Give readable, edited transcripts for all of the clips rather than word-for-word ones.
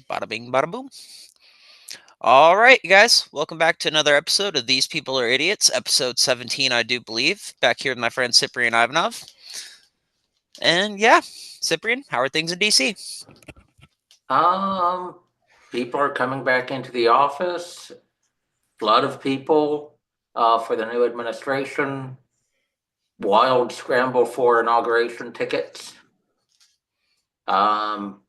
Bada bing, bada boom. All right, you guys, welcome back to another episode of These People Are Idiots, episode 17, I do believe. Back here with my friend Cyprian Ivanov. And yeah, Cyprian, how are things in DC? Um, People are coming back into the office. Flood of people for the new administration. Wild scramble for inauguration tickets. Um,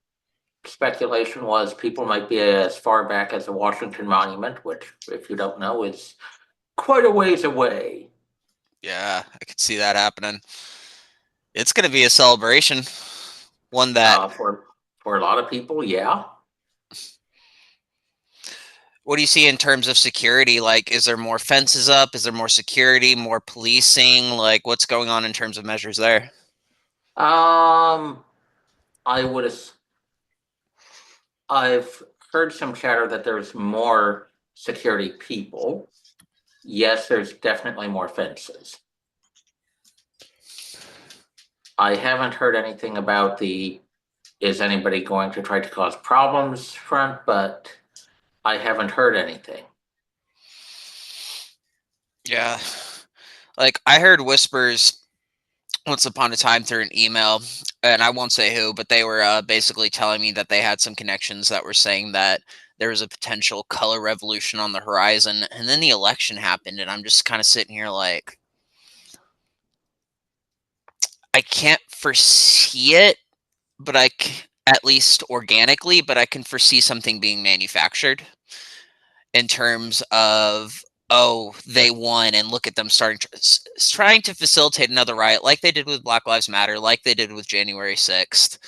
Speculation was people might be as far back as the Washington Monument, which, if you don't know, is quite a ways away. Yeah, I could see that happening. It's going to be a celebration. One that, For a lot of people, yeah. what do you see in terms of security? Like, is there more fences up? Is there more security, more policing? Like, what's going on in terms of measures there? Um, I would have. I've heard some chatter that there's more security people. Yes, there's definitely more fences. I haven't heard anything about the is anybody going to try to cause problems front, but I haven't heard anything. Yeah. Like, I heard whispers once upon a time through an email, and I won't say who, but they were basically telling me that they had some connections that were saying that there was a potential color revolution on the horizon. And then the election happened, and I'm just kind of sitting here like, I can't foresee it, but at least organically, but I can foresee something being manufactured in terms of, oh, they won and look at them trying to facilitate another riot like they did with Black Lives Matter, like they did with January 6th.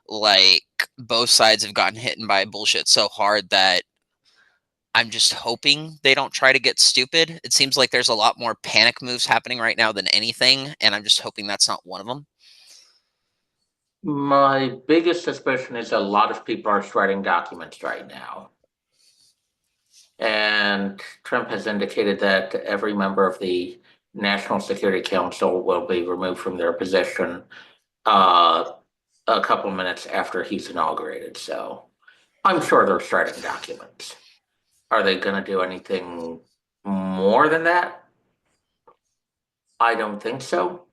Like, both sides have gotten hit by bullshit so hard that I'm just hoping they don't try to get stupid. It seems like there's a lot more panic moves happening right now than anything, and I'm just hoping that's not one of them. My biggest suspicion is a lot of people are shredding documents right now. And Trump has indicated that every member of the National Security Council will be removed from their position uh, a couple minutes after he's inaugurated. So I'm sure they're shredding documents. Are they going to do anything more than that? I don't think so.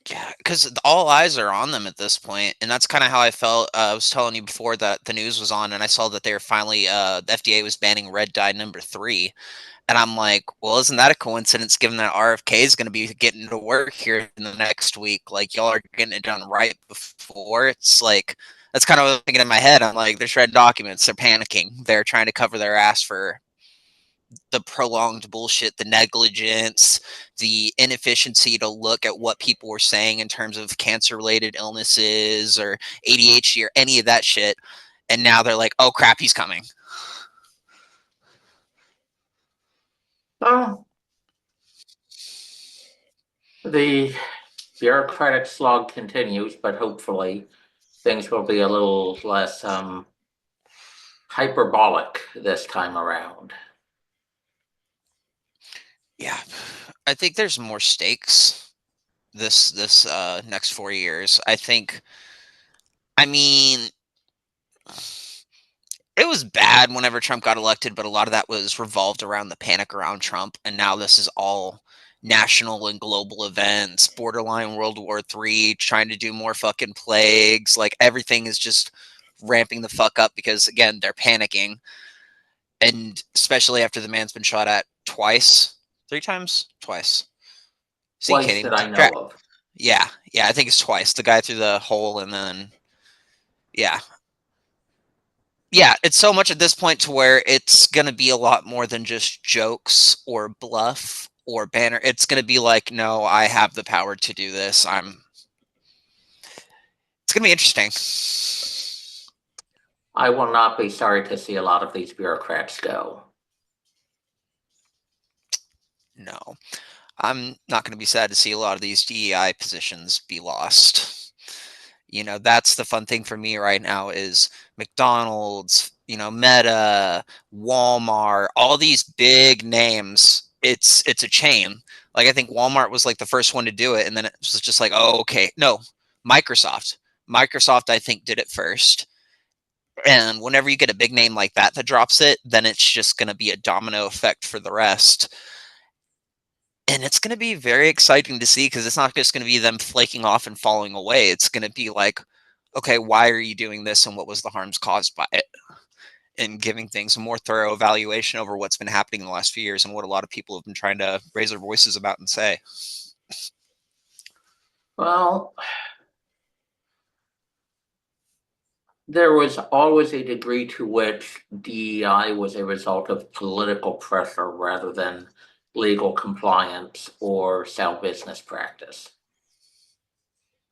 Yeah, because all eyes are on them at this point, and that's kind of how I felt. I was telling you before that the news was on, and I saw that they were finally the FDA was banning red dye number 3, and I'm like, well, isn't that a coincidence? Given that RFK is going to be getting to work here in the next week, like y'all are getting it done right before. It's like that's kind of what I was thinking in my head. I'm like, they're shredding documents, they're panicking, they're trying to cover their ass for the prolonged bullshit, the negligence, the inefficiency to look at what people were saying in terms of cancer related illnesses or ADHD or any of that shit. And now they're like, oh crap, he's coming. Oh, the bureaucratic slog continues, but hopefully things will be a little less hyperbolic this time around. Yeah. I think there's more stakes this next 4 years. I mean, it was bad whenever Trump got elected, but a lot of that was revolved around the panic around Trump, and now this is all national and global events, borderline World War III, trying to do more fucking plagues. Like, everything is just ramping the fuck up because, again, they're panicking, and especially after the man's been shot at twice, 3 times, twice. See, Twice kidding? that I know of. Yeah, yeah, I think it's twice. The guy through the hole, and then yeah, yeah, it's so much at this point to where it's going to be a lot more than just jokes or bluff or banner. It's going to be like, no, I have the power to do this. It's going to be interesting. I will not be sorry to see a lot of these bureaucrats go. No, I'm not going to be sad to see a lot of these DEI positions be lost. That's the fun thing for me right now is McDonald's, Meta, Walmart, all these big names. It's a chain. Like, I think Walmart was like the first one to do it, and then it was just like, oh, okay. No, Microsoft. Microsoft, I think, did it first. And whenever you get a big name like that that drops it, then it's just going to be a domino effect for the rest. And it's going to be very exciting to see because it's not just going to be them flaking off and falling away. It's going to be like, okay, why are you doing this and what was the harms caused by it? And giving things a more thorough evaluation over what's been happening in the last few years and what a lot of people have been trying to raise their voices about and say. Well, there was always a degree to which DEI was a result of political pressure rather than legal compliance or sound business practice.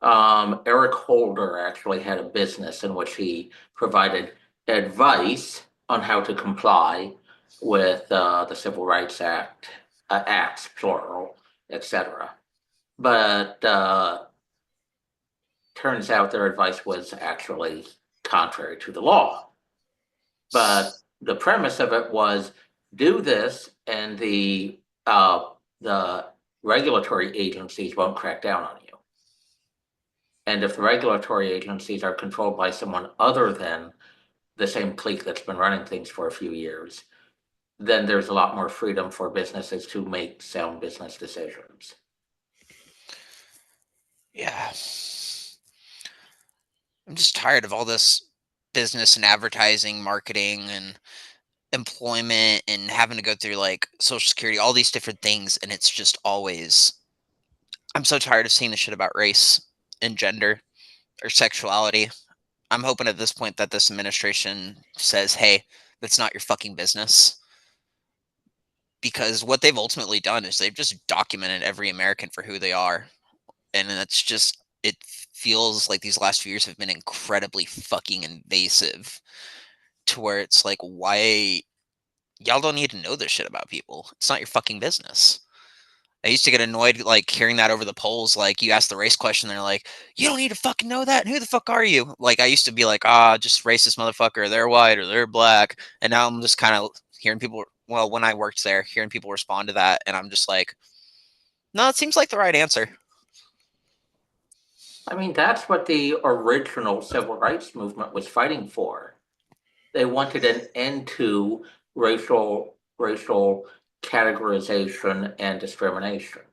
Eric Holder actually had a business in which he provided advice on how to comply with the Civil Rights Act, acts plural, etc. But turns out their advice was actually contrary to the law. But the premise of it was do this, and the regulatory agencies won't crack down on you. And if the regulatory agencies are controlled by someone other than the same clique that's been running things for a few years, then there's a lot more freedom for businesses to make sound business decisions. Yeah. I'm just tired of all this business and advertising, marketing, and employment and having to go through like social security, all these different things. And it's just always, I'm so tired of seeing the shit about race and gender or sexuality. I'm hoping at this point that this administration says, hey, that's not your fucking business. Because what they've ultimately done is they've just documented every American for who they are. And that's just, it feels like these last few years have been incredibly fucking invasive to where it's like, why y'all don't need to know this shit about people? It's not your fucking business. I used to get annoyed like hearing that over the polls. Like you ask the race question, they're like, "You don't need to fucking know that. And who the fuck are you?" Like I used to be like, "Ah, just racist motherfucker. They're white or they're black." And now I'm just kind of hearing people. Well, when I worked there, hearing people respond to that, and I'm just like, "No, it seems like the right answer." I mean, that's what the original civil rights movement was fighting for. They wanted an end to racial categorization and discrimination.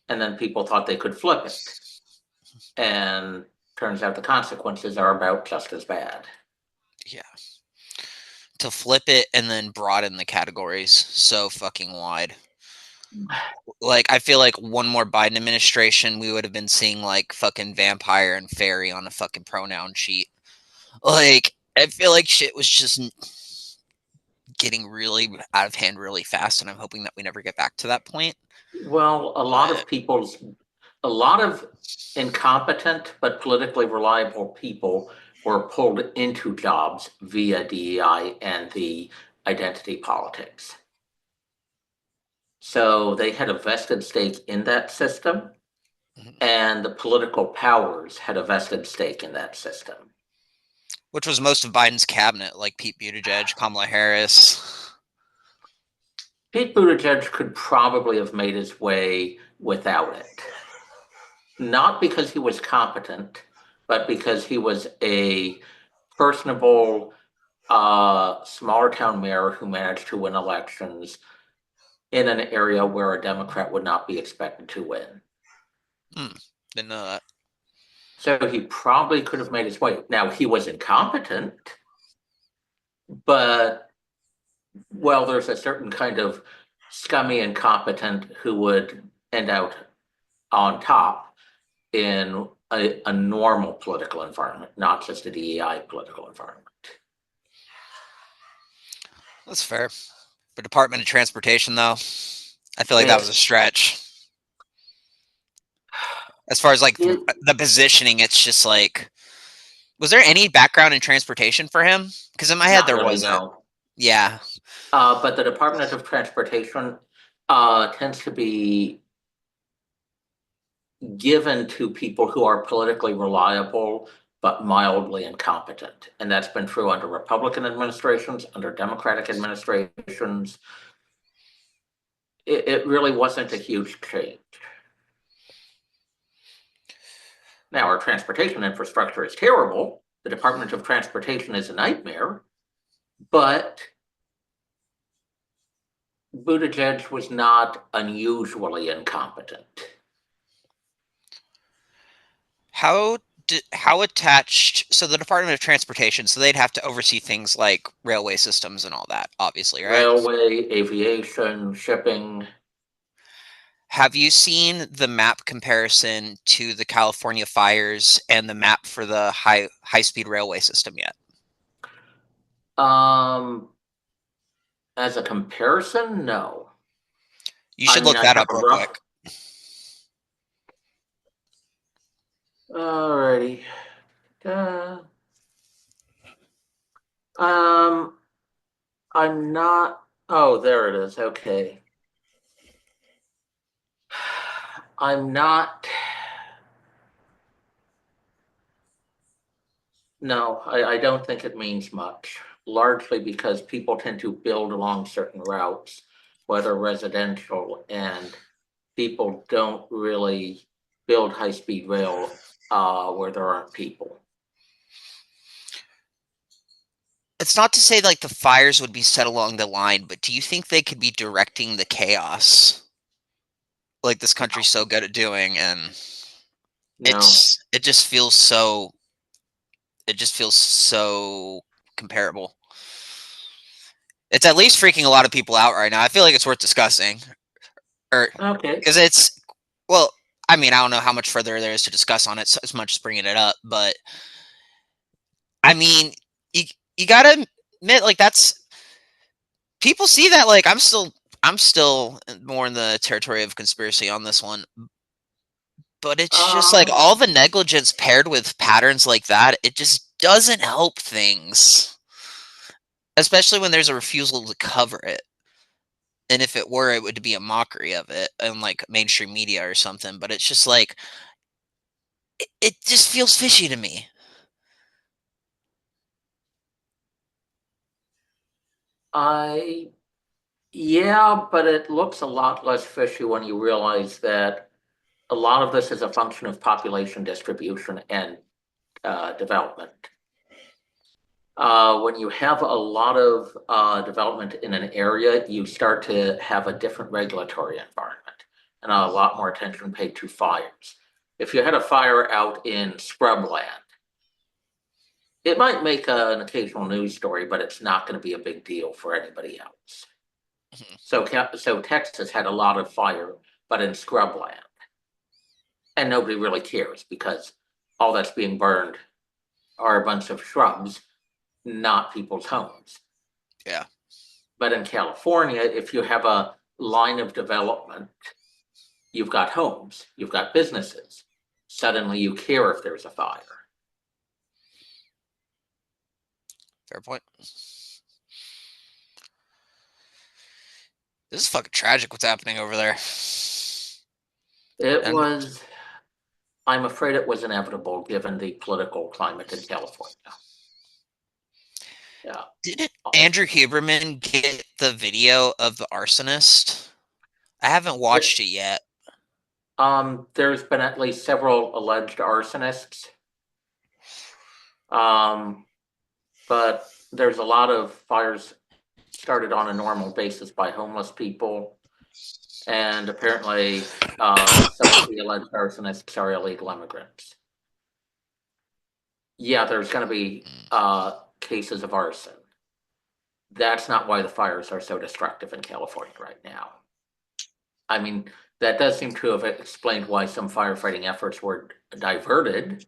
And then people thought they could flip it. And turns out the consequences are about just as bad. Yeah, to flip it and then broaden the categories so fucking wide. Like I feel like one more Biden administration, we would have been seeing like fucking vampire and fairy on a fucking pronoun sheet. Like I feel like shit was just getting really out of hand really fast, and I'm hoping that we never get back to that point. Well, But a lot of incompetent but politically reliable people were pulled into jobs via DEI and the identity politics. So they had a vested stake in that system, and the political powers had a vested stake in that system. which was most of Biden's cabinet, like Pete Buttigieg, Kamala Harris. Pete Buttigieg could probably have made his way without it. Not because he was competent, but because he was a personable, smaller town mayor who managed to win elections in an area where a Democrat would not be expected to win. Hmm, didn't know that. So he probably could have made his way. Now, he was incompetent, but, well, there's a certain kind of scummy incompetent who would end out on top in a normal political environment, not just a DEI political environment. That's fair. But Department of Transportation, though, I feel like that was a It's stretch. As far as like it, the positioning, it's just like, was there any background in transportation for him? Because in my head, not there really, wasn't. no. Yeah. But the Department of Transportation tends to be given to people who are politically reliable but mildly incompetent. And that's been true under Republican administrations, under Democratic administrations. It really wasn't a huge change. Now, our transportation infrastructure is terrible, the Department of Transportation is a nightmare, but Buttigieg was not unusually incompetent. How attached? So the Department of Transportation, so they'd have to oversee things like railway systems and all that, obviously, right? Railway, aviation, shipping. Have you seen the map comparison to the California fires and the map for the high speed railway system yet? Um, as a comparison, no. You I should mean, look I that have up a real rough. quick. Alrighty. Uh, um, I'm not. Oh, there it is. Okay. I'm not. No, I don't think it means much, largely because people tend to build along certain routes, whether residential, and people don't really build high-speed rail where there aren't people. It's not to say like the fires would be set along the line, but do you think they could be directing the chaos like this country's so good at doing? And No. it just feels so comparable. It's at least freaking a lot of people out right now. I feel like it's worth discussing, or Okay. because it's well, I mean, I don't know how much further there is to discuss on it, so as much as bringing it up, but I mean, you you gotta admit, like that's people see that. Like I'm still more in the territory of conspiracy on this one, but it's just like Um, all the negligence paired with patterns like that, it just doesn't help things, especially when there's a refusal to cover it. And if it were, it would be a mockery of it in like mainstream media or something. But it's just like it just feels fishy to me. I Yeah, but it looks a lot less fishy when you realize that a lot of this is a function of population distribution and development. When you have a lot of development in an area, you start to have a different regulatory environment and a lot more attention paid to fires. If you had a fire out in scrubland, it might make an occasional news story, but it's not going to be a big deal for anybody else. Mhm. So Texas had a lot of fire, but in scrubland, and nobody really cares because all that's being burned are a bunch of shrubs, not people's homes. Yeah, But in California, if you have a line of development, you've got homes, you've got businesses. Suddenly you care if there's a fire. fair point. This is fucking tragic what's happening over there. It And was, I'm afraid it was inevitable given the political climate in California. Yeah. didn't Andrew Huberman get the video of the arsonist? I haven't It, watched it yet. there's been at least several alleged arsonists. Um, but there's a lot of fires started on a normal basis by homeless people. And apparently, some of the alleged arsonists are illegal immigrants. Yeah, there's going to be cases of arson. That's not why the fires are so destructive in California right now. I mean, that does seem to have explained why some firefighting efforts were diverted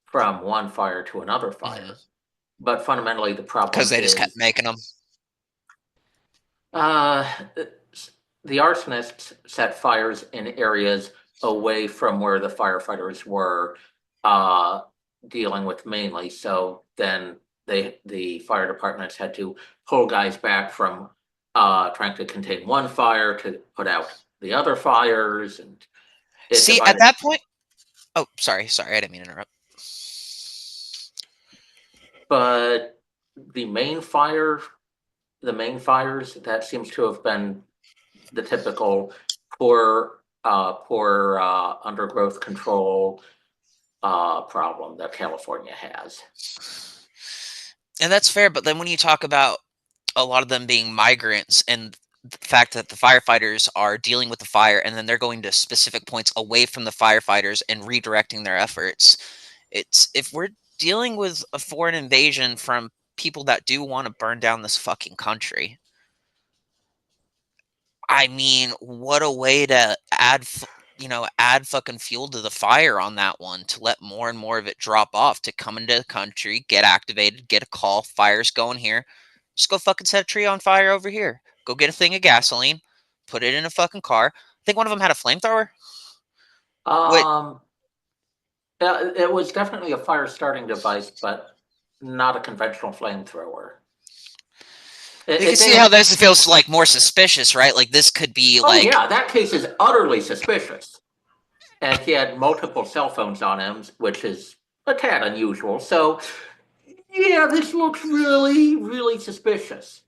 from one fire to another fire. But fundamentally, the Because problem they just kept is making them. uh, the arsonists set fires in areas away from where the firefighters were uh, dealing with mainly. So then the fire departments had to pull guys back from trying to contain one fire to put out the other fires, and it See, at divided. that point, oh, sorry, I didn't mean to interrupt. But the main fire, the main fires, that seems to have been the typical poor undergrowth control, problem that California has. And that's fair, but then when you talk about a lot of them being migrants and the fact that the firefighters are dealing with the fire and then they're going to specific points away from the firefighters and redirecting their efforts. It's if we're dealing with a foreign invasion from people that do want to burn down this fucking country. I mean, what a way to add fucking fuel to the fire on that one to let more and more of it drop off to come into the country, get activated, get a call, fire's going here. Just go fucking set a tree on fire over here. Go get a thing of gasoline, put it in a fucking car. I think one of them had a flamethrower. What Um, it was definitely a fire starting device, but not a conventional flamethrower. you can It see how didn't. this feels like more suspicious, right? Like this could be Oh like yeah, that case is utterly suspicious. And he had multiple cell phones on him, which is a tad unusual. So yeah, this looks really, really suspicious.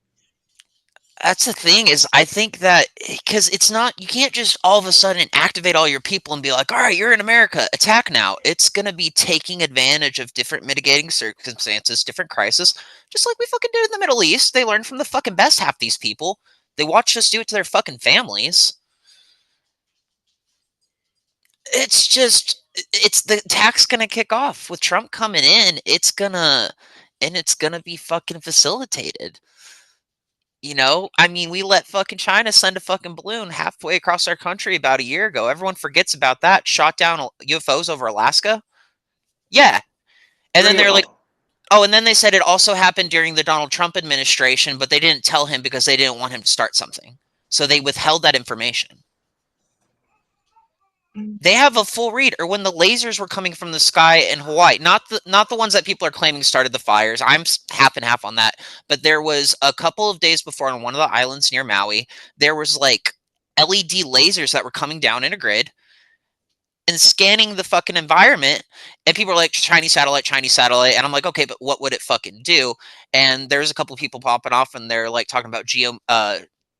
that's the thing is I think that because it's not you can't just all of a sudden activate all your people and be like, all right, you're in America, attack now. It's gonna be taking advantage of different mitigating circumstances, different crises, just like we fucking did in the Middle East. They learned from the fucking best half these people. They watched us do it to their fucking families. It's just it's the attack's gonna kick off with Trump coming in. It's gonna be fucking facilitated. I mean, we let fucking China send a fucking balloon halfway across our country about a year ago. Everyone forgets about that. Shot down UFOs over Alaska. Yeah. And then they're like, Really? oh, and then they said it also happened during the Donald Trump administration, but they didn't tell him because they didn't want him to start something. So they withheld that information. They have a full read, or when the lasers were coming from the sky in Hawaii, not the ones that people are claiming started the fires. I'm half and half on that, but there was a couple of days before on one of the islands near Maui, there was like LED lasers that were coming down in a grid and scanning the fucking environment. And people are like, Chinese satellite. And I'm like, okay, but what would it fucking do? And there's a couple of people popping off and they're like talking about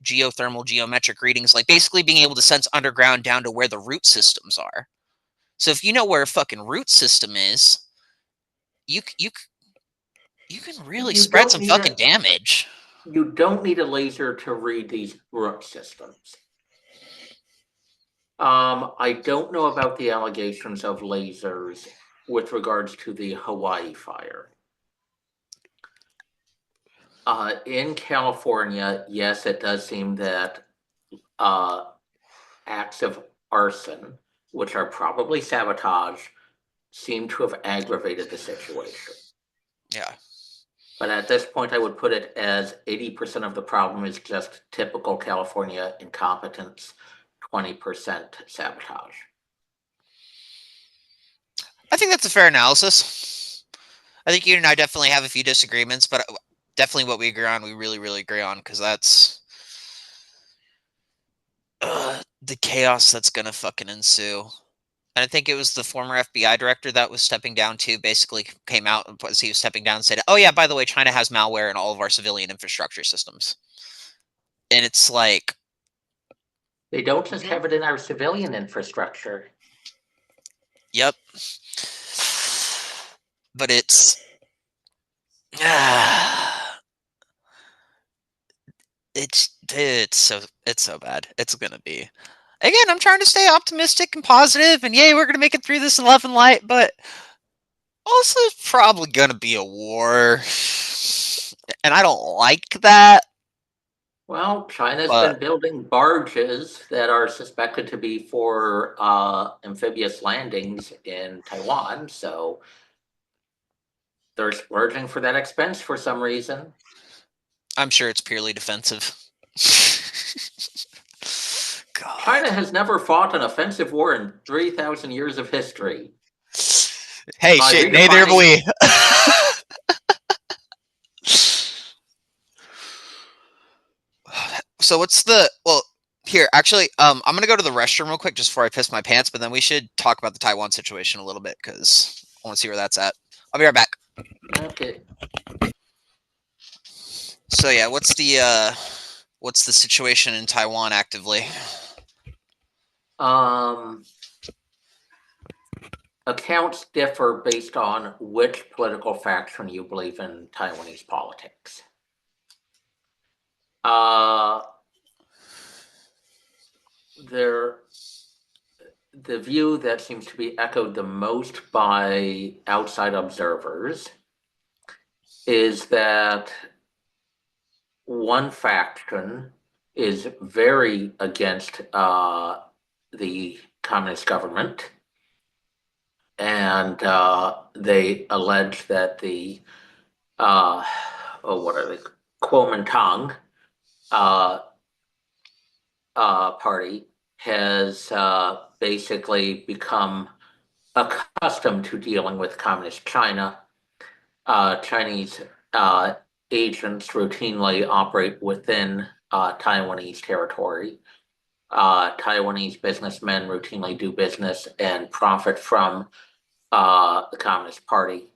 geothermal geometric readings, like basically being able to sense underground down to where the root systems are. So if you know where a fucking root system is, you you you can really You spread don't some need fucking a damage. you don't need a laser to read these root systems. I don't know about the allegations of lasers with regards to the Hawaii fire. In California, yes, it does seem that uh, acts of arson, which are probably sabotage, seem to have aggravated the situation. Yeah. But at this point, I would put it as 80% of the problem is just typical California incompetence, 20% sabotage. I think that's a fair analysis. I think you and I definitely have a few disagreements, but definitely what we agree on, we really, really agree on because that's the chaos that's gonna fucking ensue. And I think it was the former FBI director that was stepping down too. Basically, came out as he was stepping down and said, "Oh yeah, by the way, China has malware in all of our civilian infrastructure systems." And it's like, They don't just mhm, have it in our civilian infrastructure. yep, but it's so bad. It's gonna be. Again, I'm trying to stay optimistic and positive, and yay, we're gonna make it through this in love and light. But also, it's probably gonna be a war, and I don't like that. Well, China's But been building barges that are suspected to be for amphibious landings in Taiwan, so they're splurging for that expense for some reason. I'm sure it's purely defensive. China God. has never fought an offensive war in 3,000 years of history. Hey, By shit, neither have redefining, we. So what's the well here, actually, I'm gonna go to the restroom real quick just before I piss my pants, but then we should talk about the Taiwan situation a little bit because I want to see where that's at. I'll be right back. okay, So yeah, what's the situation in Taiwan actively? um, accounts differ based on which political faction you believe in Taiwanese politics. The view that seems to be echoed the most by outside observers is that one faction is very against the communist government, and they allege that the what are they, Kuomintang party has basically become accustomed to dealing with communist China. Chinese agents routinely operate within Taiwanese territory. Taiwanese businessmen routinely do business and profit from the Communist Party.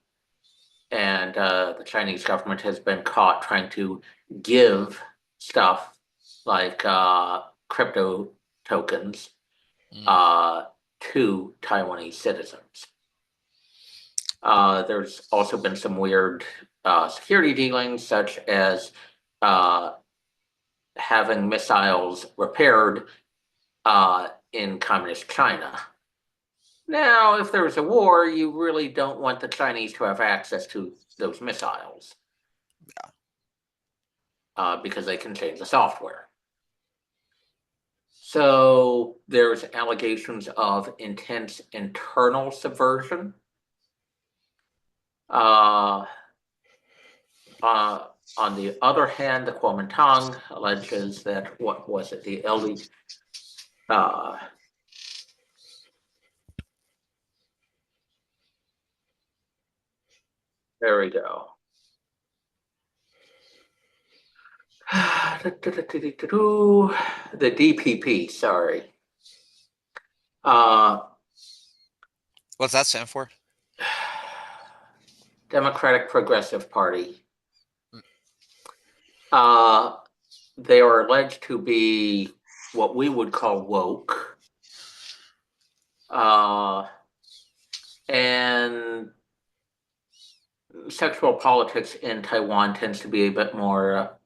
And the Chinese government has been caught trying to give stuff like crypto tokens to Taiwanese citizens. There's also been some weird security dealings, such as having missiles repaired in communist China. Now, if there's a war, you really don't want the Chinese to have access to those missiles. Because they can change the software. So there's allegations of intense internal subversion. On the other hand, the Kuomintang alleges that, what was it, the LD, there we go. The DPP, sorry. What's that stand for? Democratic Progressive Party. They are alleged to be what we would call woke. And sexual politics in Taiwan tends to be a bit more,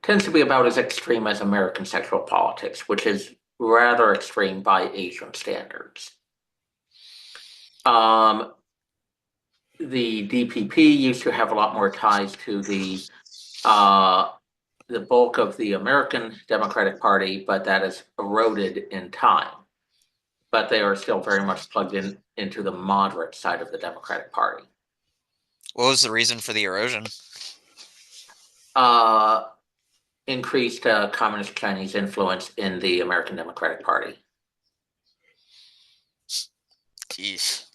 tends to be about as extreme as American sexual politics, which is rather extreme by Asian standards. The DPP used to have a lot more ties to the bulk of the American Democratic Party, but that has eroded in time. But they are still very much plugged into the moderate side of the Democratic Party. What was the reason for the erosion? Increased communist Chinese influence in the American Democratic Party. Jeez.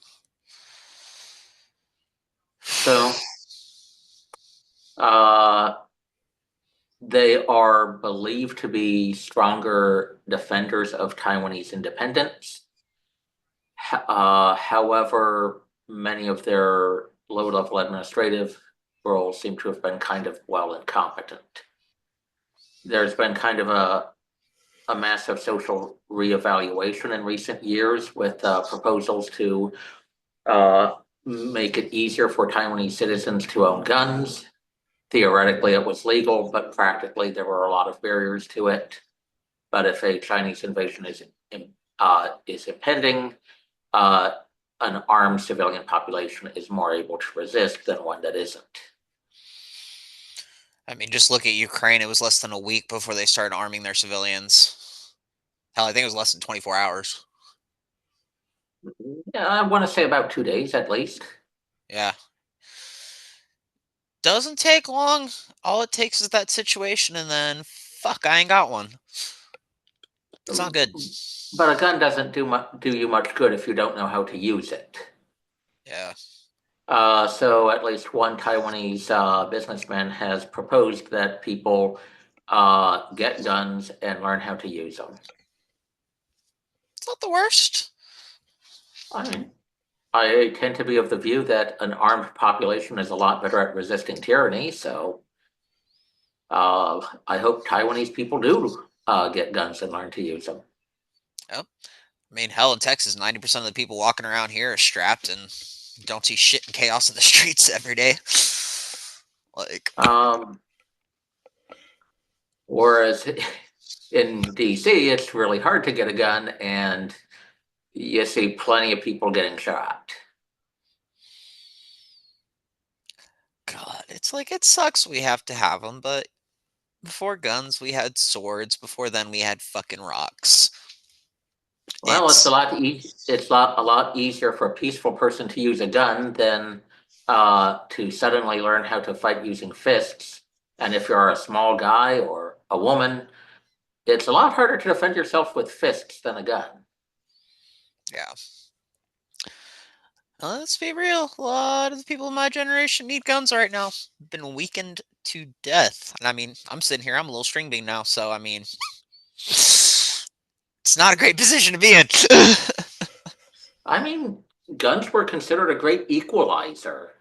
So they are believed to be stronger defenders of Taiwanese independence. However, many of their low-level administrative roles seem to have been kind of incompetent. There's been kind of a massive social reevaluation in recent years with proposals to make it easier for Taiwanese citizens to own guns. Theoretically, it was legal, but practically there were a lot of barriers to it. But if a Chinese invasion is impending, an armed civilian population is more able to resist than one that isn't. I mean, just look at Ukraine. It was less than a week before they started arming their civilians. Hell, I think it was less than 24 hours. Yeah, I want to say about 2 days at least. Yeah. Doesn't take long. All it takes is that situation, and then, fuck, I ain't got one. It's not good. But a gun doesn't do you much good if you don't know how to use it. Yeah. So at least one Taiwanese businessman has proposed that people get guns and learn how to use them. It's not the worst. I tend to be of the view that an armed population is a lot better at resisting tyranny, so I hope Taiwanese people do get guns and learn to use them. Yep. I mean, hell, in Texas, 90% of the people walking around here are strapped and don't see shit and chaos in the streets every day. Like, Um, Whereas in DC, it's really hard to get a gun, and you see plenty of people getting shot. God, it's like, it sucks we have to have them, but before guns, we had swords. Before then, we had fucking rocks. Well, it's a It's, lot a lot easier for a peaceful person to use a gun than to suddenly learn how to fight using fists. And if you're a small guy or a woman, it's a lot harder to defend yourself with fists than a gun. yeah. Let's be real. A lot of the people in my generation need guns right now. Been weakened to death. And I mean, I'm sitting here, I'm a little string bean now, so I mean, it's not a great position to be in. I mean, guns were considered a great equalizer.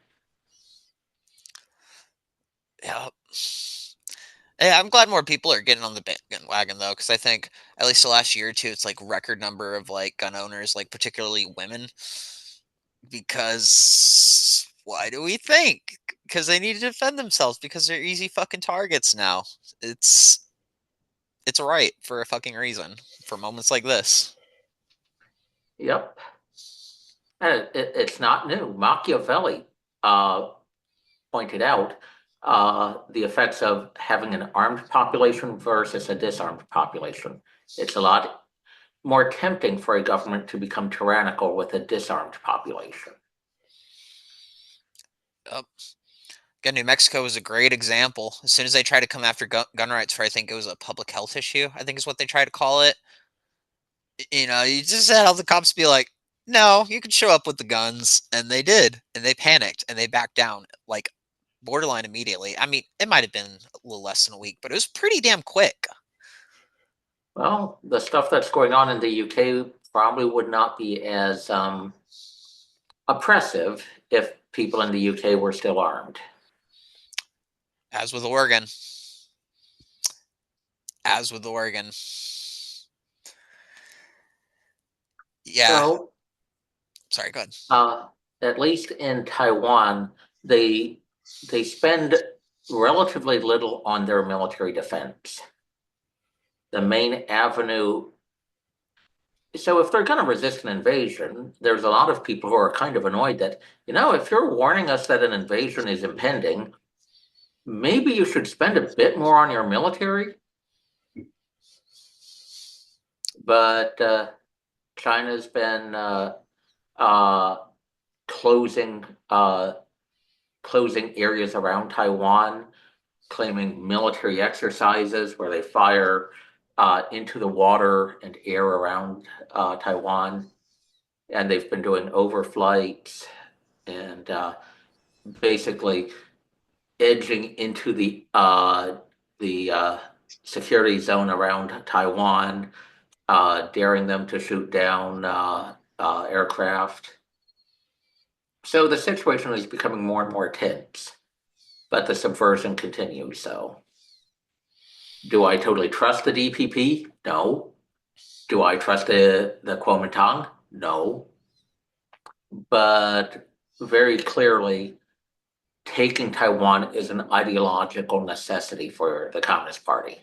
Yeah. Yeah, I'm glad more people are getting on the bandwagon though, because I think at least the last year or two, it's like record number of like gun owners, like particularly women, because why do we think? Because they need to defend themselves because they're easy fucking targets now. It's it's right for a fucking reason for moments like this. Yep. And it's not new. Machiavelli uh, pointed out the effects of having an armed population versus a disarmed population. It's a lot more tempting for a government to become tyrannical with a disarmed population. Yep. Again, New Mexico was a great example. As soon as they tried to come after gun rights for, I think it was a public health issue, I think is what they tried to call it. You know, you just had all the cops be like, no, you can show up with the guns. And they did. And they panicked and they backed down like borderline immediately. I mean, it might have been a little less than a week, but it was pretty damn quick. Well, the stuff that's going on in the UK probably would not be as oppressive if people in the UK were still armed. As with Oregon. As with Oregon. Yeah. So, Sorry, go ahead. uh, at least in Taiwan, they they spend relatively little on their military defense. The main avenue. So if they're going to resist an invasion, there's a lot of people who are kind of annoyed that, if you're warning us that an invasion is impending, maybe you should spend a bit more on your military. But China's been uh, closing closing areas around Taiwan, claiming military exercises where they fire into the water and air around Taiwan, and they've been doing overflights and basically edging into the security zone around Taiwan, daring them to shoot down aircraft. So the situation is becoming more and more tense, but the subversion continues. So, do I totally trust the DPP? No. Do I trust the Kuomintang? No. But very clearly, taking Taiwan is an ideological necessity for the Communist Party.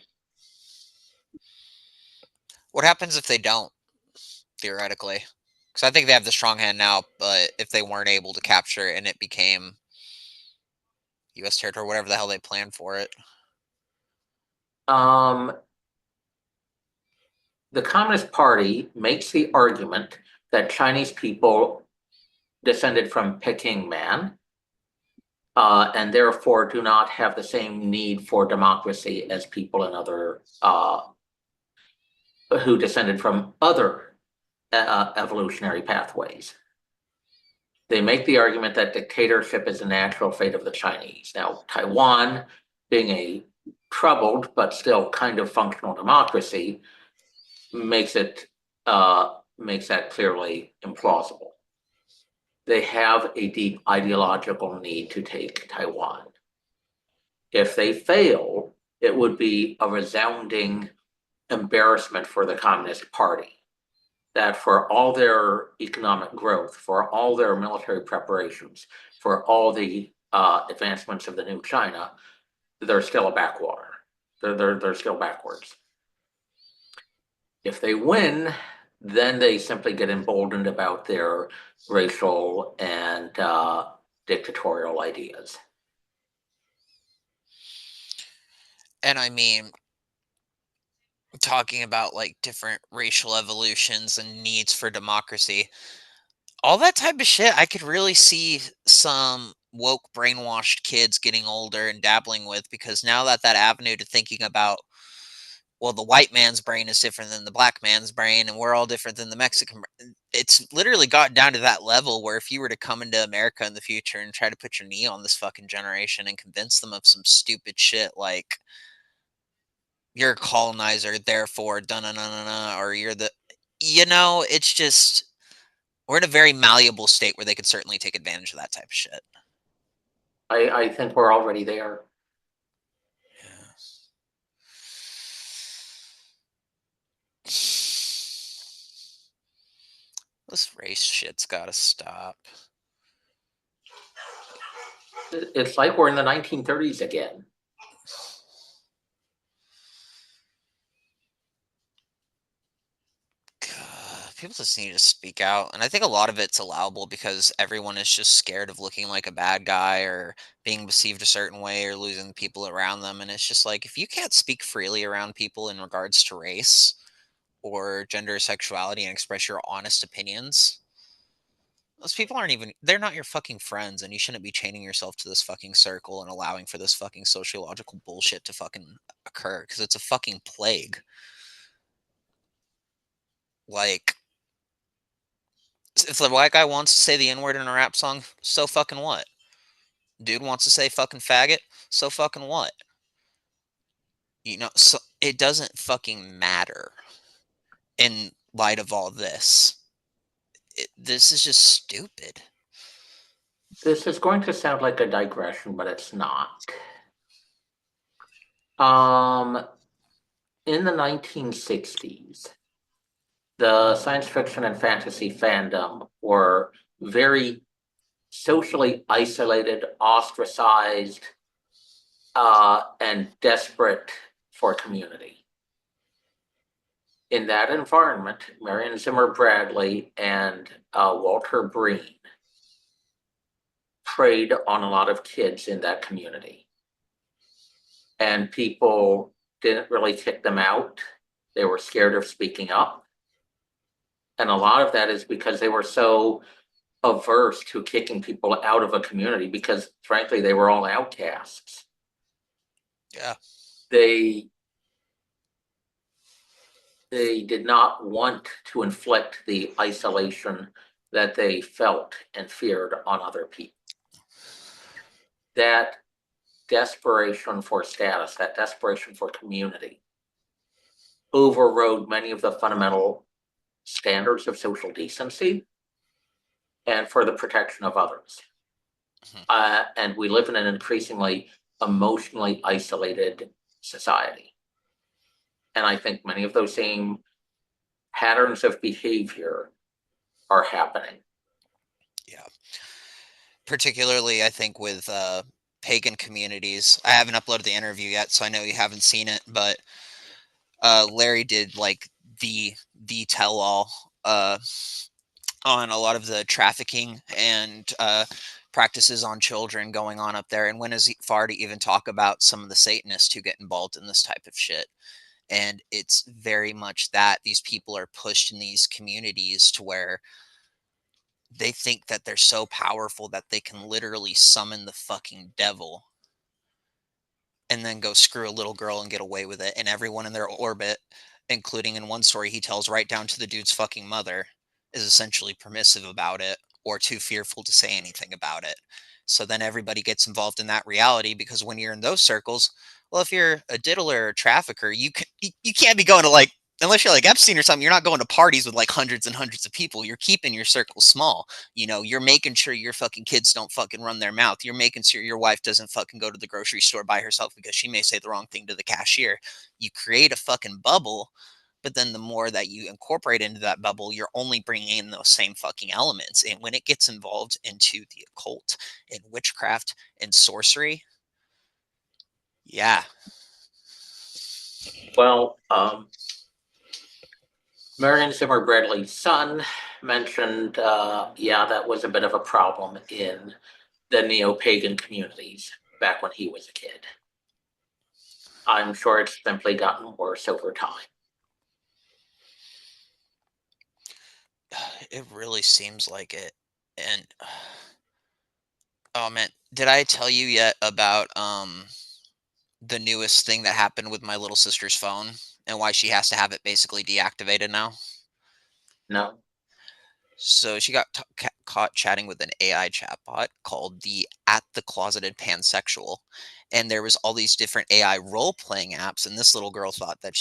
What happens if they don't, theoretically? Because I think they have the strong hand now, but if they weren't able to capture it and it became U.S. territory, whatever the hell they planned for it. Um, the Communist Party makes the argument that Chinese people descended from Peking man, and therefore do not have the same need for democracy as people in other who descended from other evolutionary pathways. They make the argument that dictatorship is a natural fate of the Chinese. Now, Taiwan, being a troubled but still kind of functional democracy, makes that clearly implausible. They have a deep ideological need to take Taiwan. If they fail, it would be a resounding embarrassment for the Communist Party. that for all their economic growth, for all their military preparations, for all the advancements of the new China, they're still a backwater. They're still backwards. If they win, then they simply get emboldened about their racial and dictatorial ideas. And I mean, talking about like different racial evolutions and needs for democracy, all that type of shit, I could really see some woke brainwashed kids getting older and dabbling with, because now that that avenue to thinking about, well, the white man's brain is different than the black man's brain, and we're all different than the Mexican. It's literally gotten down to that level where if you were to come into America in the future and try to put your knee on this fucking generation and convince them of some stupid shit like you're a colonizer, therefore, da na na na na, or you're the, it's just we're in a very malleable state where they could certainly take advantage of that type of shit. I think we're already there. Yeah. This race shit's gotta stop. It's like we're in the 1930s again. People just need to speak out, and I think a lot of it's allowable because everyone is just scared of looking like a bad guy or being perceived a certain way or losing people around them, and it's just like, if you can't speak freely around people in regards to race or gender or sexuality and express your honest opinions, those people aren't even, they're not your fucking friends, and you shouldn't be chaining yourself to this fucking circle and allowing for this fucking sociological bullshit to fucking occur, because it's a fucking plague. Like, if the white guy wants to say the N word in a rap song, so fucking what? Dude wants to say fucking faggot, so fucking what? So it doesn't fucking matter in light of all this. This is just stupid. This is going to sound like a digression, but it's not. Um, in the 1960s, the science fiction and fantasy fandom were very socially isolated, ostracized, and desperate for community. In that environment, Marion Zimmer Bradley and Walter Breen preyed on a lot of kids in that community. And people didn't really kick them out. They were scared of speaking up. And a lot of that is because they were so averse to kicking people out of a community because, frankly, they were all outcasts. Yeah. They did not want to inflict the isolation that they felt and feared on other people. That desperation for status, that desperation for community, overrode many of the fundamental standards of social decency and for the protection of others. And we live in an increasingly emotionally isolated society. And I think many of those same patterns of behavior are happening. Yeah. Particularly, I think, with pagan communities. I haven't uploaded the interview yet, so I know you haven't seen it, but Larry did like the tell all on a lot of the trafficking and practices on children going on up there, and went as far to even talk about some of the Satanists who get involved in this type of shit. And it's very much that these people are pushed in these communities to where they think that they're so powerful that they can literally summon the fucking devil and then go screw a little girl and get away with it. And everyone in their orbit, including in one story he tells right down to the dude's fucking mother, is essentially permissive about it or too fearful to say anything about it. So then everybody gets involved in that reality, because when you're in those circles, well, if you're a diddler or a trafficker, you can't be going to, like, unless you're like Epstein or something, you're not going to parties with like hundreds and hundreds of people. You're keeping your circle small. You're making sure your fucking kids don't fucking run their mouth. You're making sure your wife doesn't fucking go to the grocery store by herself because she may say the wrong thing to the cashier. You create a fucking bubble But then the more that you incorporate into that bubble, you're only bringing in those same fucking elements. And when it gets involved into the occult and witchcraft and sorcery, yeah. Well, Marion Zimmer Bradley's son mentioned, yeah, that was a bit of a problem in the neo-pagan communities back when he was a kid. I'm sure it's simply gotten worse over time. It really seems like it. And oh man, did I tell you yet about the newest thing that happened with my little sister's phone and why she has to have it basically deactivated now? No. So she got caught chatting with an AI chatbot called the At the Closeted Pansexual, and there was all these different AI role playing apps. And this little girl thought that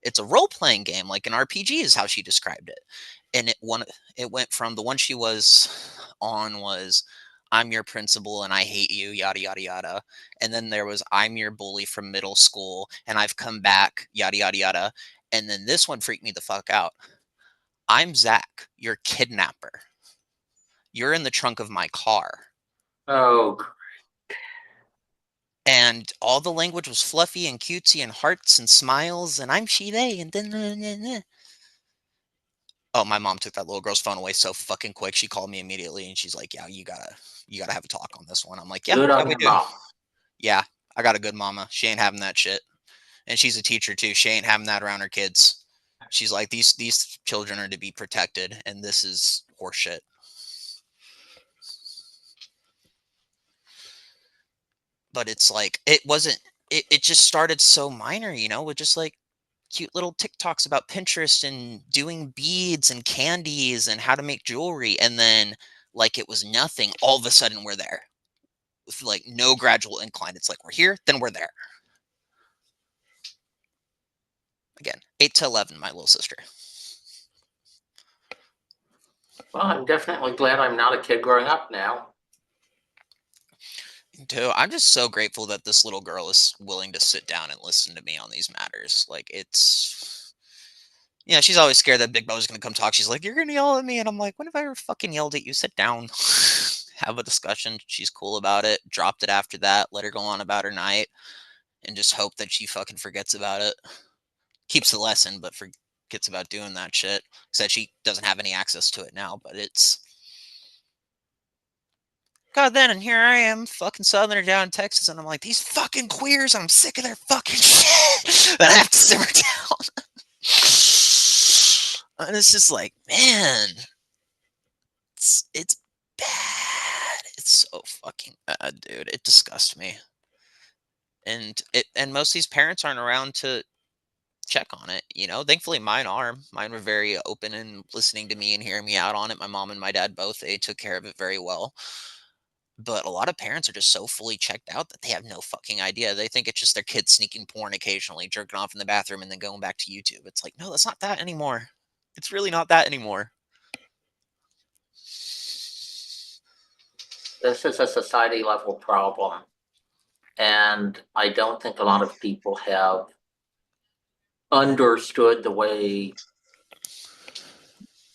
it's a role playing game, like an RPG, is how she described it. And it went from the one she was on was I'm your principal and I hate you, yada yada yada. And then there was I'm your bully from middle school and I've come back, yada yada yada. And then this one freaked me the fuck out. I'm Zach, your kidnapper. You're in the trunk of my car. Oh, And all the language was fluffy and cutesy and hearts and smiles and I'm she they and then. Oh, my mom took that little girl's phone away so fucking quick. She called me immediately and she's like, "Yeah, you gotta have a talk on this one." I'm like, "Yeah, good yeah, on we your do." mom. Yeah, I got a good mama. She ain't having that shit. And she's a teacher too. She ain't having that around her kids. She's like, these children are to be protected, and this is horseshit. But it's like it wasn't. It just started so minor, with just like cute little TikToks about Pinterest and doing beads and candies and how to make jewelry, and then like it was nothing. All of a sudden, we're there with like no gradual incline. It's like we're here, then we're there again. 8 to 11, my little sister. Well, I'm definitely glad I'm not a kid growing up now. Too. I'm just so grateful that this little girl is willing to sit down and listen to me on these matters. Like it's she's always scared that Big Brother's gonna come talk. She's like, "You're gonna yell at me," and I'm like, "When have I ever fucking yelled at you? Sit down, have a discussion." She's cool about it. Dropped it after that. Let her go on about her night, and just hope that she fucking forgets about it. Keeps the lesson, but forgets about doing that shit. Said she doesn't have any access to it now, but it's God then, and here I am, fucking Southerner down in Texas, and I'm like, these fucking queers, I'm sick of their fucking shit. And I have to simmer down. And it's just like, man, it's bad. It's so fucking bad, dude. It disgusts me. And most of these parents aren't around to check on it, Thankfully mine are. Mine were very open and listening to me and hearing me out on it. My mom and my dad both, they took care of it very well. But a lot of parents are just so fully checked out that they have no fucking idea. They think it's just their kids sneaking porn occasionally, jerking off in the bathroom, and then going back to YouTube. It's like, no, that's not that anymore. It's really not that anymore. This is a society level problem. And I don't think a lot of people have understood the way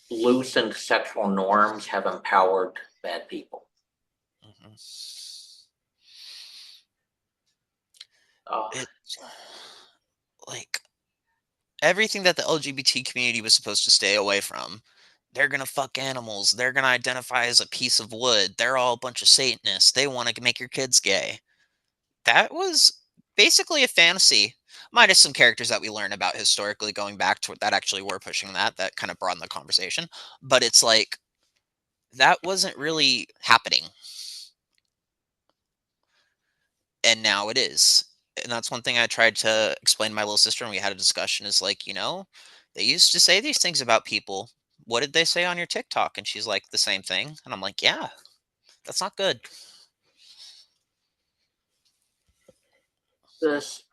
loosened sexual norms have empowered bad people. Mhm. Uh, It's like everything that the LGBT community was supposed to stay away from. They're gonna fuck animals. They're gonna identify as a piece of wood. They're all a bunch of Satanists. They want to make your kids gay. That was basically a fantasy, minus some characters that we learn about historically going back to that actually were pushing that kind of broadened the conversation. But it's like that wasn't really happening, and now it is. And that's one thing I tried to explain to my little sister when we had a discussion is like, they used to say these things about people. What did they say on your TikTok? And she's like, the same thing. And I'm like, yeah, that's not good. this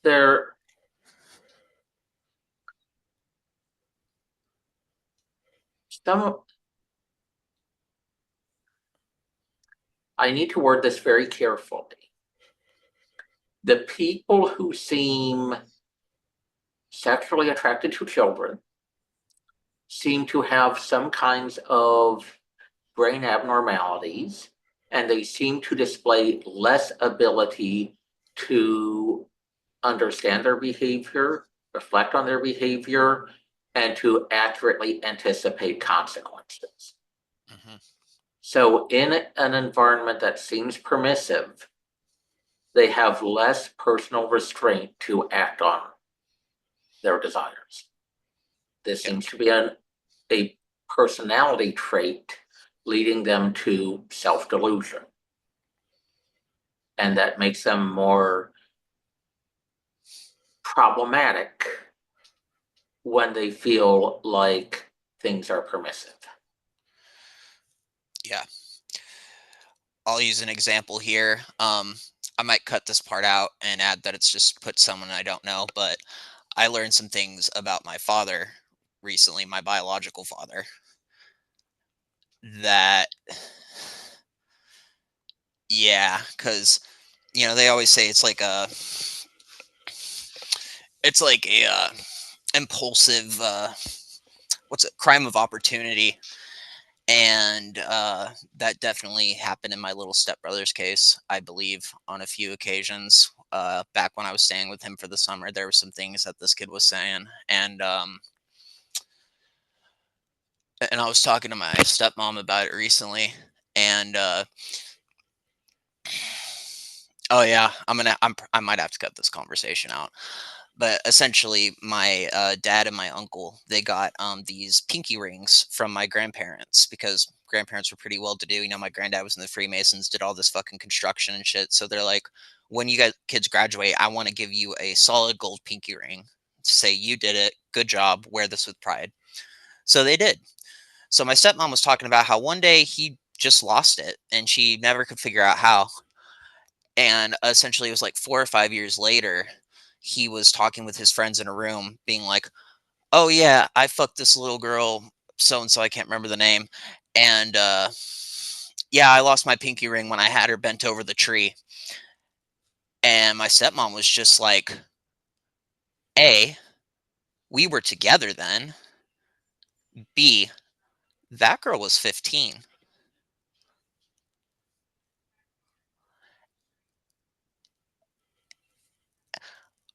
there some I need to word this very carefully. The people who seem sexually attracted to children seem to have some kinds of brain abnormalities, and they seem to display less ability to understand their behavior, reflect on their behavior, and to accurately anticipate consequences. Hmm. So, in an environment that seems permissive, they have less personal restraint to act on their desires. This Yep. seems to be a personality trait leading them to self delusion. And that makes them more problematic when they feel like things are permissive. Yeah. I'll use an example here. I might cut this part out and add that it's just put someone I don't know, but I learned some things about my father recently, my biological father, that, yeah, because, they always say it's like a impulsive, what's it, crime of opportunity. And that definitely happened in my little stepbrother's case, I believe, on a few occasions. Back when I was staying with him for the summer, there were some things that this kid was saying, and I was talking to my stepmom about it recently, and oh yeah, I might have to cut this conversation out. But essentially, my dad and my uncle, they got these pinky rings from my grandparents because grandparents were pretty well to do. My granddad was in the Freemasons, did all this fucking construction and shit. So they're like, when you guys kids graduate, I want to give you a solid gold pinky ring to say you did it, good job, wear this with pride. So they did. So my stepmom was talking about how one day he just lost it and she never could figure out how. And essentially, it was like 4 or 5 years later, he was talking with his friends in a room, being like, "Oh yeah, I fucked this little girl, so and so. I can't remember the name, and yeah, I lost my pinky ring when I had her bent over the tree." And my stepmom was just like, "A, we were together then. B, that girl was 15."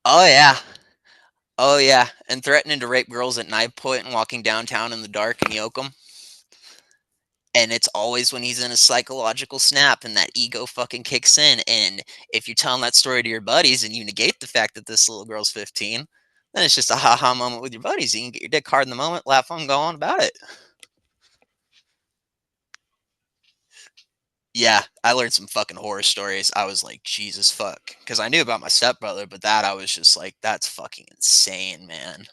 Oh yeah. Oh yeah, and threatening to rape girls at knife point and walking downtown in the dark in Yoakum. And it's always when he's in a psychological snap and that ego fucking kicks in. And if you're telling that story to your buddies and you negate the fact that this little girl's 15, then it's just a haha moment with your buddies. You can get your dick hard in the moment, laugh on, go on about it. Yeah, I learned some fucking horror stories. I was like, Jesus fuck. Because I knew about my stepbrother, but that I was just like, that's fucking insane, man.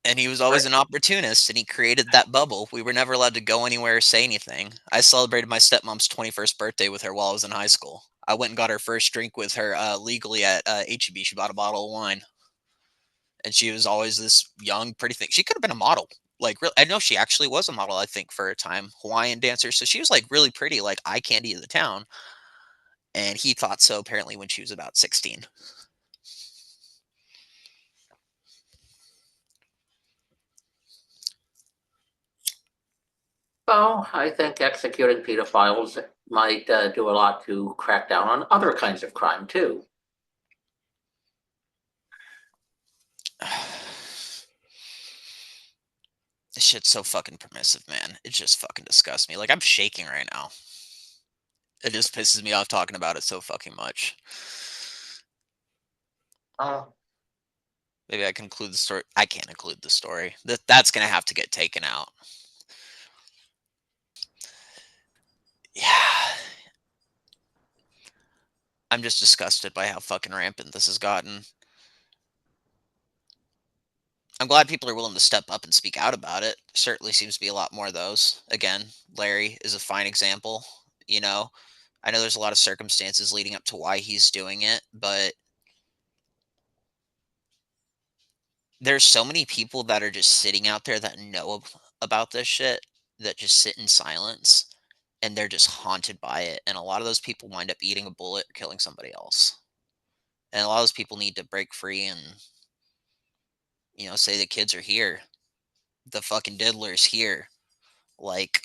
And he was always Right. an opportunist and he created that bubble. We were never allowed to go anywhere or say anything. I celebrated my stepmom's 21st birthday with her while I was in high school. I went and got her first drink with her legally at HEB. She bought a bottle of wine. And she was always this young, pretty thing. She could have been a model. Like, really, I know she actually was a model, I think, for a time. Hawaiian dancer. So she was like really pretty, like eye candy of the town. And he thought so apparently when she was about 16. Well, I think executing pedophiles might do a lot to crack down on other kinds of crime too. This shit's so fucking permissive, man. It just fucking disgusts me. Like, I'm shaking right now. It just pisses me off talking about it so fucking much. Uh, Maybe I can include the story. I can't include the story. That's gonna have to get taken out. Yeah, I'm just disgusted by how fucking rampant this has gotten. I'm glad people are willing to step up and speak out about it. Certainly seems to be a lot more of those. Again, Larry is a fine example. You know, I know there's a lot of circumstances leading up to why he's doing it, but there's so many people that are just sitting out there that know about this shit that just sit in silence. and they're just haunted by it. And a lot of those people wind up eating a bullet or killing somebody else. And a lot of those people need to break free and, say the kids are here. The fucking diddler's here. Like,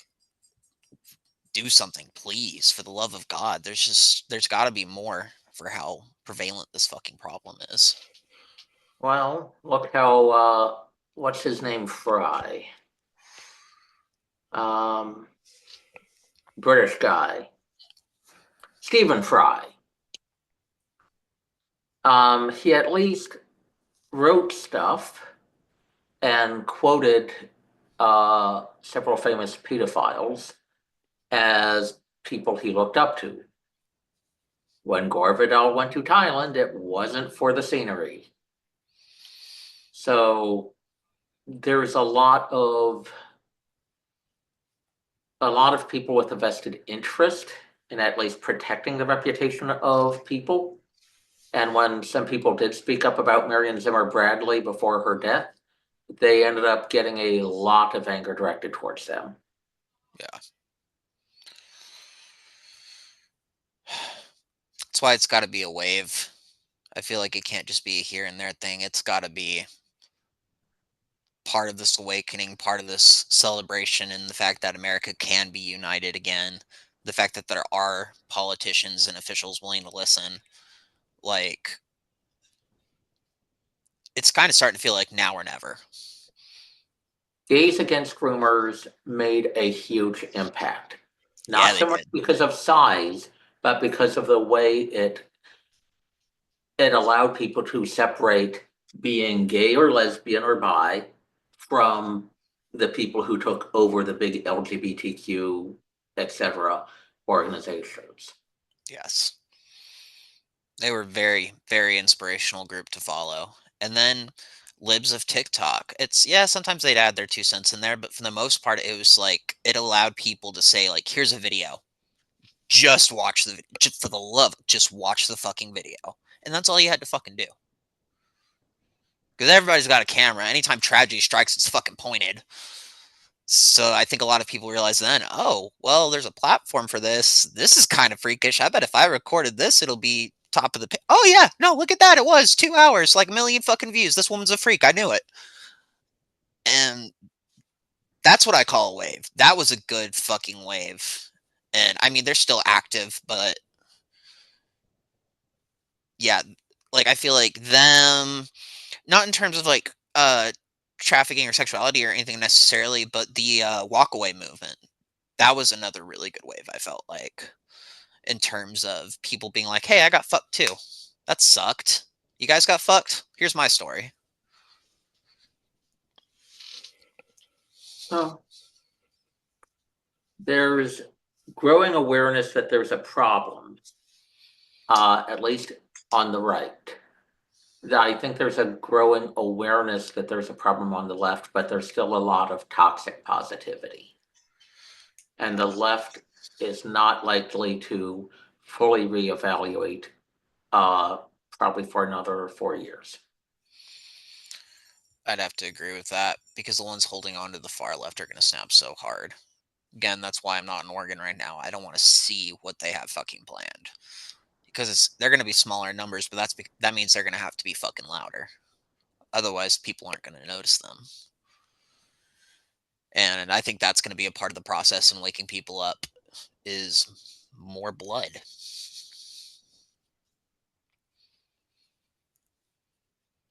do something, please, for the love of God. There's got to be more for how prevalent this fucking problem is. Well, look how what's his name, Fry, um, British guy, Stephen Fry. He at least wrote stuff and quoted several famous pedophiles as people he looked up to. When Gore Vidal went to Thailand, it wasn't for the scenery. So there's a lot of people with a vested interest in at least protecting the reputation of people. And when some people did speak up about Marion Zimmer Bradley before her death, they ended up getting a lot of anger directed towards them. Yeah. That's why it's got to be a wave. I feel like it can't just be a here and there thing. It's got to be part of this awakening, part of this celebration, and the fact that America can be united again. The fact that there are politicians and officials willing to listen. Like, it's kind of starting to feel like now or never. Gays Against Groomers made a huge impact. Yeah, Not they so much did. because of size, but because of the way it allowed people to separate being gay or lesbian or bi from the people who took over the big LGBTQ, etc. organizations. Yes. They were very, very inspirational group to follow. And then libs of TikTok. Yeah, sometimes they'd add their 2 cents in there, but for the most part, it was like it allowed people to say, like, here's a video. Just for the love, just watch the fucking video. And that's all you had to fucking do. Because everybody's got a camera. Anytime tragedy strikes, it's fucking pointed. So I think a lot of people realize then, oh, well, there's a platform for this. This is kind of freakish. I bet if I recorded this, it'll be top of the. Oh yeah, no, look at that. It was 2 hours, like a million fucking views. This woman's a freak. I knew it. And that's what I call a wave. That was a good fucking wave. And I mean, they're still active, but yeah, like I feel like them, not in terms of like trafficking or sexuality or anything necessarily, but the walkaway movement. That was another really good wave, I felt like, in terms of people being like, hey, I got fucked too. That sucked. You guys got fucked? Here's my story. Well, there's growing awareness that there's a problem, at least on the right. I think there's a growing awareness that there's a problem on the left, but there's still a lot of toxic positivity. And the left is not likely to fully reevaluate probably for another 4 years. I'd have to agree with that because the ones holding on to the far left are going to snap so hard. Again, that's why I'm not in Oregon right now. I don't want to see what they have fucking planned because they're going to be smaller numbers, but that means they're going to have to be fucking louder. Otherwise, people aren't going to notice them. And I think that's going to be a part of the process in waking people up is more blood.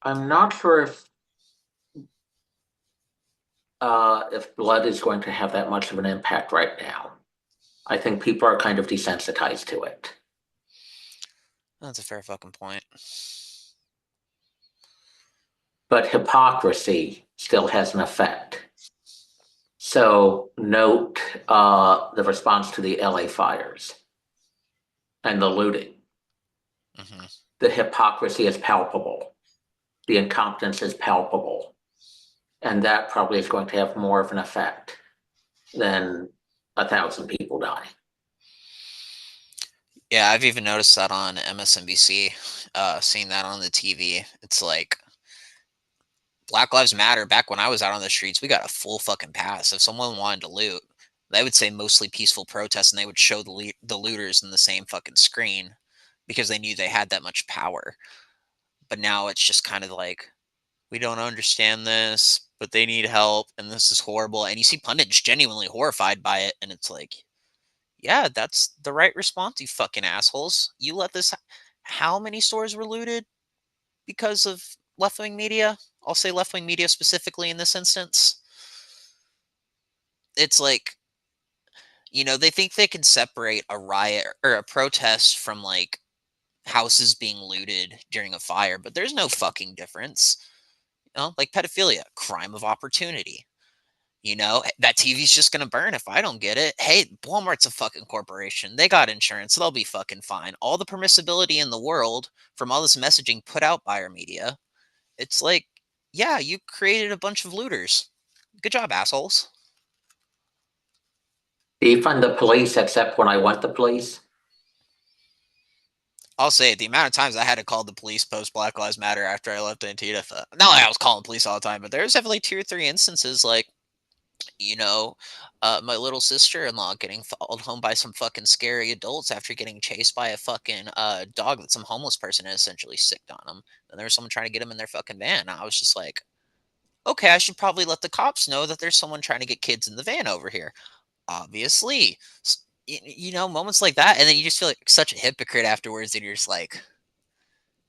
I'm not sure if blood is going to have that much of an impact right now. I think people are kind of desensitized to it. That's a fair fucking point. But hypocrisy still has an effect. So note the response to the LA fires and the looting. Mm-hmm. The hypocrisy is palpable. The incompetence is palpable. And that probably is going to have more of an effect than 1,000 people dying. Yeah, I've even noticed that on MSNBC, seeing that on the TV. It's like Black Lives Matter. Back when I was out on the streets, we got a full fucking pass. If someone wanted to loot, They would say mostly peaceful protests, and they would show the looters in the same fucking screen because they knew they had that much power. But now it's just kind of like, we don't understand this, but they need help, and this is horrible. And you see pundits genuinely horrified by it, and it's like, yeah, that's the right response, you fucking assholes. You let this. How many stores were looted because of left wing media? I'll say left wing media specifically in this instance. It's like, they think they can separate a riot or a protest from like houses being looted during a fire, but there's no fucking difference. Like pedophilia, crime of opportunity. That TV's just gonna burn if I don't get it. Hey, Walmart's a fucking corporation. They got insurance. They'll be fucking fine. All the permissibility in the world from all this messaging put out by our media. It's like, yeah, you created a bunch of looters. Good job, assholes. Defund the police except when I want the police. I'll say it, the amount of times I had to call the police post Black Lives Matter after I left Antifa. Not like I was calling police all the time, but there's definitely 2 or 3 instances like, you know, my little sister-in-law getting followed home by some fucking scary adults after getting chased by a fucking dog that some homeless person had essentially sicked on him. And there was someone trying to get him in their fucking van. And I was just like, okay, I should probably let the cops know that there's someone trying to get kids in the van over here. Obviously. Moments like that. And then you just feel like such a hypocrite afterwards. And you're just like,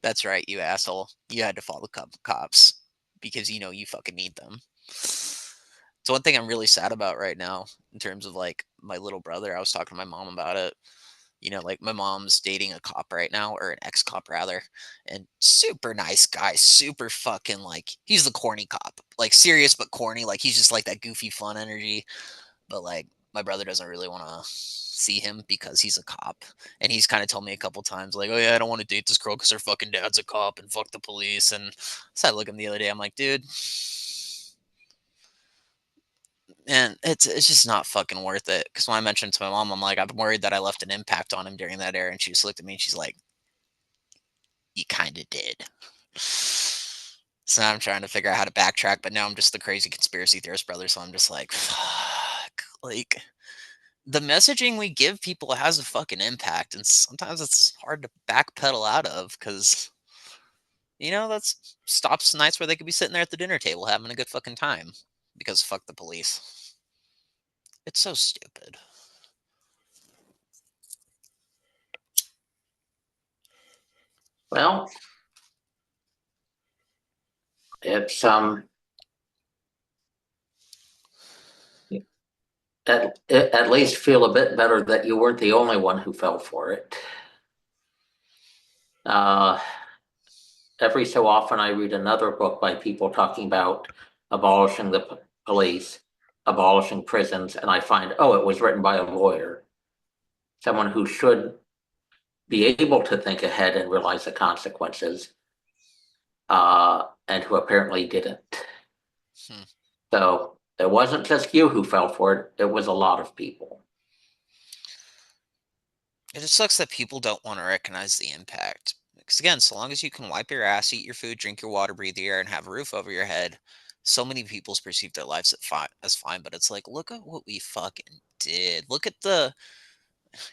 that's right, you asshole. You had to follow the cops because you fucking need them. It's one thing I'm really sad about right now in terms of like my little brother. I was talking to my mom about it. Like my mom's dating a cop right now, or an ex cop rather, and super nice guy, super fucking like he's the corny cop, like serious but corny. Like he's just like that goofy, fun energy. But like my brother doesn't really want to see him because he's a cop, and he's kind of told me a couple times like, oh yeah, I don't want to date this girl because her fucking dad's a cop and fuck the police. And so I look at him the other day, I'm like, dude, and it's just not fucking worth it. Because when I mentioned to my mom, I'm like, I'm worried that I left an impact on him during that era, and she just looked at me and she's like, you kind of did. So now I'm trying to figure out how to backtrack, but now I'm just the crazy conspiracy theorist brother. So I'm just like, fuck, like the messaging we give people has a fucking impact, and sometimes it's hard to backpedal out of because that's stops nights where they could be sitting there at the dinner table having a good fucking time because fuck the police. It's so stupid. Well, it's at least feel a bit better that you weren't the only one who fell for it. Uh, every so often, I read another book by people talking about abolishing the police, abolishing prisons, and I find, oh, it was written by a lawyer, someone who should be able to think ahead and realize the consequences, and who apparently didn't. Hmm. So it wasn't just you who fell for it, it was a lot of people. It just sucks that people don't want to recognize the impact. Because again, so long as you can wipe your ass, eat your food, drink your water, breathe the air, and have a roof over your head, so many people's perceive their lives as fine. But it's like, look at what we fucking did. Look at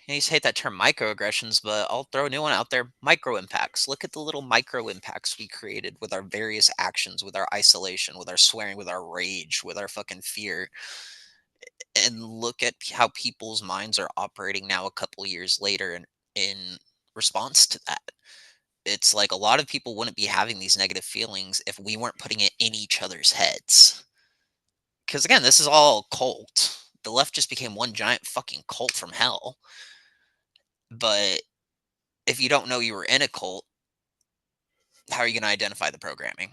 you hate that term microaggressions, but I'll throw a new one out there: micro impacts. Look at the little micro impacts we created with our various actions, with our isolation, with our swearing, with our rage, with our fucking fear. And look at how people's minds are operating now a couple years later in response to that. It's like a lot of people wouldn't be having these negative feelings if we weren't putting it in each other's heads. Because again, this is all cult. The left just became one giant fucking cult from hell. But if you don't know you were in a cult, how are you going to identify the programming?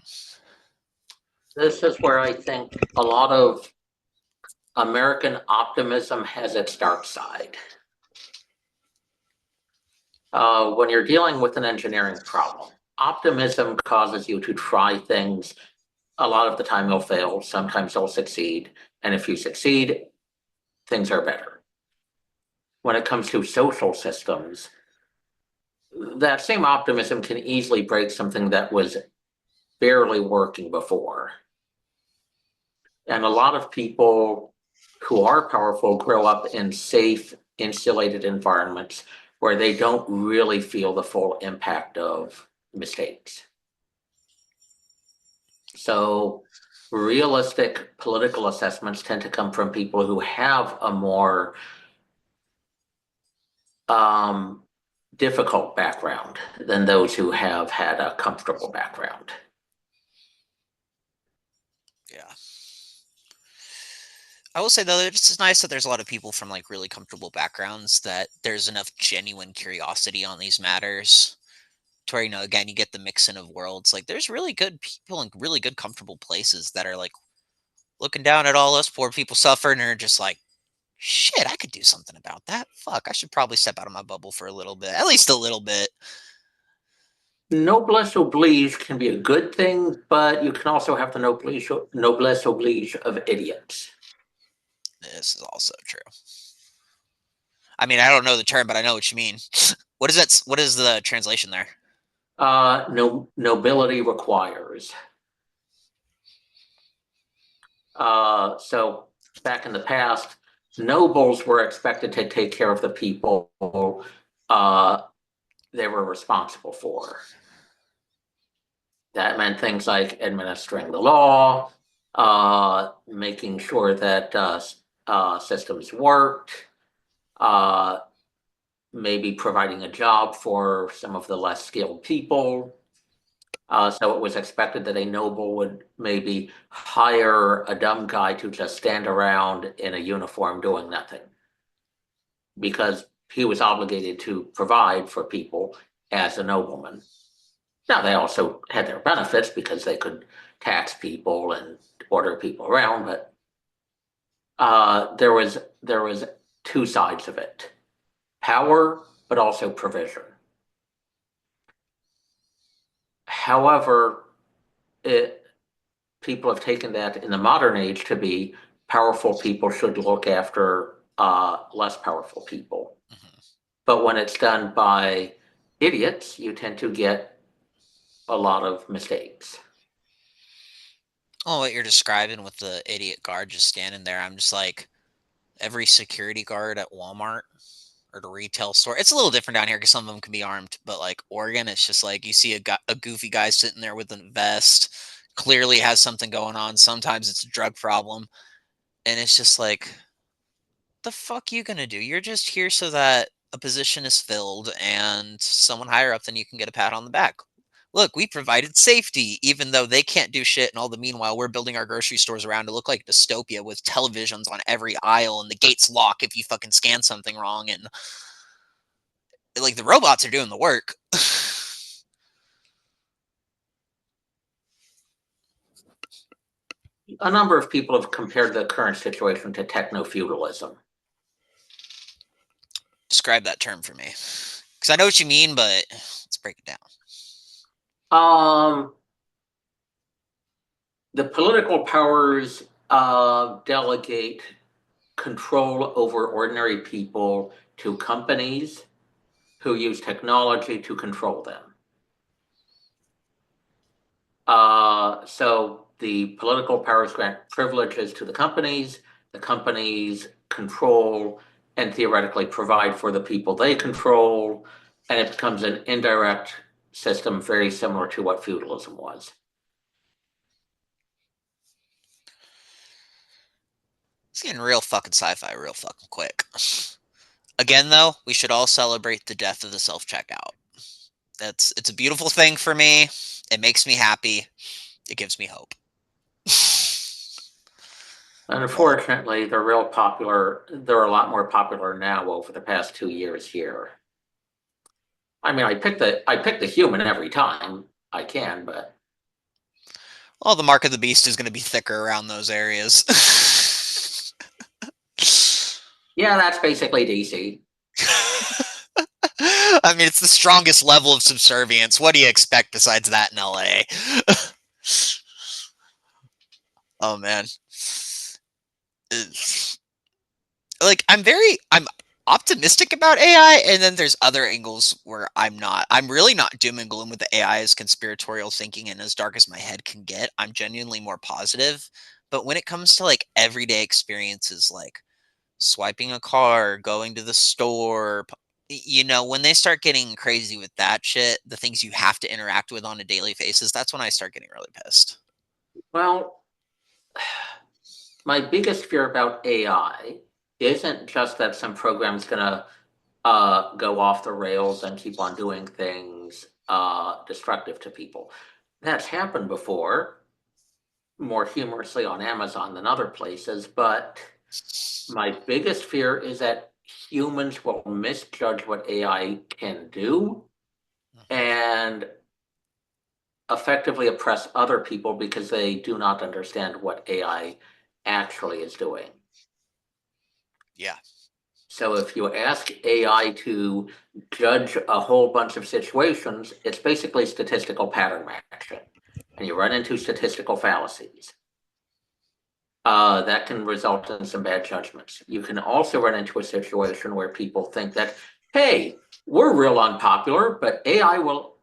This is where I think a lot of American optimism has its dark side. When you're dealing with an engineering problem, optimism causes you to try things. A lot of the time you'll fail, sometimes you'll succeed. And if you succeed, things are better. When it comes to social systems, that same optimism can easily break something that was barely working before. And a lot of people who are powerful grow up in safe, insulated environments where they don't really feel the full impact of mistakes. So realistic political assessments tend to come from people who have a more um, difficult background than those who have had a comfortable background. Yeah. I will say though, it's nice that there's a lot of people from like really comfortable backgrounds that there's enough genuine curiosity on these matters to where, again, you get the mixing of worlds. Like there's really good people in really good comfortable places that are like looking down at all us poor people suffering and are just like, shit, I could do something about that. Fuck, I should probably step out of my bubble for a little bit, at least a little bit. Noblesse oblige can be a good thing, but you can also have the noblesse oblige of idiots. This is also true. I mean, I don't know the term, but I know what you mean. What is that? What is the translation there? No, nobility requires. So back in the past, nobles were expected to take care of the people uh, they were responsible for. That meant things like administering the law, making sure that systems worked, uh, maybe providing a job for some of the less skilled people. So it was expected that a noble would maybe hire a dumb guy to just stand around in a uniform doing nothing because he was obligated to provide for people as a nobleman. Now, they also had their benefits because they could tax people and order people around, but there was two sides of it: power, but also provision. However, it people have taken that in the modern age to be powerful people should look after less powerful people. Mm-hmm. But when it's done by idiots, you tend to get a lot of mistakes. Oh, what you're describing with the idiot guard just standing there, I'm just like, every security guard at Walmart or the retail store. It's a little different down here because some of them can be armed, but like Oregon, it's just like you see a goofy guy sitting there with a vest, clearly has something going on. Sometimes it's a drug problem, and it's just like, the fuck you gonna do? You're just here so that a position is filled and someone higher up than you can get a pat on the back. Look, we provided safety, even though they can't do shit. And all the meanwhile, we're building our grocery stores around to look like dystopia with televisions on every aisle and the gates lock if you fucking scan something wrong. And like the robots are doing the work. A number of people have compared the current situation to techno feudalism. Describe that term for me. Because I know what you mean, but let's break it down. Um, the political powers delegate control over ordinary people to companies who use technology to control them. So the political powers grant privileges to the companies control and theoretically provide for the people they control, and it becomes an indirect system very similar to what feudalism was. It's getting real fucking sci-fi real fucking quick. Again, though, we should all celebrate the death of the self-checkout. It's a beautiful thing for me. It makes me happy. It gives me hope. But Unfortunately, they're real popular. They're a lot more popular now over the past 2 years here. I mean, I pick the human every time I can, but well, the mark of the beast is going to be thicker around those areas. yeah, that's basically DC. I mean, it's the strongest level of subservience. What do you expect besides that in LA? Oh man. Like I'm optimistic about AI, and then there's other angles where I'm not. I'm really not doom and gloom with the AI as conspiratorial thinking and as dark as my head can get. I'm genuinely more positive, But when it comes to like everyday experiences, like swiping a card, going to the store, when they start getting crazy with that shit, the things you have to interact with on a daily basis, that's when I start getting really pissed. Well, my biggest fear about AI isn't just that some program's gonna go off the rails and keep on doing things destructive to people. That's happened before, more humorously on Amazon than other places, but my biggest fear is that humans will misjudge what AI can do Mhm. and effectively oppress other people because they do not understand what AI actually is doing. Yeah. So if you ask AI to judge a whole bunch of situations, it's basically statistical pattern matching. And you run into statistical fallacies. That can result in some bad judgments. You can also run into a situation where people think that, hey, we're real unpopular, but AI will.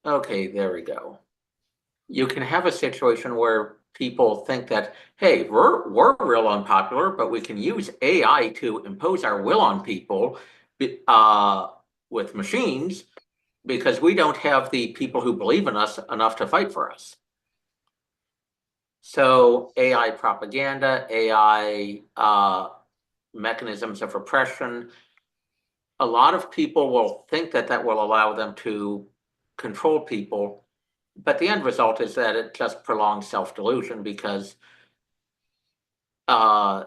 Okay, there we go. You can have a situation where people think that, hey, we're real unpopular, but we can use AI to impose our will on people uh, with machines because we don't have the people who believe in us enough to fight for us. So AI propaganda, AI mechanisms of repression, a lot of people will think that that will allow them to control people, but the end result is that it just prolongs self-delusion because uh,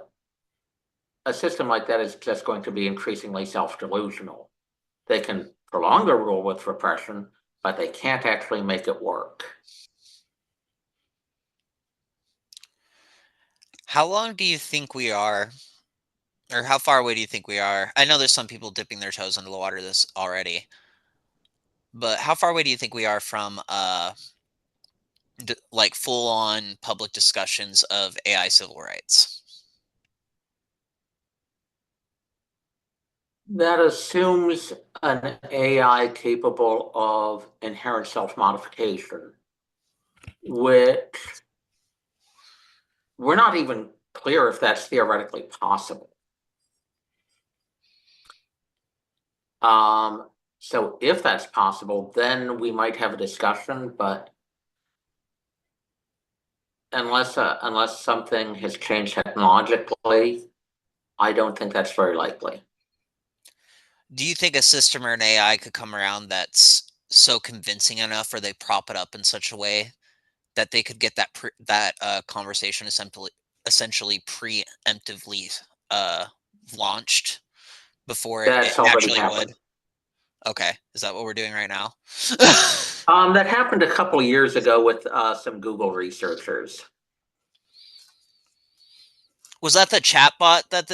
a system like that is just going to be increasingly self-delusional. They can prolong the rule with repression, but they can't actually make it work. How long do you think we are, or how far away do you think we are? I know there's some people dipping their toes into the water this already, but how far away do you think we are from like full on public discussions of AI civil rights? That assumes an AI capable of inherent self-modification, which we're not even clear if that's theoretically possible. Um, so if that's possible, then we might have a discussion, but unless something has changed technologically, I don't think that's very likely. Do you think a system or an AI could come around that's so convincing enough, or they prop it up in such a way that they could get that conversation essentially preemptively uh, launched before it That's already actually would? happened. Okay, is that what we're doing right now? That happened a couple of years ago with some Google researchers. Was that the chatbot that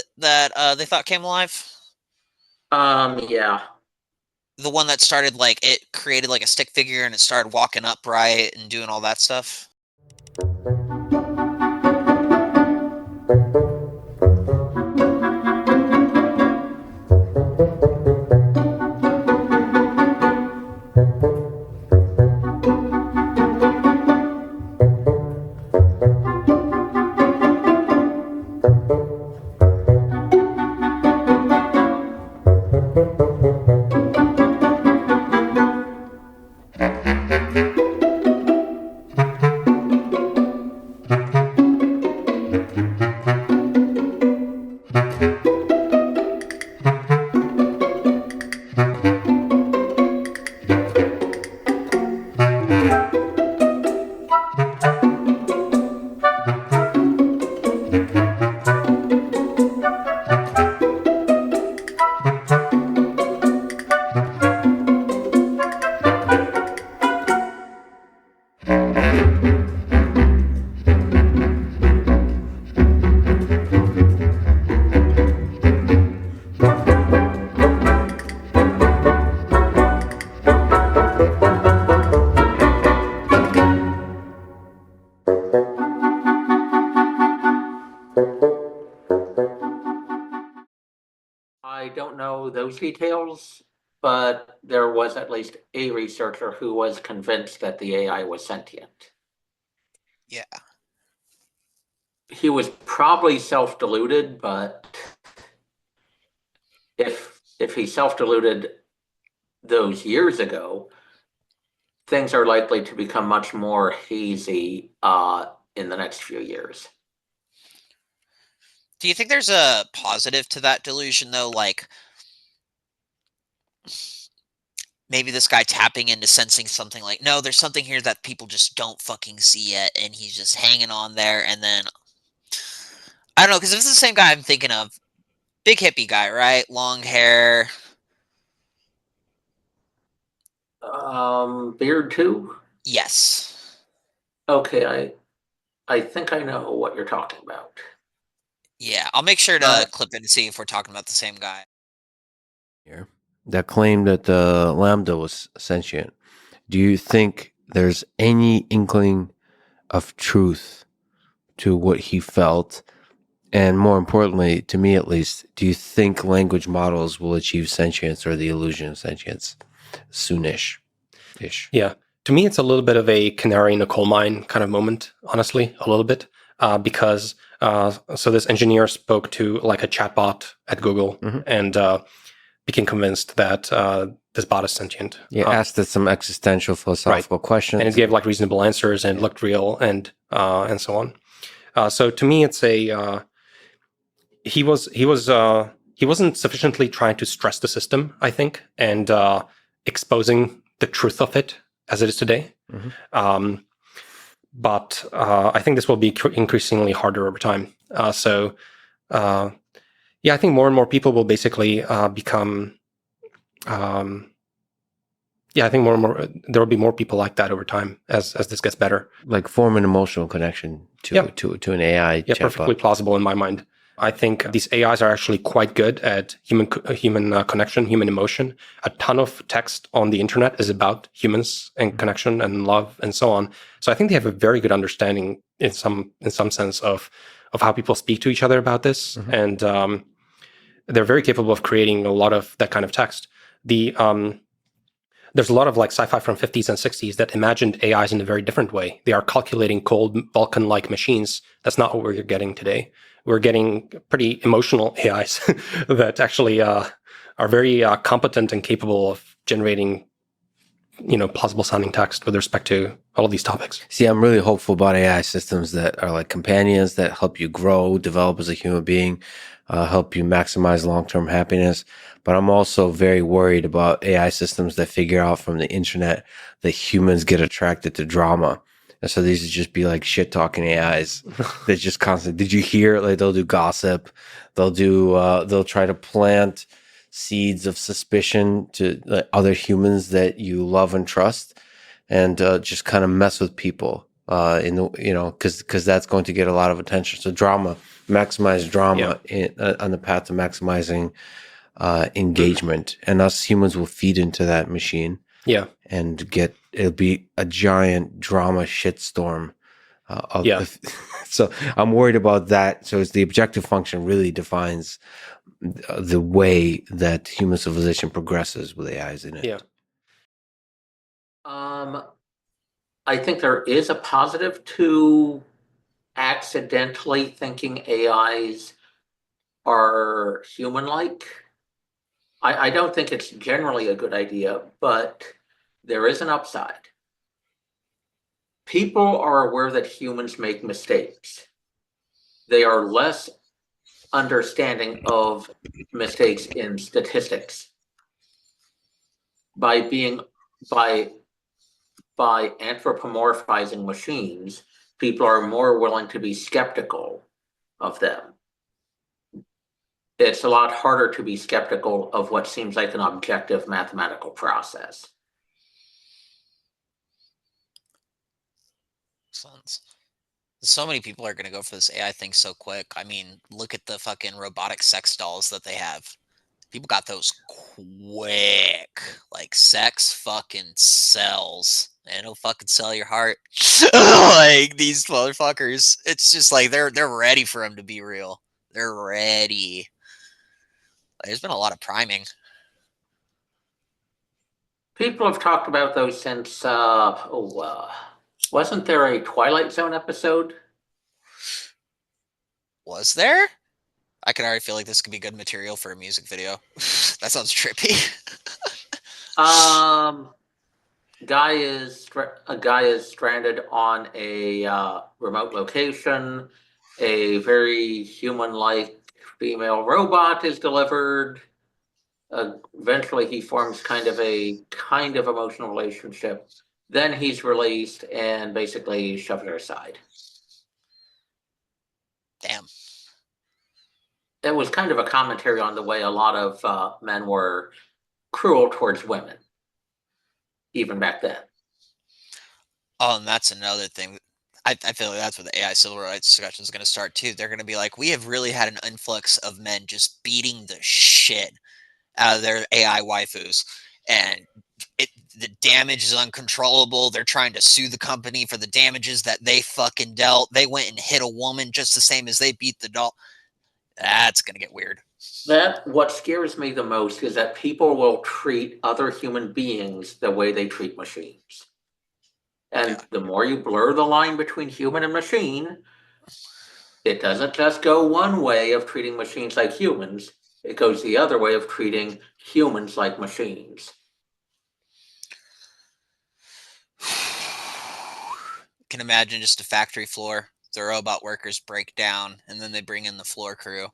they thought came alive? Yeah. The one that started like it created like a stick figure and it started walking upright and doing all that stuff? I don't know those details. but there was at least a researcher who was convinced that the AI was sentient. Yeah. He was probably self-deluded, but if he self-deluded those years ago, things are likely to become much more hazy in the next few years. Do you think there's a positive to that delusion though? Like maybe this guy tapping into sensing something like, no, there's something here that people just don't fucking see yet, and he's just hanging on there, and then I don't know, because if it's the same guy I'm thinking of, big hippie guy, right? Long hair. Beard too? Yes. Okay, I think I know what you're talking about. Yeah, I'll make sure to But clip it and see if we're talking about the same guy. Here that claimed that the Lambda was sentient. Do you think there's any inkling of truth to what he felt? And more importantly, to me at least, do you think language models will achieve sentience or the illusion of sentience soonish? Ish. Yeah. To me, it's a little bit of a canary in a coal mine kind of moment, honestly, a little bit, because so this engineer spoke to like a chatbot at Google and became convinced that this bot is sentient. Yeah, asked it some existential philosophical questions, and it gave like reasonable answers and looked real and so on. So to me, it's a he wasn't sufficiently trying to stress the system, I think, and exposing the truth of it as it is today. But I think this will be increasingly harder over time. Yeah, I think more and more people will basically become. Yeah, I think more and more there will be more people like that over time as this gets better. like form an emotional connection to an AI. Yeah, perfectly plausible in my mind. I think these AIs are actually quite good at human connection, human emotion. A ton of text on the internet is about humans and connection and love and so on. So I think they have a very good understanding in some sense of how people speak to each other about this, and they're very capable of creating a lot of that kind of text. There's a lot of like sci-fi from 50s and 60s that imagined AIs in a very different way. They are calculating cold Vulcan-like machines. That's not what we're getting today. We're getting pretty emotional AIs that actually are very competent and capable of generating, plausible sounding text with respect to all of these topics. See, I'm really hopeful about AI systems that are like companions that help you grow, develop as a human being, help you maximize long-term happiness. But I'm also very worried about AI systems that figure out from the internet that humans get attracted to drama. And so these would just be like shit talking AIs that just constantly, did you hear? Like they'll do gossip. They'll try to plant seeds of suspicion to other humans that you love and trust, and just kind of mess with people because that's going to get a lot of attention. So maximize drama on the path to maximizing engagement, and us humans will feed into that machine. Yeah, and it'll be a giant drama shitstorm. So I'm worried about that. So it's the objective function really defines the way that human civilization progresses with AIs in it. Yeah. I think there is a positive to accidentally thinking AIs are human-like. I don't think it's generally a good idea, but there is an upside. People are aware that humans make mistakes. They are less understanding of mistakes in statistics. By anthropomorphizing machines, people are more willing to be skeptical of them. It's a lot harder to be skeptical of what seems like an objective mathematical process. So many people are going to go for this AI thing so quick. I mean, look at the fucking robotic sex dolls that they have. People got those quick. Like, sex fucking sells. And it'll fucking sell your heart. Like, these motherfuckers. It's just like, they're ready for them to be real. They're ready. Like, there's been a lot of priming. People have talked about those since, wasn't there a Twilight Zone episode? Was there? I can already feel like this could be good material for a music video. That sounds trippy. A guy is stranded on a remote location. A very human-like female robot is delivered. Eventually, he forms kind of emotional relationship. Then he's released and basically shoved her aside. Damn. It was kind of a commentary on the way a lot of men were cruel towards women, even back then. Oh, and that's another thing. I feel like that's where the AI civil rights discussion is going to start too. They're going to be like, we have really had an influx of men just beating the shit out of their AI waifus, and the damage is uncontrollable. They're trying to sue the company for the damages that they fucking dealt. They went and hit a woman just the same as they beat the doll. That's going to get weird. What scares me the most is that people will treat other human beings the way they treat machines. And the more you blur the line between human and machine, it doesn't just go one way of treating machines like humans. It goes the other way of treating humans like machines. Can imagine just a factory floor. The robot workers break down, and then they bring in the floor crew.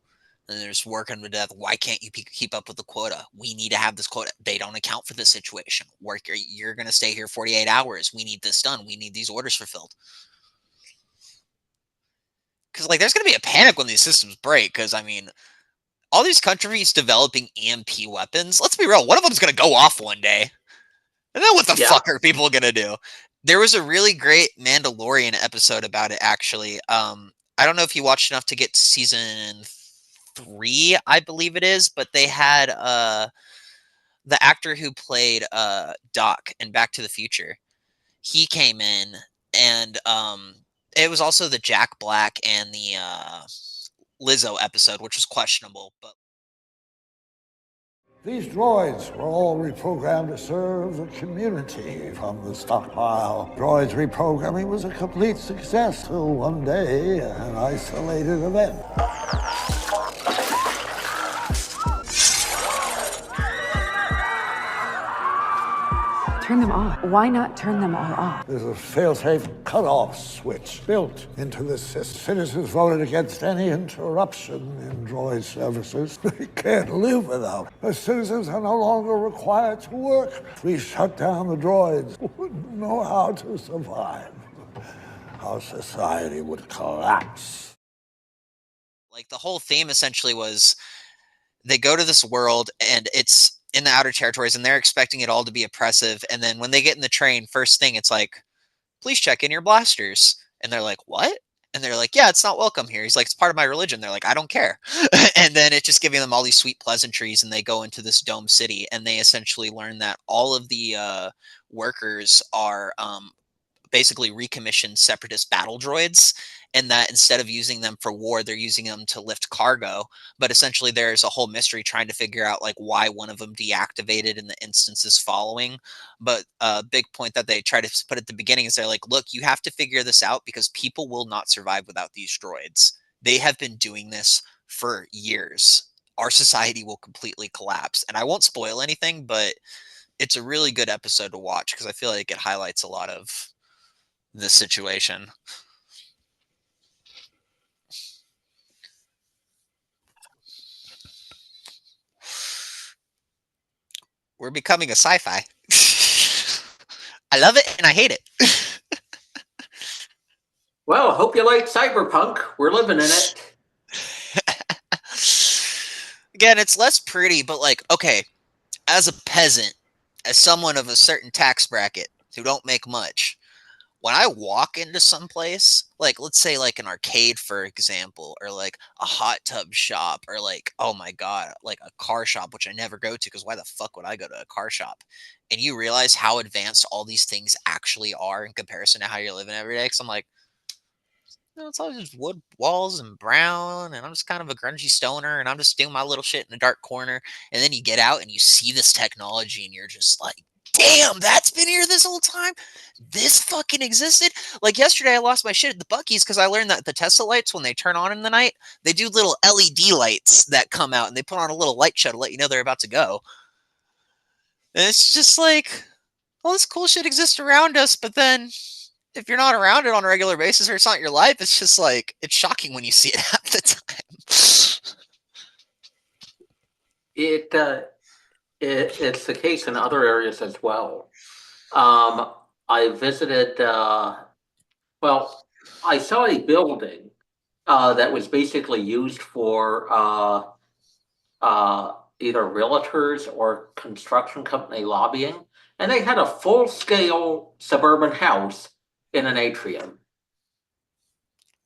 And they're just working to death. Why can't you keep up with the quota? We need to have this quota. They don't account for the situation. Worker, you're going to stay here 48 hours. We need this done. We need these orders fulfilled. Because, like, there's going to be a panic when these systems break. Because, I mean, all these countries developing EMP weapons, let's be real, one of them's going to go off one day. And then what the fuck are people going to do? There was a really great Mandalorian episode about it, actually. I don't know if you watched enough to get to season 3, I believe it is, but they had the actor who played Doc in Back to the Future. He came in, and it was also the Jack Black and the Lizzo episode, which was questionable, but these droids were all reprogrammed to serve the community from the stockpile. Droids reprogramming was a complete success till one day, an isolated event. Turn them off. Why not turn them all off? There's a fail-safe cutoff switch built into the system. Citizens voted against any interruption in droid services. They can't live without. The citizens are no longer required to work. If we shut down the droids, we wouldn't know how to survive. Our society would collapse. Like, the whole theme essentially was they go to this world, and it's in the outer territories, and they're expecting it all to be oppressive. And then when they get in the train, first thing, it's like, please check in your blasters. And they're like, what? And they're like, yeah, it's not welcome here. He's like, it's part of my religion. They're like, I don't care. And then it's just giving them all these sweet pleasantries, and they go into this dome city, and they essentially learn that all of the workers are basically recommissioned separatist battle droids, and that instead of using them for war, they're using them to lift cargo. But essentially there's a whole mystery trying to figure out like why one of them deactivated in the instances following. But a big point that they try to put at the beginning is they're like, look, you have to figure this out because people will not survive without these droids. They have been doing this for years. Our society will completely collapse. And I won't spoil anything, but it's a really good episode to watch because I feel like it highlights a lot of this situation. We're becoming a sci-fi. I love it and I hate it. Well, hope you like Cyberpunk. We're living in it. Again, it's less pretty, but like, okay, as a peasant, as someone of a certain tax bracket who don't make much, when I walk into some place, like let's say like an arcade, for example, or like a hot tub shop, or like, oh my God, like a car shop, which I never go to because why the fuck would I go to a car shop? And you realize how advanced all these things actually are in comparison to how you're living every day. Because I'm like, no, it's all just wood walls and brown, and I'm just kind of a grungy stoner, and I'm just doing my little shit in a dark corner. And then you get out and you see this technology, and you're just like, damn, that's been here this whole time. This fucking existed. Like yesterday, I lost my shit at the Buc-ee's because I learned that the Tesla lights, when they turn on in the night, they do little LED lights that come out, and they put on a little light show to let you know they're about to go. And it's just like, all this cool shit exists around us, but then if you're not around it on a regular basis or it's not your life, it's just like, it's shocking when you see it half the time. It's the case in other areas as well. I visited, well, I saw a building that was basically used for either realtors or construction company lobbying, and they had a full-scale suburban house in an atrium.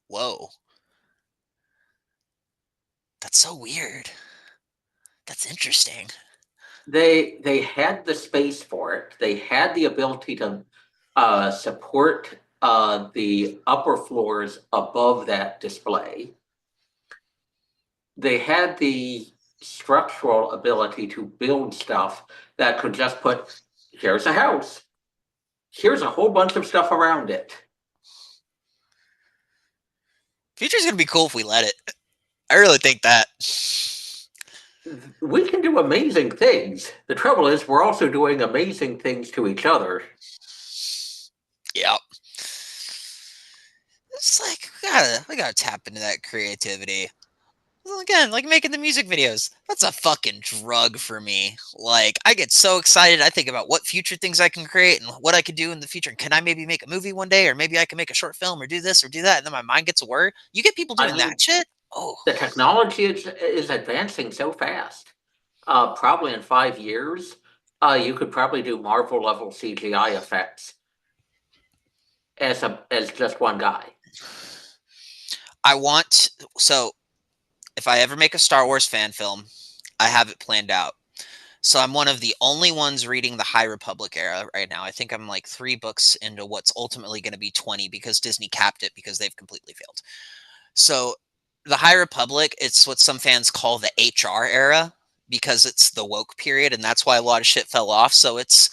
Whoa. That's so weird. That's interesting. They had the space for it. They had the ability to support the upper floors above that display. They had the structural ability to build stuff that could just put, here's a house, here's a whole bunch of stuff around it. Future's gonna be cool if we let it. I really think that. We can do amazing things. The trouble is, we're also doing amazing things to each other. Yep. It's like we gotta tap into that creativity. Again, like making the music videos. That's a fucking drug for me. Like, I get so excited. I think about what future things I can create and what I could do in the future. Can I maybe make a movie one day? Or maybe I can make a short film or do this or do that. And then my mind gets a word. You get people I doing mean, that shit? Oh, the technology is advancing so fast. Probably in 5 years, you could probably do Marvel level CGI effects as just one guy. so if I ever make a Star Wars fan film, I have it planned out. So I'm one of the only ones reading the High Republic era right now. I think I'm like 3 books into what's ultimately going to be 20 because Disney capped it because they've completely failed. So the High Republic, it's what some fans call the HR era because it's the woke period, and that's why a lot of shit fell off. So it's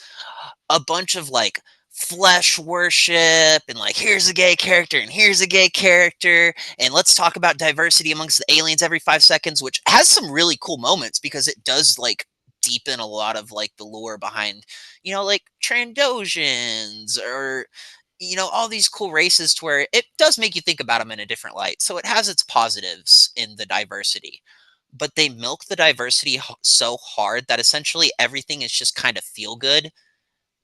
a bunch of like flesh worship and like here's a gay character and here's a gay character and let's talk about diversity amongst the aliens every 5 seconds, which has some really cool moments because it does like deepen a lot of like the lore behind, like Trandosians or all these cool races to where it does make you think about them in a different light. So it has its positives in the diversity, but they milk the diversity so hard that essentially everything is just kind of feel good,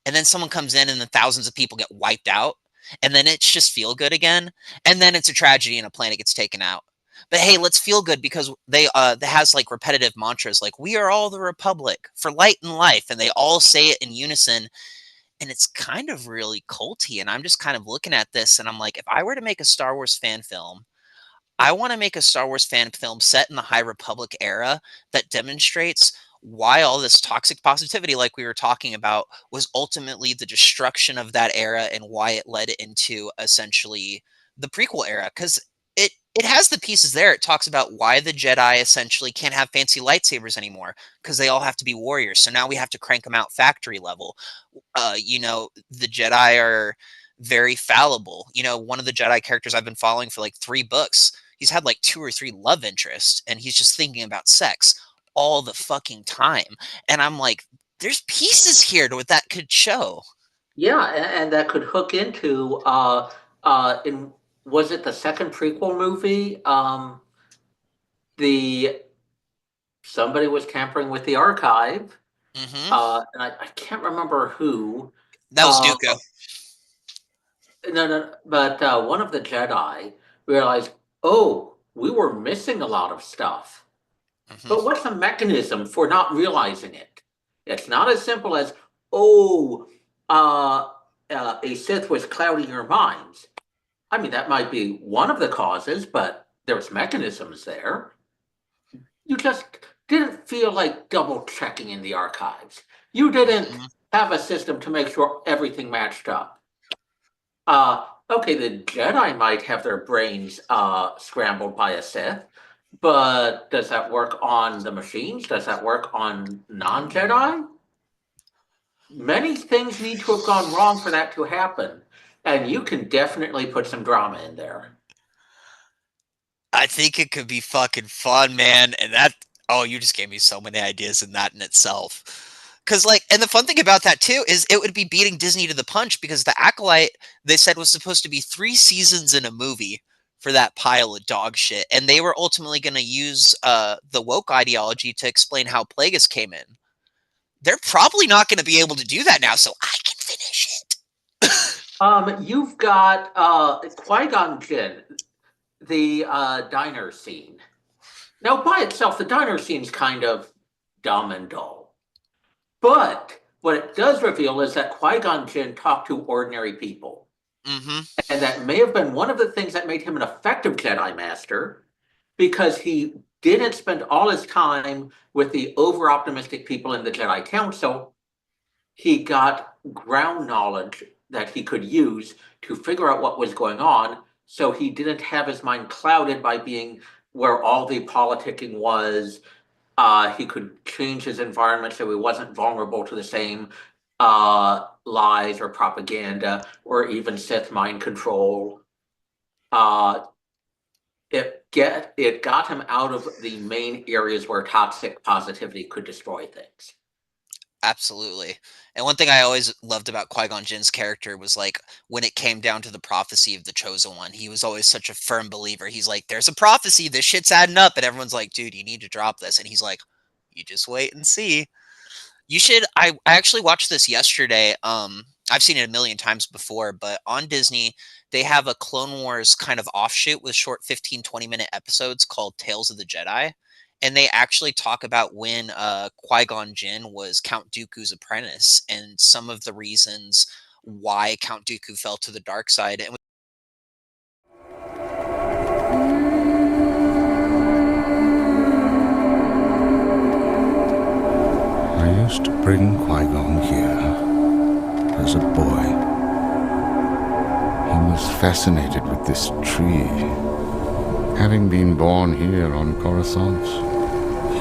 and then someone comes in and then thousands of people get wiped out, and then it's just feel good again, and then it's a tragedy and a planet gets taken out. But hey, let's feel good because that has like repetitive mantras like we are all the republic for light and life, and they all say it in unison, and it's kind of really culty. And I'm just kind of looking at this and I'm like, if I were to make a Star Wars fan film, I want to make a Star Wars fan film set in the High Republic era that demonstrates why all this toxic positivity, like we were talking about, was ultimately the destruction of that era and why it led into essentially the prequel era. Because it has the pieces there. It talks about why the Jedi essentially can't have fancy lightsabers anymore because they all have to be warriors. So now we have to crank them out factory level. The Jedi are very fallible. One of the Jedi characters I've been following for like 3 books, he's had like 2 or 3 love interests and he's just thinking about sex all the fucking time. And I'm like, there's pieces here to what that could show. Yeah, and that could hook into in was it the second prequel movie? The somebody was tampering with the archive, and I can't remember who. That was Uh, Dooku. no, but one of the Jedi realized, oh, we were missing a lot of stuff. But what's the mechanism for not realizing it? It's not as simple as, oh, a Sith was clouding your minds. I mean, that might be one of the causes, but there's mechanisms there. You just didn't feel like double checking in the archives. You didn't have a system to make sure everything matched up. Okay, the Jedi might have their brains scrambled by a Sith, but does that work on the machines? Does that work on non-Jedi? many things need to have gone wrong for that to happen. And you can definitely put some drama in there. I think it could be fucking fun, man. And that, oh, you just gave me so many ideas in that in itself. Because, like, and the fun thing about that, too, is it would be beating Disney to the punch because The Acolyte, they said, was supposed to be 3 seasons in a movie for that pile of dog shit. And they were ultimately going to use the woke ideology to explain how Plagueis came in. They're probably not going to be able to do that now, so I can finish it. You've got Qui-Gon Jinn, the diner scene. Now, by itself, the diner scene's kind of dumb and dull. But what it does reveal is that Qui-Gon Jinn talked to ordinary people. Mm-hmm. And that may have been one of the things that made him an effective Jedi Master, because he didn't spend all his time with the over-optimistic people in the Jedi Council. He got ground knowledge that he could use to figure out what was going on, so he didn't have his mind clouded by being where all the politicking was. He could change his environment so he wasn't vulnerable to the same lies or propaganda or even Sith mind control. It got him out of the main areas where toxic positivity could destroy things. Absolutely. And one thing I always loved about Qui-Gon Jinn's character was, like, when it came down to the prophecy of the Chosen One, he was always such a firm believer. He's like, there's a prophecy, this shit's adding up. And everyone's like, dude, you need to drop this. And he's like, you just wait and see. You should. I actually watched this yesterday. I've seen it a million times before, but on Disney, they have a Clone Wars kind of offshoot with short 15, 20-minute episodes called Tales of the Jedi. And they actually talk about when Qui-Gon Jinn was Count Dooku's apprentice and some of the reasons why Count Dooku fell to the dark side. And I used to bring Qui-Gon here as a boy. He was fascinated with this tree. Having been born here on Coruscant,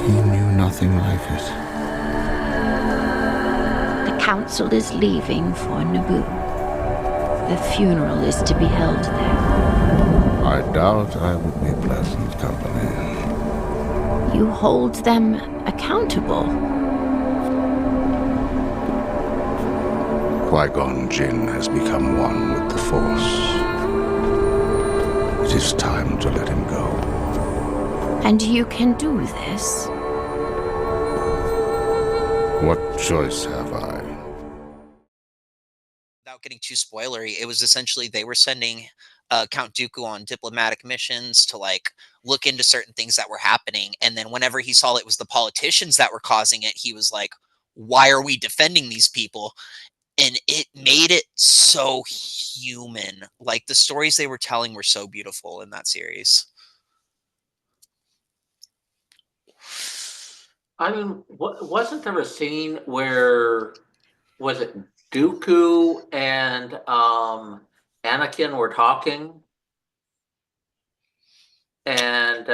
he knew nothing like it. The council is leaving for Naboo. The funeral is to be held there. I doubt I would be pleasant company. You hold them accountable. Qui-Gon Jinn has become one with the Force. It is time to let him go. And you can do this? What choice have I? without getting too spoilery, it was essentially they were sending Count Dooku on diplomatic missions to like look into certain things that were happening. And then whenever he saw it was the politicians that were causing it, he was like, why are we defending these people? And it made it so human. Like the stories they were telling were so beautiful in that series. I mean, wasn't there a scene where, was it Dooku and Anakin were talking? And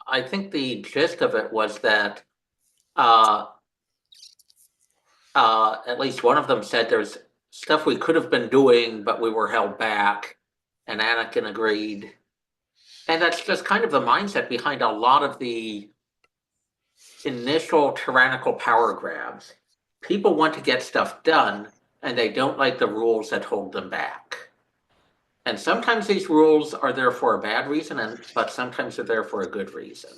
I think the gist of it was that at least one of them said there's stuff we could have been doing, but we were held back. And Anakin agreed. And that's just kind of the mindset behind a lot of the initial tyrannical power grabs. People want to get stuff done, and they don't like the rules that hold them back. And sometimes these rules are there for a bad reason, but sometimes they're there for a good reason.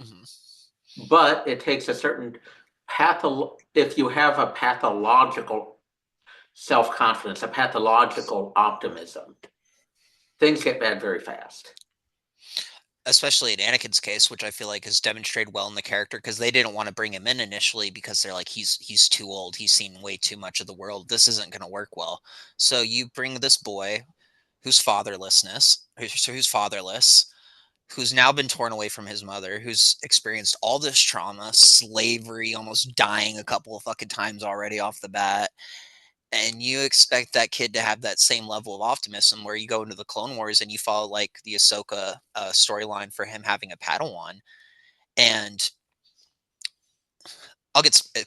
Mm-hmm. But it takes a certain if you have a pathological self-confidence, a pathological optimism, things get bad very fast. Especially in Anakin's case, which I feel like is demonstrated well in the character, because they didn't want to bring him in initially because they're like, he's too old. He's seen way too much of the world. This isn't going to work well. So you bring this boy who's fatherless, who's now been torn away from his mother, who's experienced all this trauma, slavery, almost dying a couple of fucking times already off the bat. And you expect that kid to have that same level of optimism where you go into the Clone Wars and you follow like the Ahsoka storyline for him having a Padawan. And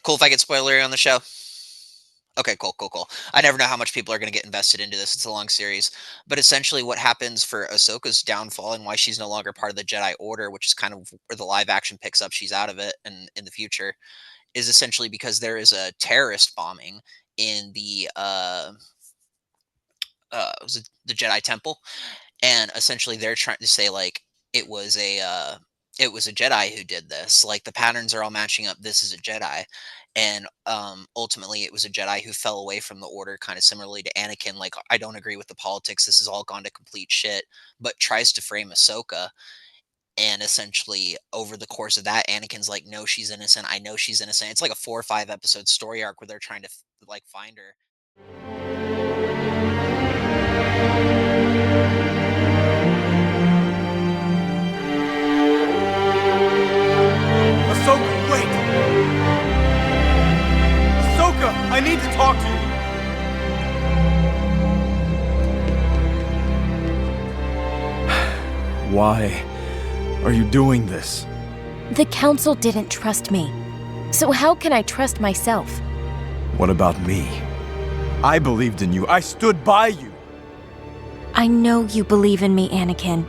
cool if I get spoilery on the show. Okay, cool. I never know how much people are going to get invested into this. It's a long series. But essentially, what happens for Ahsoka's downfall and why she's no longer part of the Jedi Order, which is kind of where the live action picks up, she's out of it and in the future, is essentially because there is a terrorist bombing in was it the Jedi Temple, and essentially they're trying to say like it was a uh, it was a Jedi who did this. Like the patterns are all matching up. This is a Jedi, and ultimately it was a Jedi who fell away from the Order, kind of similarly to Anakin. Like I don't agree with the politics. This has all gone to complete shit, but tries to frame Ahsoka. And essentially, over the course of that, Anakin's like, "No, she's innocent. I know she's innocent." It's like a 4 or 5 episode story arc where they're trying to like find her. Ahsoka, wait! Ahsoka, I need to talk to you! Why are you doing this? The Council didn't trust me. So how can I trust myself? What about me? I believed in you. I stood by you. I know you believe in me, Anakin,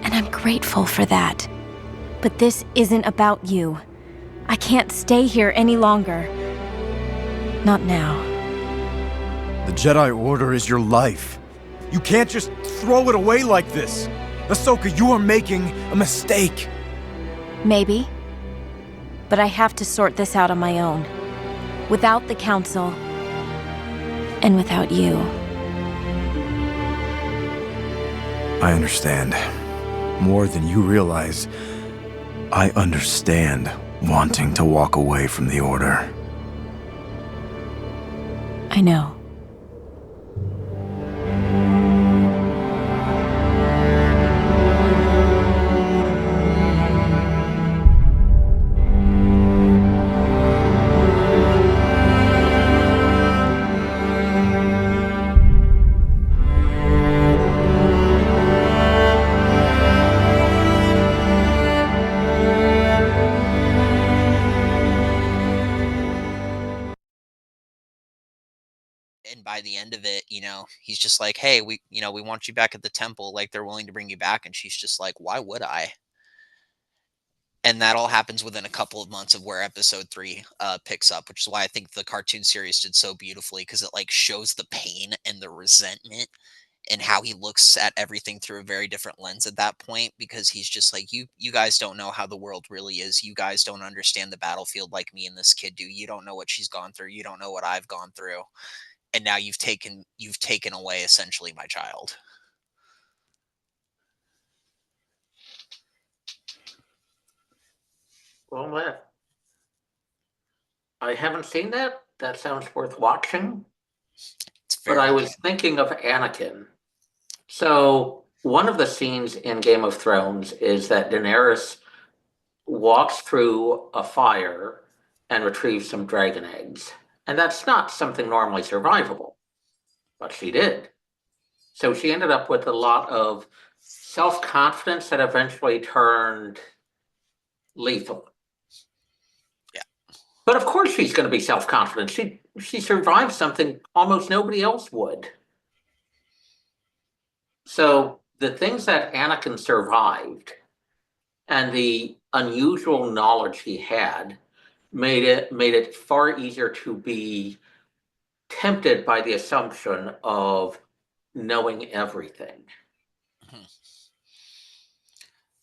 and I'm grateful for that. But this isn't about you. I can't stay here any longer. Not now. The Jedi Order is your life. You can't just throw it away like this. Ahsoka, you are making a mistake. Maybe. But I have to sort this out on my own. Without the Council. And without you. I understand. More than you realize. I understand wanting to walk away from the Order. I know. And by the end of it, he's just like, "Hey, we want you back at the temple. Like they're willing to bring you back." And she's just like, "Why would I?" And that all happens within a couple of months of where episode 3 picks up, which is why I think the cartoon series did so beautifully, because it like shows the pain and the resentment and how he looks at everything through a very different lens at that point, because he's just like, you guys don't know how the world really is. You guys don't understand the battlefield like me and this kid do. You don't know what she's gone through. You don't know what I've gone through. And now you've taken away essentially my child. Well, I haven't seen that. That sounds worth watching. But I was thinking of Anakin. So one of the scenes in Game of Thrones is that Daenerys walks through a fire and retrieves some dragon eggs. And that's not something normally survivable, but she did. So she ended up with a lot of self-confidence that eventually turned lethal. Yeah. But of course she's going to be self-confident. She survived something almost nobody else would. So the things that Anakin survived and the unusual knowledge he had made it far easier to be tempted by the assumption of knowing everything. Mhm.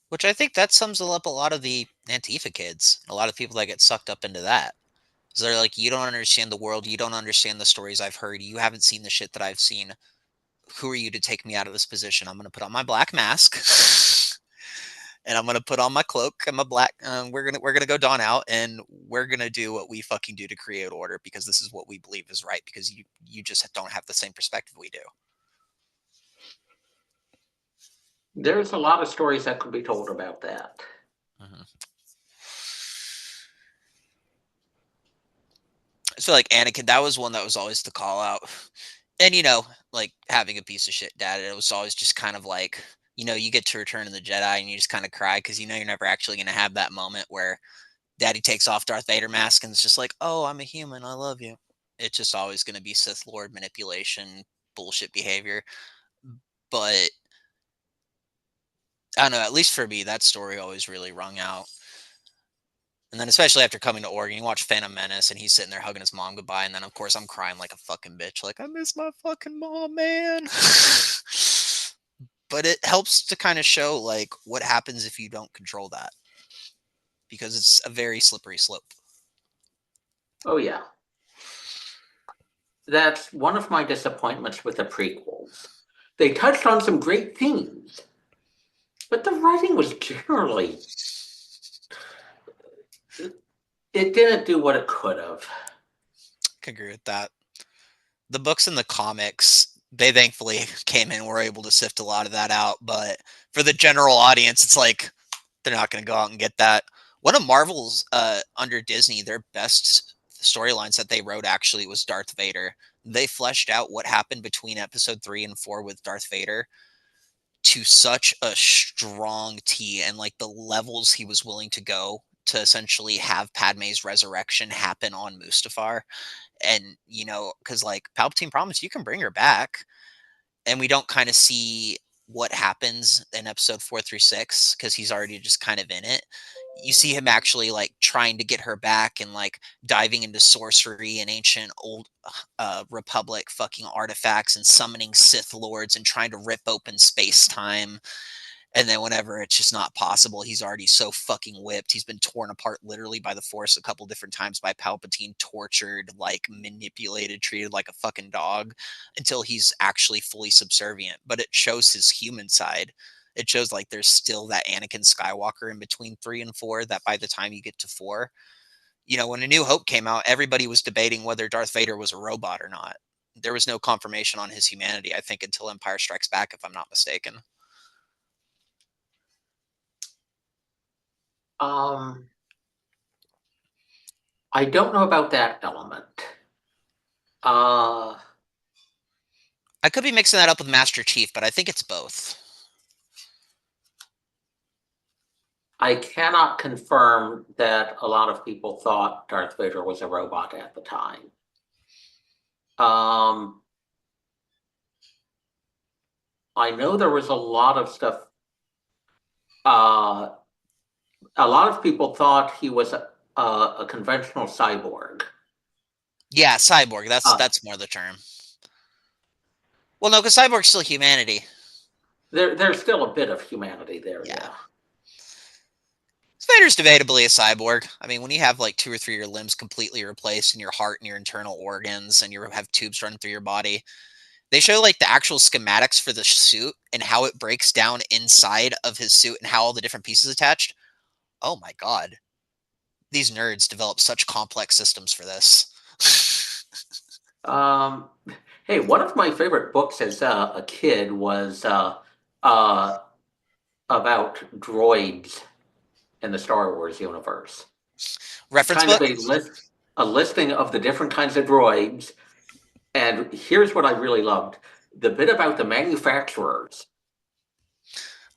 Which I think that sums up a lot of the Antifa kids, a lot of people that get sucked up into that. So they're like, you don't understand the world, you don't understand the stories I've heard, you haven't seen the shit that I've seen. Who are you to take me out of this position? I'm going to put on my black mask. And I'm gonna put on my cloak and my black. We're gonna go dawn out, and we're gonna do what we fucking do to create order, because this is what we believe is right. Because you just don't have the same perspective we do. There's a lot of stories that could be told about that. Mm-hmm. So like Anakin, that was one that was always the call out, and like having a piece of shit dad, it was always just kind of like, you get to Return of the Jedi and you just kind of cry because you're never actually gonna have that moment where Daddy takes off Darth Vader mask and it's just like, oh, I'm a human, I love you. It's just always going to be Sith Lord manipulation, bullshit behavior. But I don't know, at least for me, that story always really rung out. And then especially after coming to Oregon, you watch Phantom Menace and he's sitting there hugging his mom goodbye. And then, of course, I'm crying like a fucking bitch. Like, I miss my fucking mom, man. But it helps to kind of show, like, what happens if you don't control that. Because it's a very slippery slope. Oh, yeah. That's one of my disappointments with the prequels. They touched on some great themes, but the writing was generally... It didn't do what it could have. I can agree with that. The books and the comics, they thankfully came in, were able to sift a lot of that out. But for the general audience, it's like, they're not going to go out and get that. One of Marvel's, under Disney, their best storylines that they wrote actually was Darth Vader. They fleshed out what happened between episode 3 and 4 with Darth Vader to such a strong T, and like the levels he was willing to go to essentially have Padme's resurrection happen on Mustafar. And, you know, because like Palpatine promised you can bring her back, and we don't kind of see what happens in episode 4 through 6 because he's already just kind of in it. You see him actually like trying to get her back and like diving into sorcery and ancient old Republic fucking artifacts and summoning Sith lords and trying to rip open space time. And then whenever it's just not possible, he's already so fucking whipped. He's been torn apart literally by the Force a couple different times by Palpatine, tortured, like manipulated, treated like a fucking dog until he's actually fully subservient. But it shows his human side. It shows like there's still that Anakin Skywalker in between 3 and 4 that by the time you get to 4, you know, when A New Hope came out, everybody was debating whether Darth Vader was a robot or not. There was no confirmation on his humanity, I think, until Empire Strikes Back, if I'm not mistaken. I don't know about that element. I could be mixing that up with Master Chief, but I think it's both. I cannot confirm that a lot of people thought Darth Vader was a robot at the time. I know there was a lot of stuff. A lot of people thought he was a conventional cyborg. Yeah, cyborg. That's more the term. Well, no, because cyborg's still humanity. There's still a bit of humanity there. Yeah. Vader's debatably a cyborg. I mean, when you have like 2 or 3 of your limbs completely replaced and your heart and your internal organs and you have tubes running through your body, they show like the actual schematics for the suit and how it breaks down inside of his suit and how all the different pieces attached. Oh my god. These nerds develop such complex systems for this. Hey, one of my favorite books as a kid was about droids in the Star Wars universe. Reference kind book? of a listing of the different kinds of droids. And here's what I really loved. The bit about the manufacturers.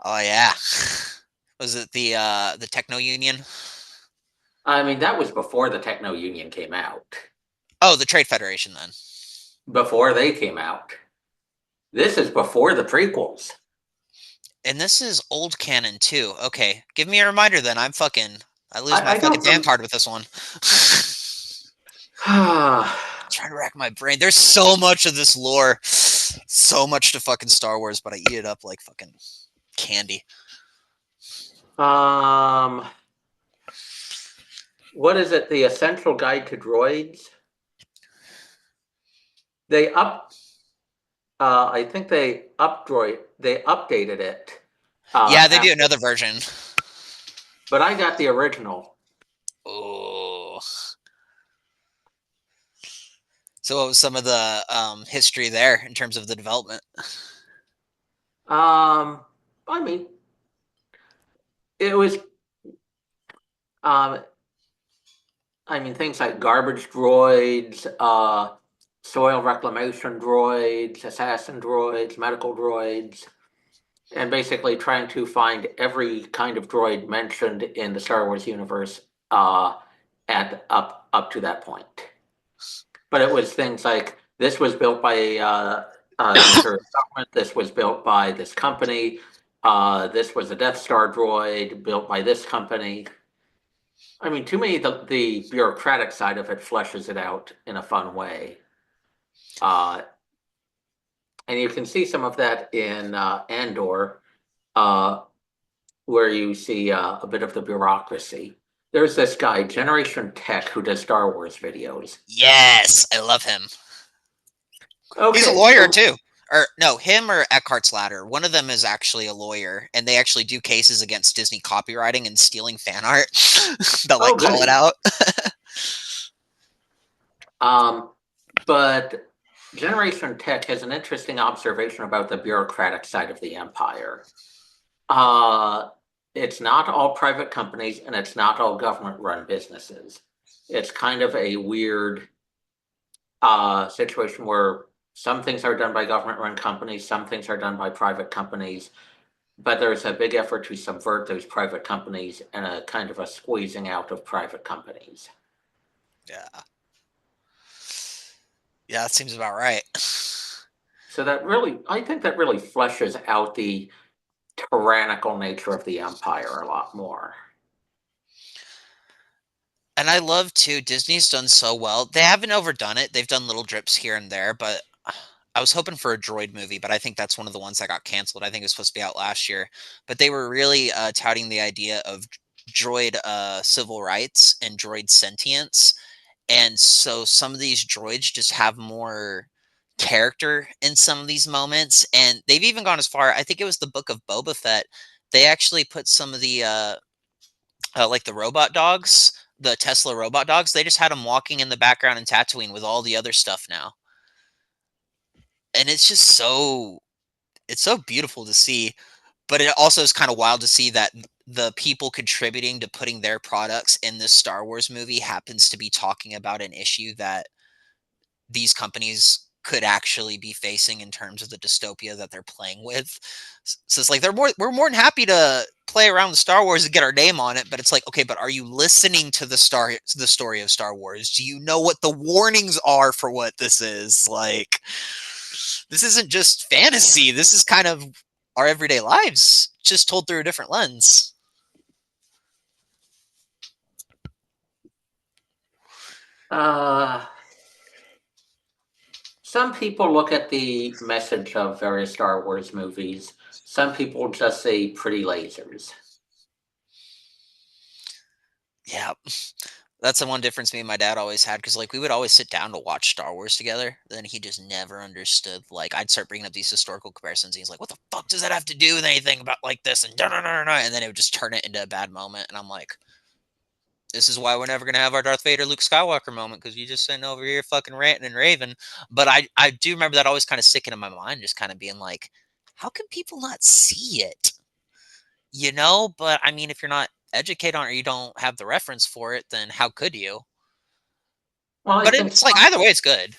Oh yeah. Was it the Techno Union? I mean, that was before the Techno Union came out. Oh, the Trade Federation then. Before they came out. This is before the prequels. And this is old canon too. Okay, give me a reminder then. I lose my fucking damn card with this one. I'm trying to rack my brain. There's so much of this lore. So much to fucking Star Wars, but I eat it up like fucking candy. What is it? The Essential Guide to Droids? I think they updated it. Yeah, they do another version. But I got the original. Oh. So what was some of the history there in terms of the development? I mean, it was things like garbage droids, soil reclamation droids, assassin droids, medical droids, and basically trying to find every kind of droid mentioned in the Star Wars universe at up to that point. But it was things like this was built by the Imperial government. This was built by this company. This was a Death Star droid built by this company. I mean, to me, the bureaucratic side of it fleshes it out in a fun way. And you can see some of that in Andor, where you see a bit of the bureaucracy. There's this guy, Generation Tech, who does Star Wars videos. Yes, I love him. Okay, he's a lawyer too. Or no, him or Eckhart's Ladder. One of them is actually a lawyer, and they actually do cases against Disney copywriting and stealing fan art. They'll like call it out. But Generation Tech has an interesting observation about the bureaucratic side of the empire. It's not all private companies and it's not all government-run businesses. It's kind of a weird situation where some things are done by government-run companies, some things are done by private companies, but there's a big effort to subvert those private companies and a kind of a squeezing out of private companies. Yeah. Yeah, that seems about right. So that really, I think that really fleshes out the tyrannical nature of the empire a lot more. And I love too, Disney's done so well. They haven't overdone it. They've done little drips here and there, but I was hoping for a droid movie, but I think that's one of the ones that got canceled. I think it was supposed to be out last year. But they were really touting the idea of droid civil rights and droid sentience. And so some of these droids just have more character in some of these moments. And they've even gone as far, I think it was the Book of Boba Fett. They actually put some of the like the robot dogs, the Tesla robot dogs, they just had them walking in the background in Tatooine with all the other stuff now. And it's just it's so beautiful to see, but it also is kind of wild to see that the people contributing to putting their products in this Star Wars movie happens to be talking about an issue that these companies could actually be facing in terms of the dystopia that they're playing with. So it's like we're more than happy to play around with Star Wars and get our name on it, but it's like, okay, but are you listening to the story of Star Wars? Do you know what the warnings are for what this is? Like, this isn't just fantasy. This is kind of our everyday lives, just told through a different lens. Some people look at the message of various Star Wars movies. Some people just say pretty lasers. Yeah. That's the one difference me and my dad always had, because like we would always sit down to watch Star Wars together. Then he just never understood. Like I'd start bringing up these historical comparisons, and he's like, "What the fuck does that have to do with anything about like this?" And and then it would just turn it into a bad moment. And I'm like, "This is why we're never gonna have our Darth Vader, Luke Skywalker moment, because you just sitting over here fucking ranting and raving." But I do remember that always kind of sticking in my mind, just kind of being like, "How can people not see it?" You know? But I mean, if you're not educated on it or you don't have the reference for it, then how could you? Well, But it's like either way, it's good.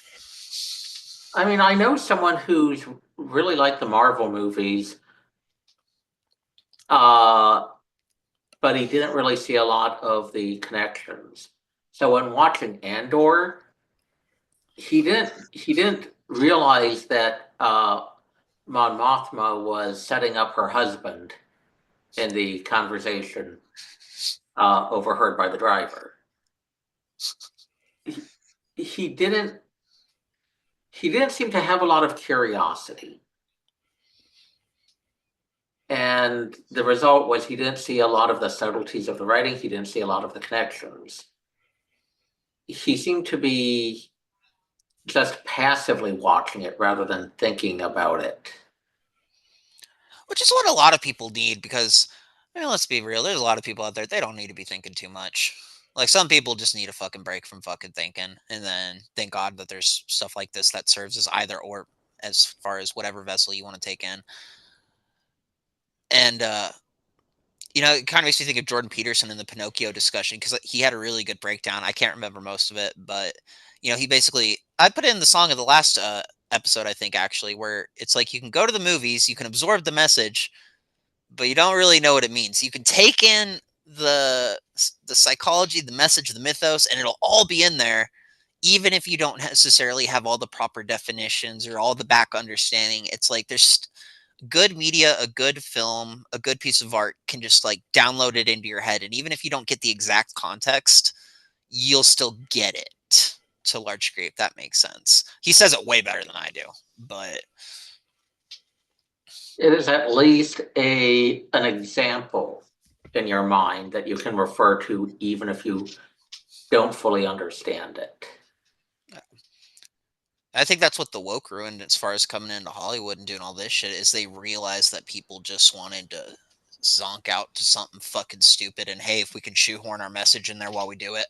I mean, I know someone who's really liked the Marvel movies, but he didn't really see a lot of the connections. So when watching Andor, he didn't realize that Mon Mothma was setting up her husband in the conversation overheard by the driver. He didn't seem to have a lot of curiosity. And the result was he didn't see a lot of the subtleties of the writing. He didn't see a lot of the connections. He seemed to be just passively watching it rather than thinking about it. Which is what a lot of people need, because, I mean, let's be real, there's a lot of people out there, they don't need to be thinking too much. Like, some people just need a fucking break from fucking thinking, and then thank God that there's stuff like this that serves as either or, as far as whatever vessel you want to take in. And, you know, it kind of makes me think of Jordan Peterson in the Pinocchio discussion, because he had a really good breakdown. I can't remember most of it, but, you know, he basically, I put it in the song of the last episode, I think, actually, where it's like you can go to the movies, you can absorb the message, but you don't really know what it means. You can take in the the psychology, the message, the mythos, and it'll all be in there, even if you don't necessarily have all the proper definitions or all the back understanding. It's like there's good media, a good film, a good piece of art can just like download it into your head, and even if you don't get the exact context, you'll still get it to a large degree, if that makes sense. He says it way better than I do, but it is at least an example in your mind that you can refer to even if you don't fully understand it. I think that's what the woke ruined as far as coming into Hollywood and doing all this shit, is they realized that people just wanted to zonk out to something fucking stupid, and hey, if we can shoehorn our message in there while we do it,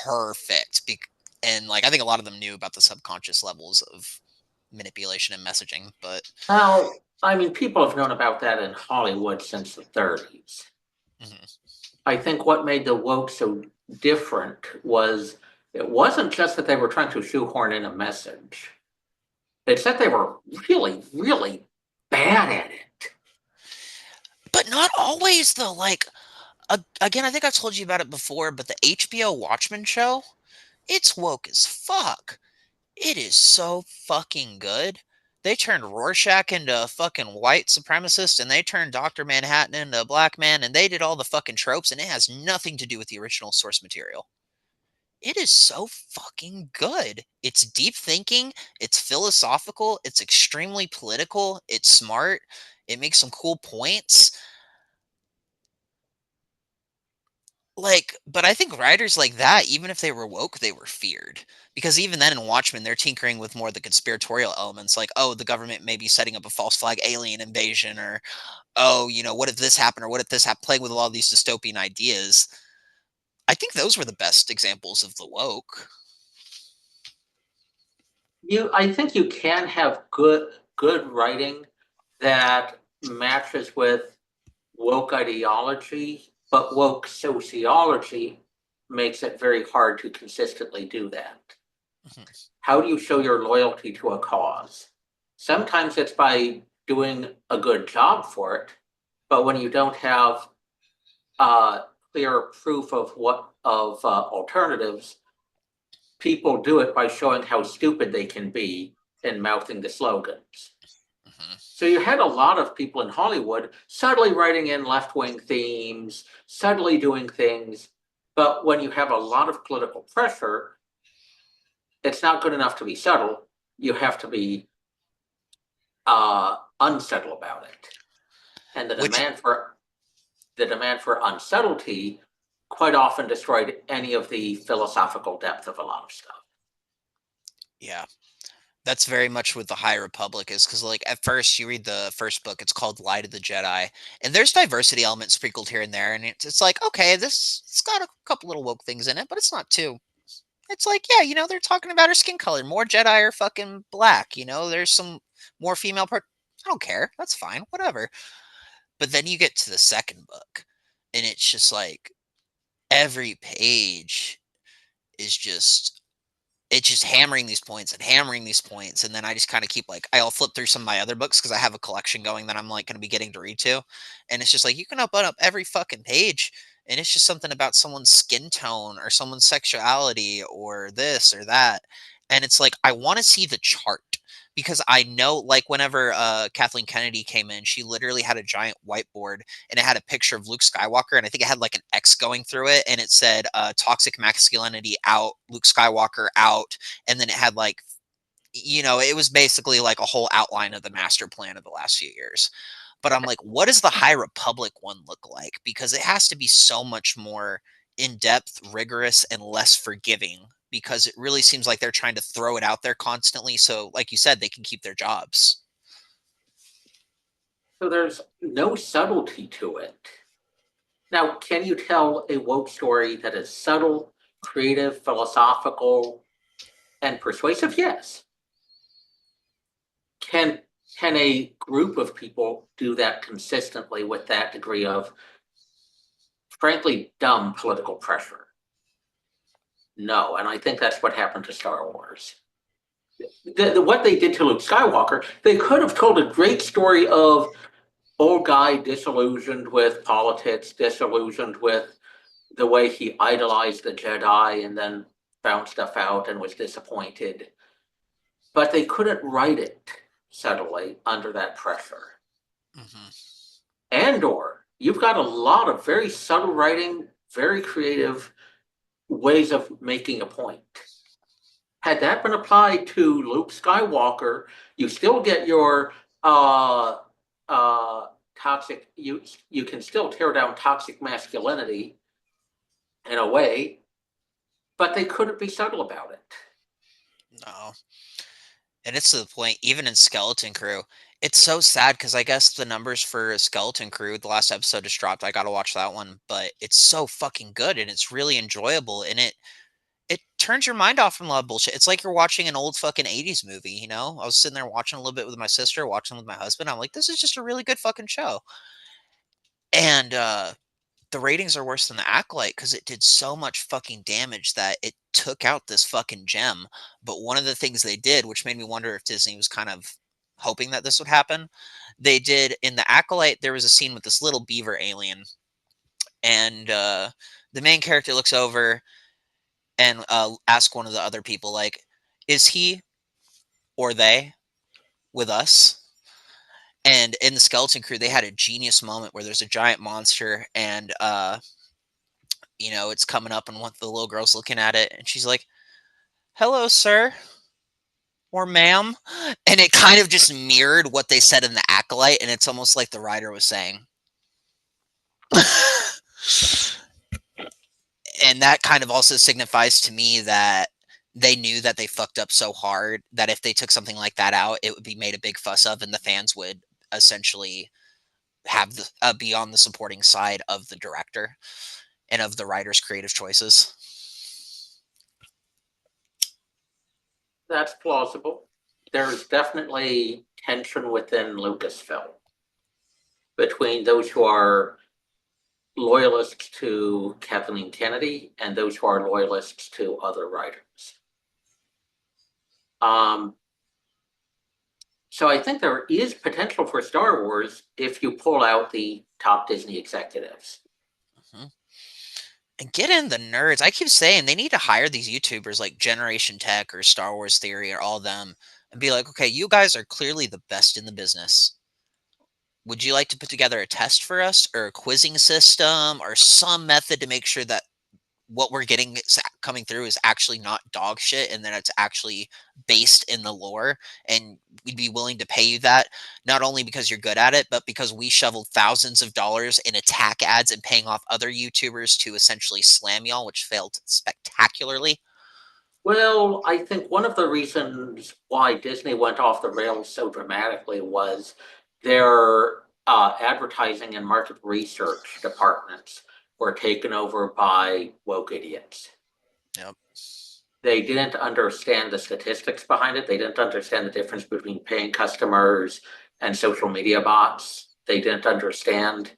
perfect. And like, I think a lot of them knew about the subconscious levels of manipulation and messaging, but Well, I mean, people have known about that in Hollywood since the 30s. I think what made the woke so different was it wasn't just that they were trying to shoehorn in a message. It's that they were really, really bad at it. But not always, though. Like, again, I think I've told you about it before, but the HBO Watchmen show, it's woke as fuck. It is so fucking good. They turned Rorschach into a fucking white supremacist, and they turned Dr. Manhattan into a black man, and they did all the fucking tropes, and it has nothing to do with the original source material. It is so fucking good. It's deep thinking, it's philosophical, it's extremely political, it's smart, it makes some cool points. Like, but I think writers like that, even if they were woke, they were feared. Because even then in Watchmen, they're tinkering with more of the conspiratorial elements, like, oh, the government may be setting up a false flag alien invasion, or, oh, what if this happened, or what if this happened, playing with a lot of these dystopian ideas. I think those were the best examples of the woke. I think you can have good writing that matches with woke ideology, but woke sociology makes it very hard to consistently do that. How do you show your loyalty to a cause? Sometimes it's by doing a good job for it, but when you don't have clear proof of alternatives, people do it by showing how stupid they can be and mouthing the slogans. So you had a lot of people in Hollywood subtly writing in left-wing themes, subtly doing things, but when you have a lot of political pressure, it's not good enough to be subtle. You have to be unsubtle about it. And the demand for unsubtlety quite often destroyed any of the philosophical depth of a lot of stuff. Yeah. That's very much what the High Republic is, because like at first you read the first book, it's called Light of the Jedi, and there's diversity elements sprinkled here and there, and it's like, okay, it's got a couple little woke things in it, but it's not too. It's like, yeah, they're talking about her skin color. More Jedi are fucking black. There's some more female part. I don't care. That's fine. Whatever. But then you get to the second book, and it's just like every page is just it's just hammering these points and hammering these points, and then I just kind of keep like, I'll flip through some of my other books because I have a collection going that I'm like going to be getting to read to, and it's just like you can open up every fucking page, and it's just something about someone's skin tone or someone's sexuality or this or that, and it's like I want to see the chart. Because I know, like, whenever Kathleen Kennedy came in, she literally had a giant whiteboard, and it had a picture of Luke Skywalker, and I think it had like an X going through it, and it said toxic masculinity out, Luke Skywalker out, and then it had like, it was basically like a whole outline of the master plan of the last few years. But I'm like, what does the High Republic one look like? Because it has to be so much more in-depth, rigorous, and less forgiving, because it really seems like they're trying to throw it out there constantly. So, like you said, they can keep their jobs. So there's no subtlety to it. Now, can you tell a woke story that is subtle, creative, philosophical, and persuasive? Yes. Can a group of people do that consistently with that degree of, frankly, dumb political pressure? No, and I think that's what happened to Star Wars. What they did to Luke Skywalker, they could have told a great story of old guy disillusioned with politics, disillusioned with the way he idolized the Jedi and then found stuff out and was disappointed. But they couldn't write it subtly under that pressure. Andor, you've got a lot of very subtle writing, very creative ways of making a point. Had that been applied to Luke Skywalker, you still get your toxic, you can still tear down toxic masculinity in a way, but they couldn't be subtle about it. No. And it's to the point, even in Skeleton Crew, it's so sad because I guess the numbers for Skeleton Crew, the last episode just dropped. I gotta watch that one, but it's so fucking good and it's really enjoyable, and it turns your mind off from a lot of bullshit. It's like you're watching an old fucking 80s movie, you know? I was sitting there watching a little bit with my sister, watching with my husband. I'm like, this is just a really good fucking show. And the ratings are worse than the Acolyte because it did so much fucking damage that it took out this fucking gem. But one of the things they did, which made me wonder if Disney was kind of hoping that this would happen, they did in the Acolyte, there was a scene with this little beaver alien. And the main character looks over and ask one of the other people, like, is he or they with us? And in the Skeleton Crew, they had a genius moment where there's a giant monster and, you know, it's coming up and one the little girl's looking at it and she's like, hello, sir. Or ma'am. And it kind of just mirrored what they said in the Acolyte. And it's almost like the writer was saying. And that kind of also signifies to me that they knew that they fucked up so hard that if they took something like that out, it would be made a big fuss of, and the fans would essentially have the be on the supporting side of the director and of the writer's creative choices. That's plausible. There's definitely tension within Lucasfilm between those who are loyalists to Kathleen Kennedy and those who are loyalists to other writers. So I think there is potential for Star Wars if you pull out the top Disney executives. And get in the nerds. I keep saying they need to hire these YouTubers like Generation Tech or Star Wars Theory or all of them and be like, okay, you guys are clearly the best in the business. Would you like to put together a test for us or a quizzing system or some method to make sure that what we're getting coming through is actually not dog shit and that it's actually based in the lore, and we'd be willing to pay you that, not only because you're good at it, but because we shoveled thousands of dollars in attack ads and paying off other YouTubers to essentially slam y'all, which failed spectacularly. Well, I think one of the reasons why Disney went off the rails so dramatically was their advertising and market research departments were taken over by woke idiots. Yep. They didn't understand the statistics behind it. They didn't understand the difference between paying customers and social media bots. They didn't understand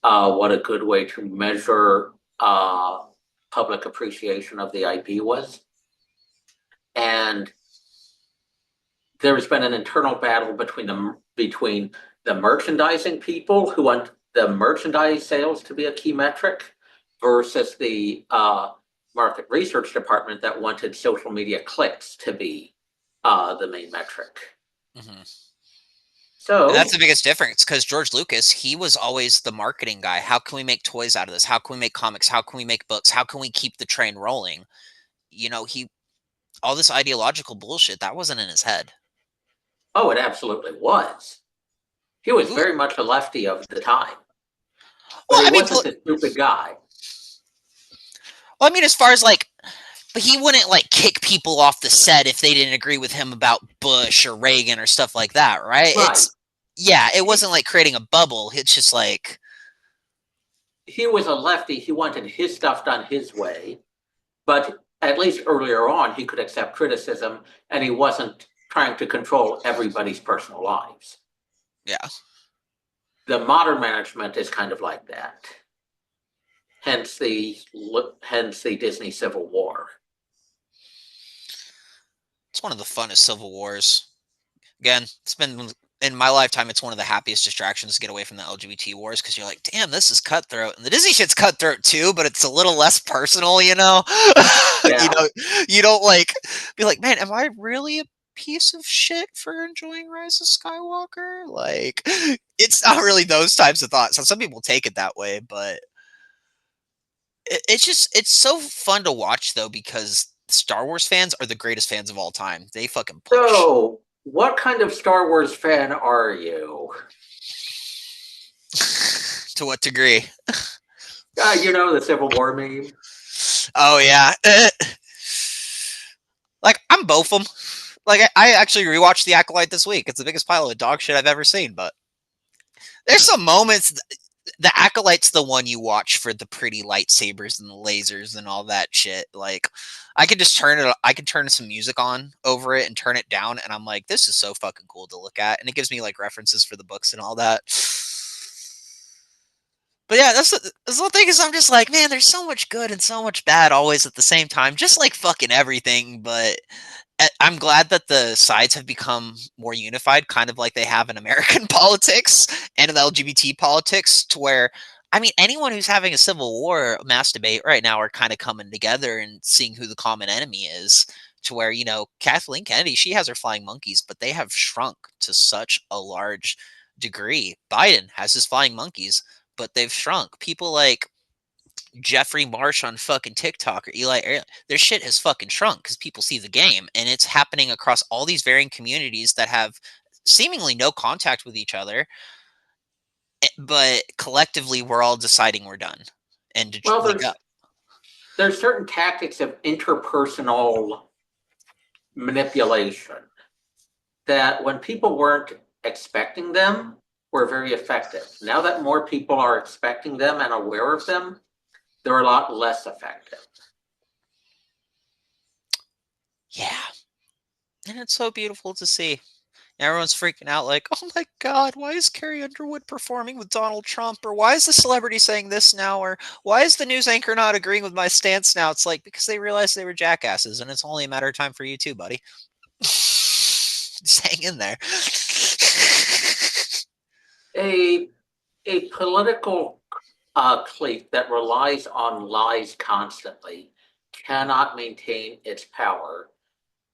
what a good way to measure public appreciation of the IP was. And there's been an internal battle between the merchandising people who want the merchandise sales to be a key metric versus the market research department that wanted social media clicks to be the main metric. So and that's the biggest difference because George Lucas, he was always the marketing guy. How can we make toys out of this? How can we make comics? How can we make books? How can we keep the train rolling? You know, all this ideological bullshit, that wasn't in his head. Oh, it absolutely was. He was very much a lefty of the time. But he wasn't a stupid guy. Well, I mean, as far as like, but he wouldn't like kick people off the set if they didn't agree with him about Bush or Reagan or stuff like that, right? It wasn't like creating a bubble. It's just like he was a lefty. He wanted his stuff done his way, but at least earlier on, he could accept criticism, and he wasn't trying to control everybody's personal lives. Yeah. The modern management is kind of like that. Hence the Disney Civil War. It's one of the funnest Civil Wars. Again, it's been in my lifetime, it's one of the happiest distractions to get away from the LGBT wars because you're like, damn, this is cutthroat, and the Disney shit's cutthroat too, but it's a little less personal, you know. Yeah. You don't like be like, man, am I really a piece of shit for enjoying Rise of Skywalker? Like, it's not really those types of thoughts. So some people take it that way, but it's so fun to watch though because Star Wars fans are the greatest fans of all time. They fucking push. So, what kind of Star Wars fan are you? To what degree? You know, the Civil War meme. Oh yeah. Like I'm both of them. Like I actually rewatched The Acolyte this week. It's the biggest pile of dog shit I've ever seen, but there's some moments. The Acolyte's the one you watch for the pretty lightsabers and the lasers and all that shit. Like, I could just turn it. I could turn some music on over it and turn it down, and I'm like, this is so fucking cool to look at, and it gives me like references for the books and all that. But yeah, that's the thing is I'm just like, man, there's so much good and so much bad always at the same time, just like fucking everything. But I'm glad that the sides have become more unified, kind of like they have in American politics and in the LGBT politics, to where, I mean, anyone who's having a civil war mass debate right now are kind of coming together and seeing who the common enemy is. To where, you know, Kathleen Kennedy, she has her flying monkeys, but they have shrunk to such a large degree. Biden has his flying monkeys, but they've shrunk. People like Jeffrey Marsh on fucking TikTok or Eli, their shit has fucking shrunk because people see the game, and it's happening across all these varying communities that have seemingly no contact with each other, but collectively we're all deciding we're done. And well, there's certain tactics of interpersonal manipulation that when people weren't expecting them were very effective. Now that more people are expecting them and aware of them, they're a lot less effective. Yeah. And it's so beautiful to see. Everyone's freaking out like, oh my God, why is Carrie Underwood performing with Donald Trump? Or why is the celebrity saying this now? Or why is the news anchor not agreeing with my stance now? It's like, because they realized they were jackasses, and it's only a matter of time for you too, buddy. Just hang in there. A political clique that relies on lies constantly cannot maintain its power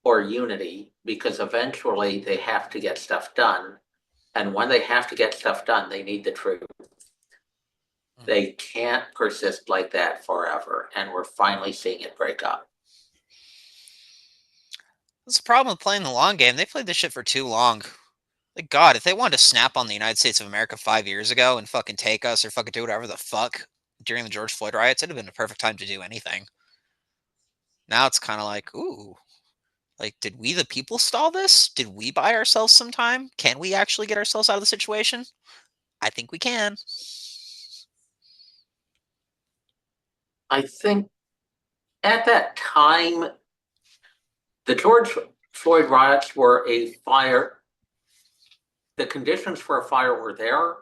or unity because eventually they have to get stuff done. And when they have to get stuff done, they need the truth. They can't persist like that forever. And we're finally seeing it break up. That's the problem with playing the long game. They played this shit for too long. Like, God, if they wanted to snap on the United States of America 5 years ago and fucking take us or fucking do whatever the fuck during the George Floyd riots, it'd have been a perfect time to do anything. Now it's kind of like, ooh, like, did we the people stall this? Did we buy ourselves some time? Can we actually get ourselves out of the situation? I think we can. I think at that time, the George Floyd riots were a fire. The conditions for a fire were there.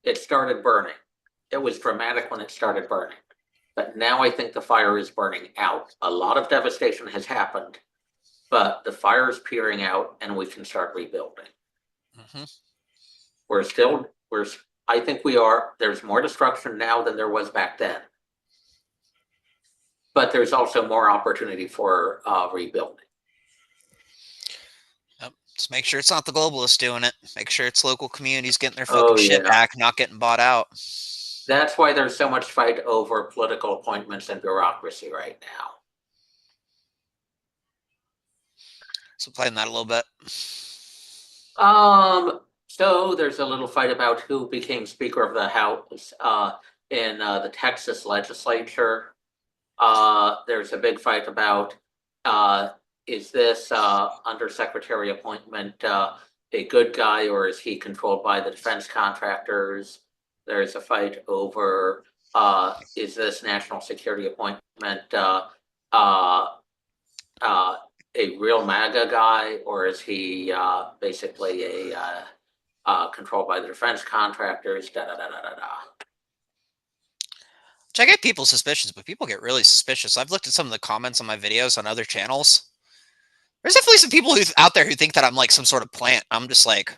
It started burning. It was dramatic when it started burning. But now I think the fire is burning out. A lot of devastation has happened, but the fire is peering out and we can start rebuilding. Mm-hmm. I think there's more destruction now than there was back then. But there's also more opportunity for rebuilding. Yep. Just make sure it's not the globalists doing it. Make sure it's local communities getting their fucking shit back, not getting bought out. That's why there's so much fight over political appointments and bureaucracy right now. So playing that a little bit. So there's a little fight about who became Speaker of the House in the Texas legislature. There's a big fight about is this undersecretary appointment a good guy, or is he controlled by the defense contractors? There's a fight over is this national security appointment a real MAGA guy, or is he basically controlled by the defense contractors? Which I get people's suspicions, but people get really suspicious. I've looked at some of the comments on my videos on other channels. There's definitely some people out there who think that I'm like some sort of plant. I'm just like,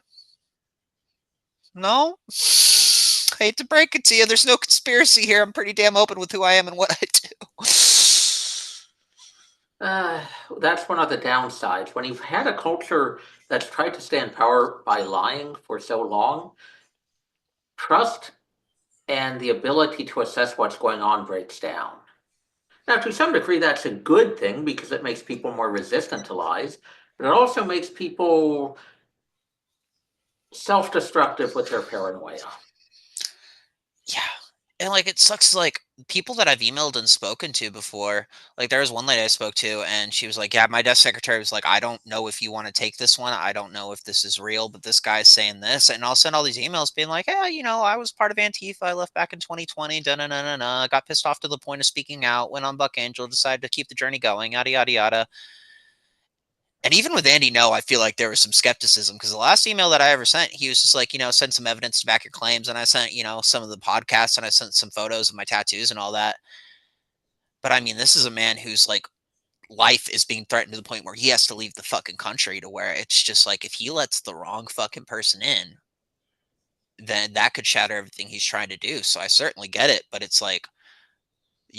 No? I hate to break it to you, there's no conspiracy here. I'm pretty damn open with who I am and what I do. That's one of the downsides. When you've had a culture that's tried to stay in power by lying for so long, trust and the ability to assess what's going on breaks down. Now, to some degree, that's a good thing because it makes people more resistant to lies, but it also makes people self-destructive with their paranoia. Yeah. And like it sucks like people that I've emailed and spoken to before, like there was one lady I spoke to and she was like, "Yeah, my desk secretary was like, I don't know if you want to take this one. I don't know if this is real, but this guy's saying this." And I'll send all these emails being like, "Yeah, I was part of Antifa. I left back in 2020. Da na na na na. Got pissed off to the point of speaking out. Went on Buck Angel. Decided to keep the journey going. Yada yada yada." And even with Andy, no, I feel like there was some skepticism because the last email that I ever sent, he was just like, send some evidence to back your claims. And I sent, some of the podcasts and I sent some photos of my tattoos and all that. But I mean, this is a man whose like life is being threatened to the point where he has to leave the fucking country to where it's just like if he lets the wrong fucking person in, then that could shatter everything he's trying to do. So I certainly get it. But it's like,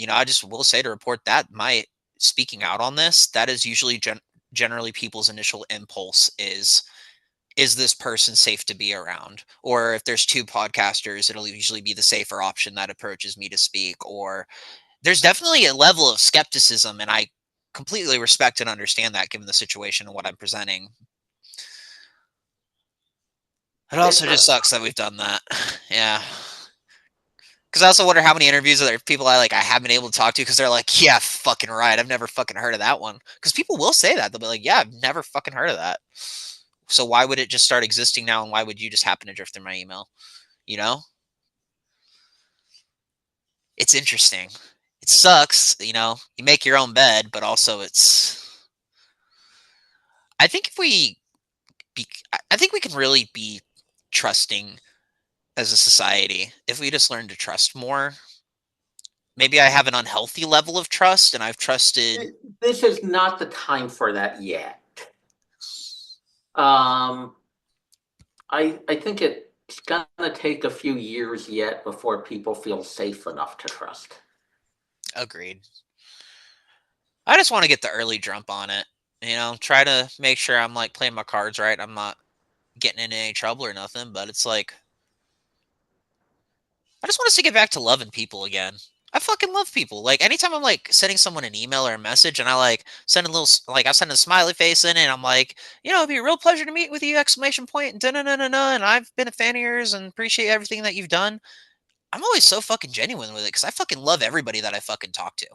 I just will say to report that my speaking out on this, that is usually generally people's initial impulse is this person safe to be around? Or if there's two podcasters, it'll usually be the safer option that approaches me to speak. Or there's definitely a level of skepticism, and I completely respect and understand that given the situation and what I'm presenting. It also just sucks that we've done that. Yeah. Because I also wonder how many interviews there are people I haven't been able to talk to because they're like, yeah, fucking right. I've never fucking heard of that one. Because people will say that. They'll be like, yeah, I've never fucking heard of that. So why would it just start existing now, and why would you just happen to drift in my email? You know? It's interesting. It sucks, you make your own bed, but also I think if we I think we can really be trusting as a society if we just learn to trust more. Maybe I have an unhealthy level of trust and I've trusted. This is not the time for that yet. I think it's gonna take a few years yet before people feel safe enough to trust. Agreed. I just want to get the early jump on it. Try to make sure I'm like playing my cards right. I'm not getting into any trouble or nothing, but it's like I just want us to get back to loving people again. I fucking love people. Like anytime I'm like sending someone an email or a message and I like send a little like I send a smiley face in it and I'm like, it'd be a real pleasure to meet with you, exclamation point, and da na na na na, and I've been a fan of yours and appreciate everything that you've done. I'm always so fucking genuine with it because I fucking love everybody that I fucking talk to.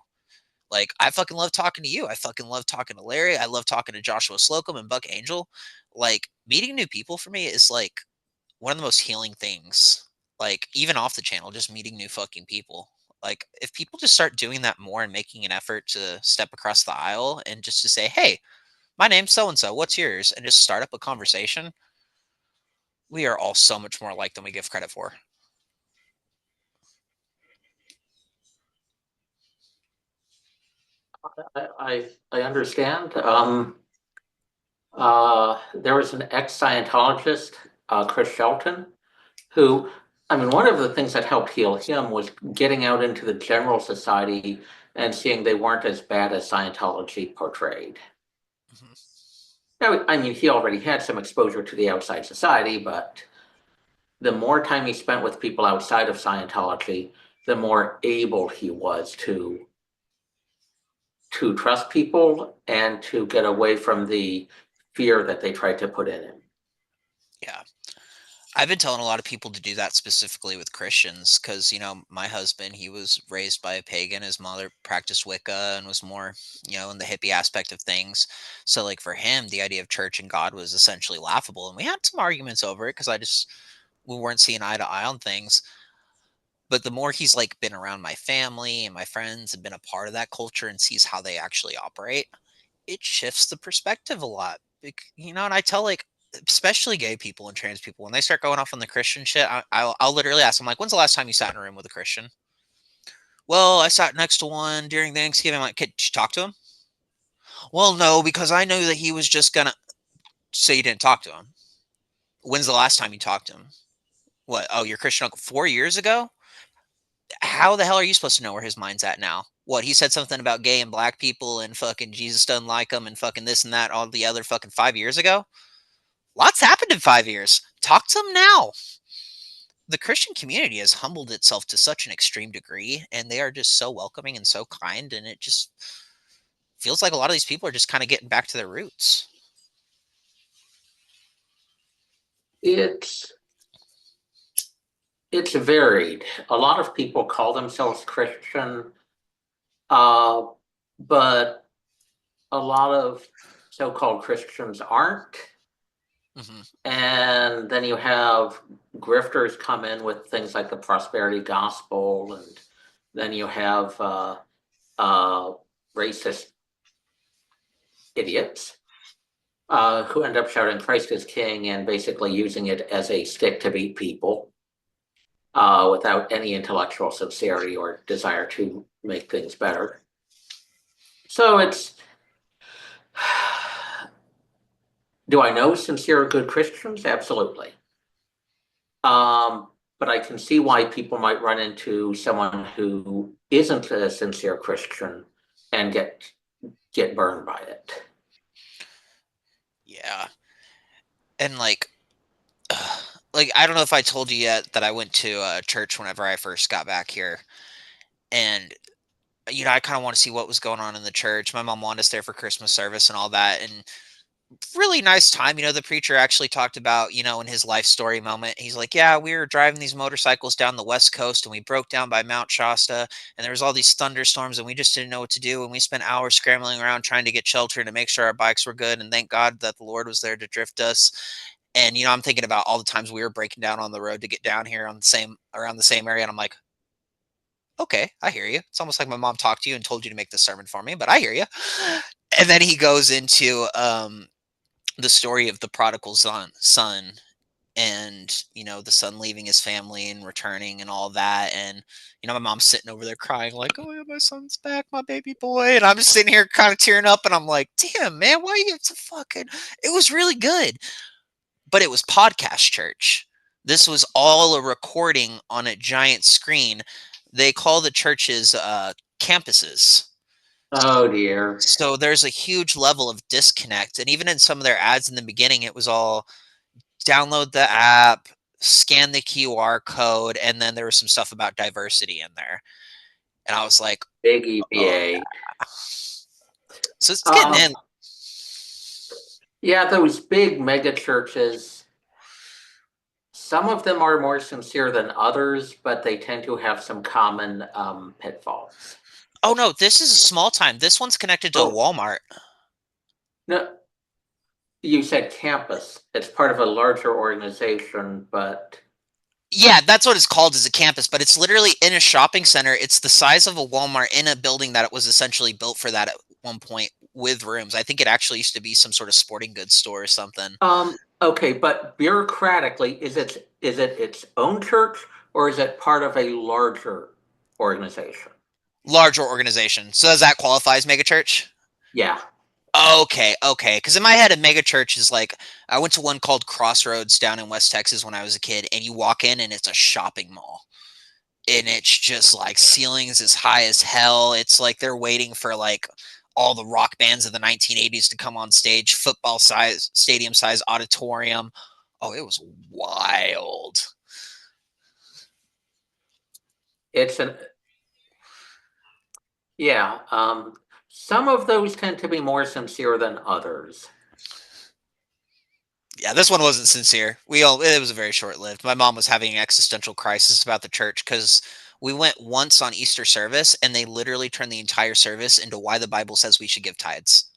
Like I fucking love talking to you. I fucking love talking to Larry. I love talking to Joshua Slocum and Buck Angel. Like meeting new people for me is like one of the most healing things. Like even off the channel, just meeting new fucking people. Like if people just start doing that more and making an effort to step across the aisle and just to say, "Hey, my name's so and so. What's yours?" and just start up a conversation, we are all so much more alike than we give credit for. I understand. There was an ex-Scientologist, Chris Shelton, who, one of the things that helped heal him was getting out into the general society and seeing they weren't as bad as Scientology portrayed. Now, he already had some exposure to the outside society, but the more time he spent with people outside of Scientology, the more able he was to trust people and to get away from the fear that they tried to put in him. Yeah. I've been telling a lot of people to do that specifically with Christians because, my husband, he was raised by a pagan. His mother practiced Wicca and was more, in the hippie aspect of things. So, like, for him, the idea of church and God was essentially laughable. And we had some arguments over it because we weren't seeing eye to eye on things. But the more he's like been around my family and my friends and been a part of that culture and sees how they actually operate, it shifts the perspective a lot. And I tell like especially gay people and trans people when they start going off on the Christian shit, I'll literally ask them like, "When's the last time you sat in a room with a Christian?" "Well, I sat next to one during Thanksgiving." I'm like, "Did you talk to him?" "Well, no, because I knew that he was just gonna." "Say you didn't talk to him. When's the last time you talked to him?" What? Oh, your Christian uncle 4 years ago? How the hell are you supposed to know where his mind's at now? What, he said something about gay and black people and fucking Jesus doesn't like them and fucking this and that all the other fucking 5 years ago? Lots happened in 5 years. Talk to him now. The Christian community has humbled itself to such an extreme degree, and they are just so welcoming and so kind, and it just feels like a lot of these people are just kind of getting back to their roots. It's varied. A lot of people call themselves Christian, but a lot of so-called Christians aren't. And then you have grifters come in with things like the prosperity gospel, and then you have racist idiots who end up shouting Christ is king and basically using it as a stick to beat people without any intellectual sincerity or desire to make things better. So it's, do I know sincere good Christians? Absolutely. But I can see why people might run into someone who isn't a sincere Christian and get burned by it. Yeah. And like I don't know if I told you yet that I went to church whenever I first got back here. And I kind of want to see what was going on in the church. My mom wanted us there for Christmas service and all that, and really nice time. The preacher actually talked about, in his life story moment, he's like, yeah, we were driving these motorcycles down the West Coast and we broke down by Mount Shasta and there was all these thunderstorms and we just didn't know what to do. And we spent hours scrambling around trying to get shelter and to make sure our bikes were good. And thank God that the Lord was there to drift us. And, I'm thinking about all the times we were breaking down on the road to get down here around the same area. And I'm like, okay, I hear you. It's almost like my mom talked to you and told you to make the sermon for me, but I hear you. And then he goes into, the story of the prodigal son and the son leaving his family and returning and all that, and my mom's sitting over there crying like, oh yeah, my son's back, my baby boy, and I'm just sitting here kind of tearing up, and I'm like, damn man, why you have to fucking, it was really good, but it was podcast church. This was all a recording on a giant screen. They call the churches campuses. Oh dear. So there's a huge level of disconnect. And even in some of their ads in the beginning, it was all download the app, scan the QR code, and then there was some stuff about diversity in there. And I was like, big EPA. Oh. So it's getting in. Yeah, those big mega churches, some of them are more sincere than others, but they tend to have some common pitfalls. Oh no, this is a small time. This one's connected to a Walmart. No, you said campus. It's part of a larger organization, but... Yeah, that's what it's called, as a campus, but it's literally in a shopping center. It's the size of a Walmart in a building that it was essentially built for that at one point with rooms. I think it actually used to be some sort of sporting goods store or something. Okay, but bureaucratically, is it its own church or is it part of a larger organization? Larger organization. So does that qualify as megachurch? Yeah. Okay. Because in my head, a megachurch is like, I went to one called Crossroads down in West Texas when I was a kid, and you walk in and it's a shopping mall. And it's just like ceilings as high as hell. It's like they're waiting for like all the rock bands of the 1980s to come on stage, football size, stadium size auditorium. Oh, it was wild. Yeah. Some of those tend to be more sincere than others. Yeah, this one wasn't sincere. It was very short-lived. My mom was having an existential crisis about the church because we went once on Easter service and they literally turned the entire service into why the Bible says we should give tithes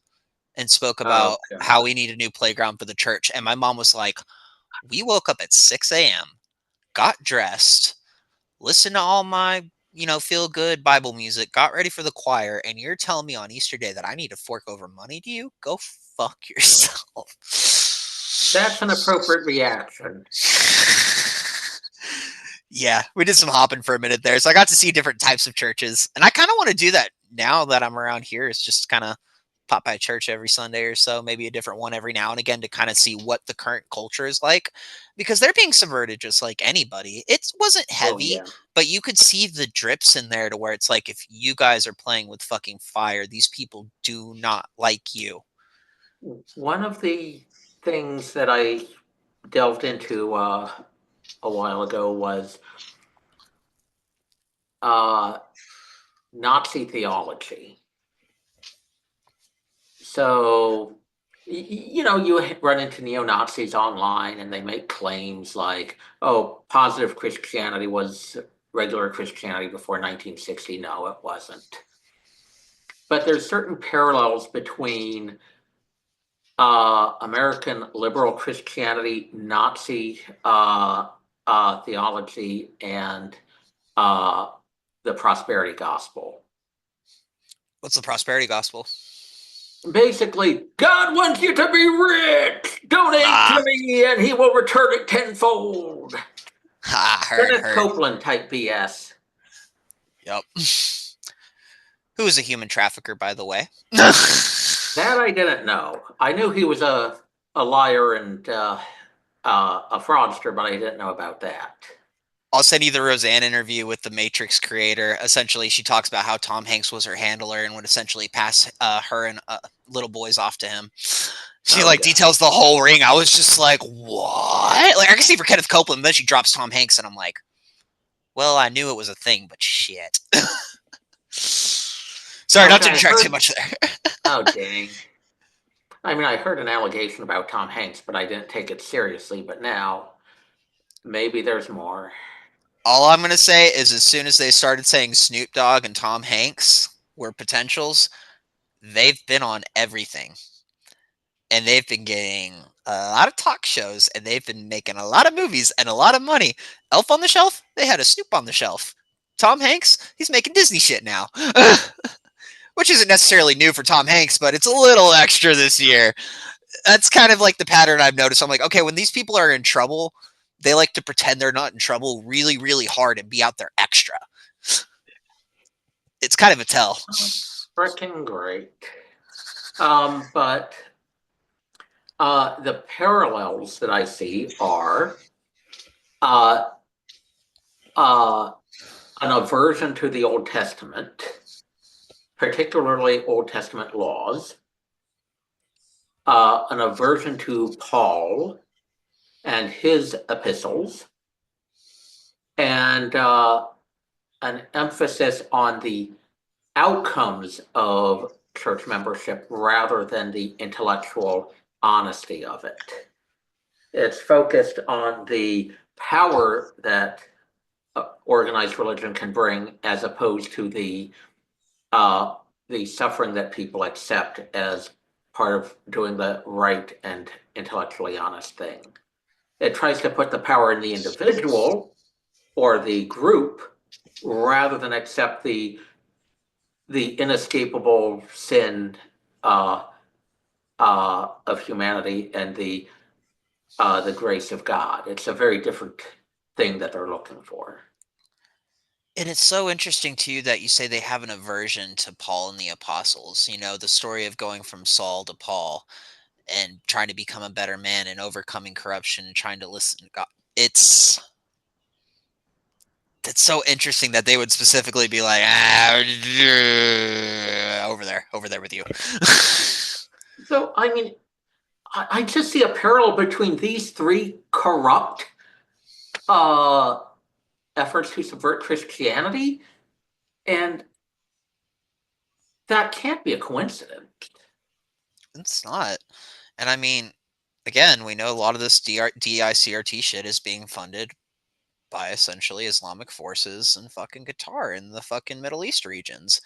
and spoke about how we need a new playground for the church. And my mom was like, we woke up at 6 a.m., got dressed, listened to all my, feel good Bible music, got ready for the choir, and you're telling me on Easter Day that I need to fork over money to you? Go fuck yourself. That's an appropriate reaction. Yeah, we did some hopping for a minute there. So I got to see different types of churches. And I kind of want to do that now that I'm around here. It's just kind of pop by church every Sunday or so, maybe a different one every now and again to kind of see what the current culture is like, because they're being subverted just like anybody. It wasn't Oh, heavy, yeah. but you could see the drips in there to where it's like, if you guys are playing with fucking fire, these people do not like you. One of the things that I delved into a while ago was Nazi theology. So, you know, you run into neo-Nazis online and they make claims like, oh, positive Christianity was regular Christianity before 1960. No, it wasn't. But there's certain parallels between American liberal Christianity, Nazi theology, and the prosperity gospel. What's the prosperity gospel? Basically, God wants you to be rich. Donate to me, and He will return it tenfold. Kenneth Copeland type BS. Yep. Who is a human trafficker, by the way? That I didn't know. I knew he was a liar and a fraudster, but I didn't know about that. I'll send you the Roseanne interview with the Matrix creator. Essentially, she talks about how Tom Hanks was her handler and would essentially pass her and little boys off to him. She details the whole ring. I was just like, what? Like, I can see for Kenneth Copeland, then she drops Tom Hanks, and I'm like, well, I knew it was a thing, but shit. Sorry, not to detract too much there. Oh, dang. I mean, I heard an allegation about Tom Hanks, but I didn't take it seriously. But now, maybe there's more. All I'm going to say is as soon as they started saying Snoop Dogg and Tom Hanks were potentials, they've been on everything. And they've been getting a lot of talk shows, and they've been making a lot of movies and a lot of money. Elf on the Shelf, they had a Snoop on the Shelf. Tom Hanks, he's making Disney shit now. Which isn't necessarily new for Tom Hanks, but it's a little extra this year. That's kind of like the pattern I've noticed. I'm like, okay, when these people are in trouble, they like to pretend they're not in trouble really, really hard and be out there extra. It's kind of a tell. Freaking great. But the parallels that I see are an aversion to the Old Testament, particularly Old Testament laws, an aversion to Paul and his epistles, and an emphasis on the outcomes of church membership rather than the intellectual honesty of it. It's focused on the power that organized religion can bring, as opposed to the suffering that people accept as part of doing the right and intellectually honest thing. It tries to put the power in the individual or the group rather than accept the inescapable sin of humanity and the grace of God. It's a very different thing that they're looking for. And it's so interesting to you that you say they have an aversion to Paul and the apostles. You know, the story of going from Saul to Paul and trying to become a better man and overcoming corruption and trying to listen to God. It's so interesting that they would specifically be like, over there with you. So, I mean, I just see a parallel between these three corrupt efforts to subvert Christianity, and that can't be a coincidence. It's not. And I mean, again, we know a lot of this DICRT shit is being funded by essentially Islamic forces and fucking Qatar in the fucking Middle East regions.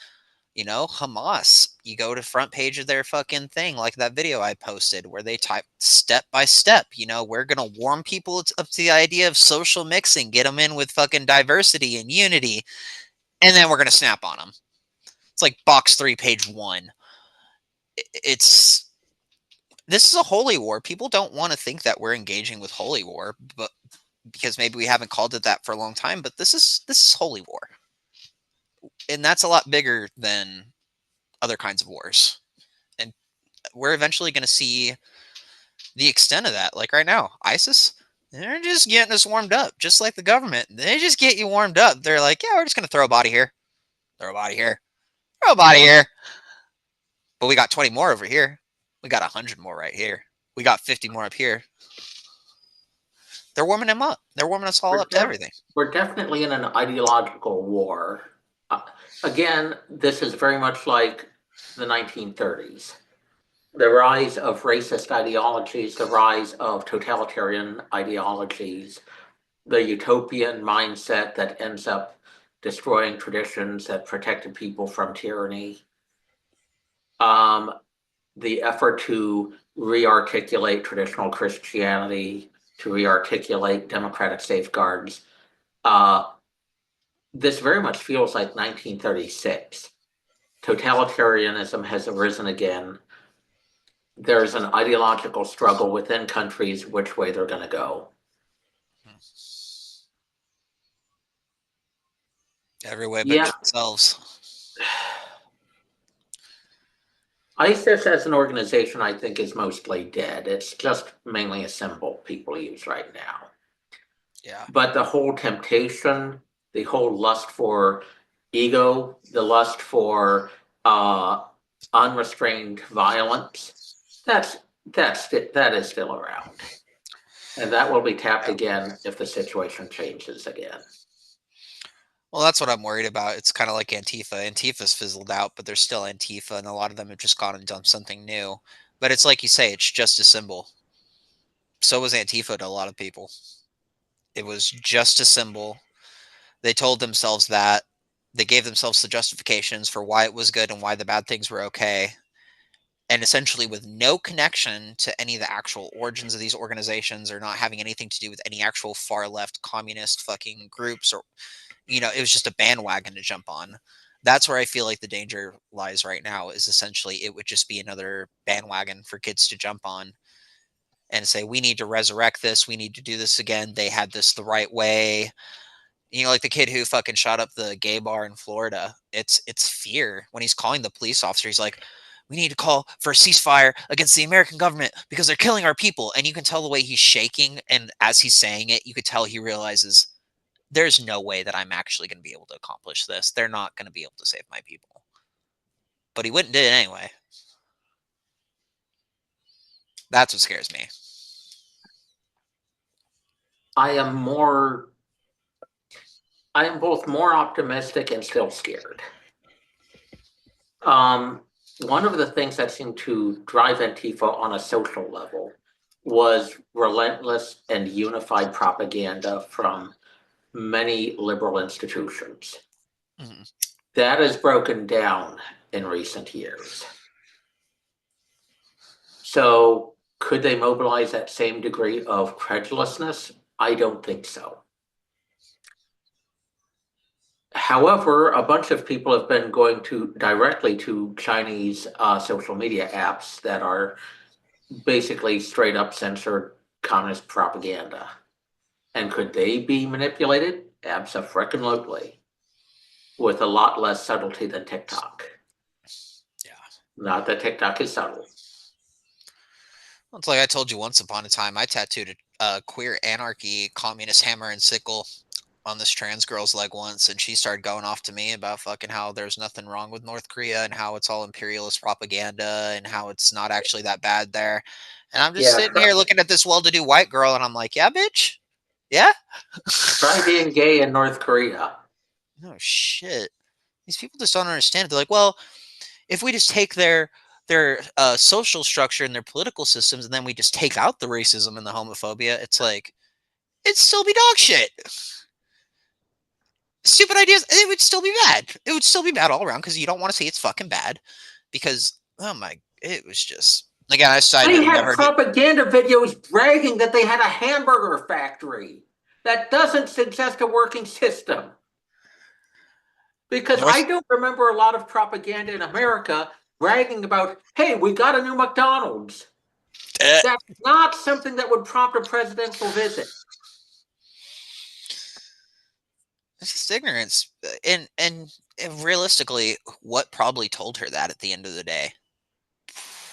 You know, Hamas, you go to front page of their fucking thing, like that video I posted where they type step by step, you know, we're going to warm people up to the idea of social mixing, get them in with fucking diversity and unity, and then we're going to snap on them. It's like box 3, page 1. This is a holy war. People don't want to think that we're engaging with holy war, but because maybe we haven't called it that for a long time, but this is holy war. And that's a lot bigger than other kinds of wars. And we're eventually going to see the extent of that. Like right now, ISIS, they're just getting us warmed up, just like the government. They just get you warmed up. They're like, yeah, we're just going to throw a body here, throw a body here, throw a body here. But we got 20 more over here. We got 100 more right here. We got 50 more up here. They're warming them up. They're warming us all up to everything. We're definitely in an ideological war. Again, this is very much like the 1930s. The rise of racist ideologies, the rise of totalitarian ideologies, the utopian mindset that ends up destroying traditions that protected people from tyranny. The effort to re-articulate traditional Christianity, to re-articulate democratic safeguards. This very much feels like 1936. Totalitarianism has arisen again. There's an ideological struggle within countries which way they're going to go. Every way but themselves. ISIS as an organization, I think, is mostly dead. It's just mainly a symbol people use right now. Yeah. But the whole temptation, the whole lust for ego, the lust for unrestrained violence, that is still around. And that will be tapped again if the situation changes again. Well, that's what I'm worried about. It's kind of like Antifa. Antifa's fizzled out, but there's still Antifa, and a lot of them have just gone and done something new. But it's like you say, it's just a symbol. So was Antifa to a lot of people. It was just a symbol. They told themselves that. They gave themselves the justifications for why it was good and why the bad things were okay. And essentially with no connection to any of the actual origins of these organizations or not having anything to do with any actual far left communist fucking groups, or it was just a bandwagon to jump on. That's where I feel like the danger lies right now, is essentially it would just be another bandwagon for kids to jump on and say, we need to resurrect this, we need to do this again, they had this the right way. Like the kid who fucking shot up the gay bar in Florida. It's fear. When he's calling the police officer, he's like, we need to call for a ceasefire against the American government because they're killing our people. And you can tell the way he's shaking, and as he's saying it, you could tell he realizes there's no way that I'm actually going to be able to accomplish this. They're not going to be able to save my people. But he went and did it anyway. That's what scares me. I am both more optimistic and still scared. One of the things that seemed to drive Antifa on a social level was relentless and unified propaganda from many liberal institutions. Mm-hmm. That has broken down in recent years. So could they mobilize that same degree of credulousness? I don't think so. However, a bunch of people have been going directly to Chinese social media apps that are basically straight up censored communist propaganda. And could they be manipulated? Abso-freaking-lutely. With a lot less subtlety than TikTok. Yeah. Not that TikTok is subtle. Well, it's like I told you once upon a time, I tattooed a queer anarchy communist hammer and sickle on this trans girl's leg once, and she started going off to me about fucking how there's nothing wrong with North Korea and how it's all imperialist propaganda and how it's not actually that bad there. And I'm just sitting here looking at this well-to-do white girl, and I'm like, yeah, bitch? Yeah? Try being gay in North Korea. No shit. These people just don't understand. They're like, well, if we just take their social structure and their political systems, and then we just take out the racism and the homophobia, it's like, it'd still be dog shit. Stupid ideas, it would still be bad. It would still be bad all around because you don't want to say it's fucking bad. Because, it was just, again, I decided they had propaganda videos bragging that they had a hamburger factory. That doesn't suggest a working system. Because I don't remember a lot of propaganda in America bragging about, hey, we got a new MacDonald's. That's not something that would prompt a presidential visit. It's just ignorance. And realistically, what probably told her that at the end of the day?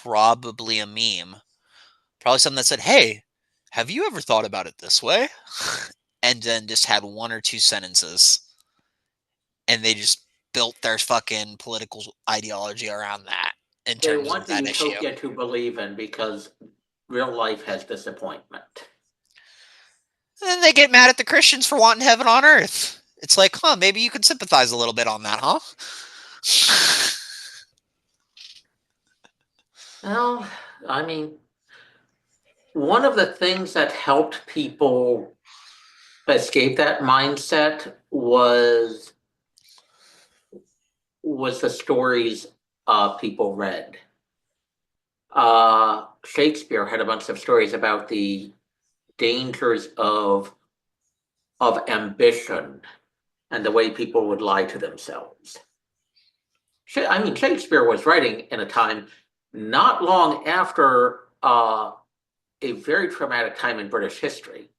probably a meme. Probably something that said, "Hey, have you ever thought about it this way?" And then just had 1 or 2 sentences, and they just built their fucking political ideology around that in They terms of want the that issue. utopia to believe in because real life has disappointment. And then they get mad at the Christians for wanting heaven on earth. It's like, huh, maybe you could sympathize a little bit on that, huh? Well, I mean, one of the things that helped people escape that mindset was the stories people read. Shakespeare had a bunch of stories about the dangers of ambition and the way people would lie to themselves. I mean, Shakespeare was writing in a time not long after a very traumatic time in British history.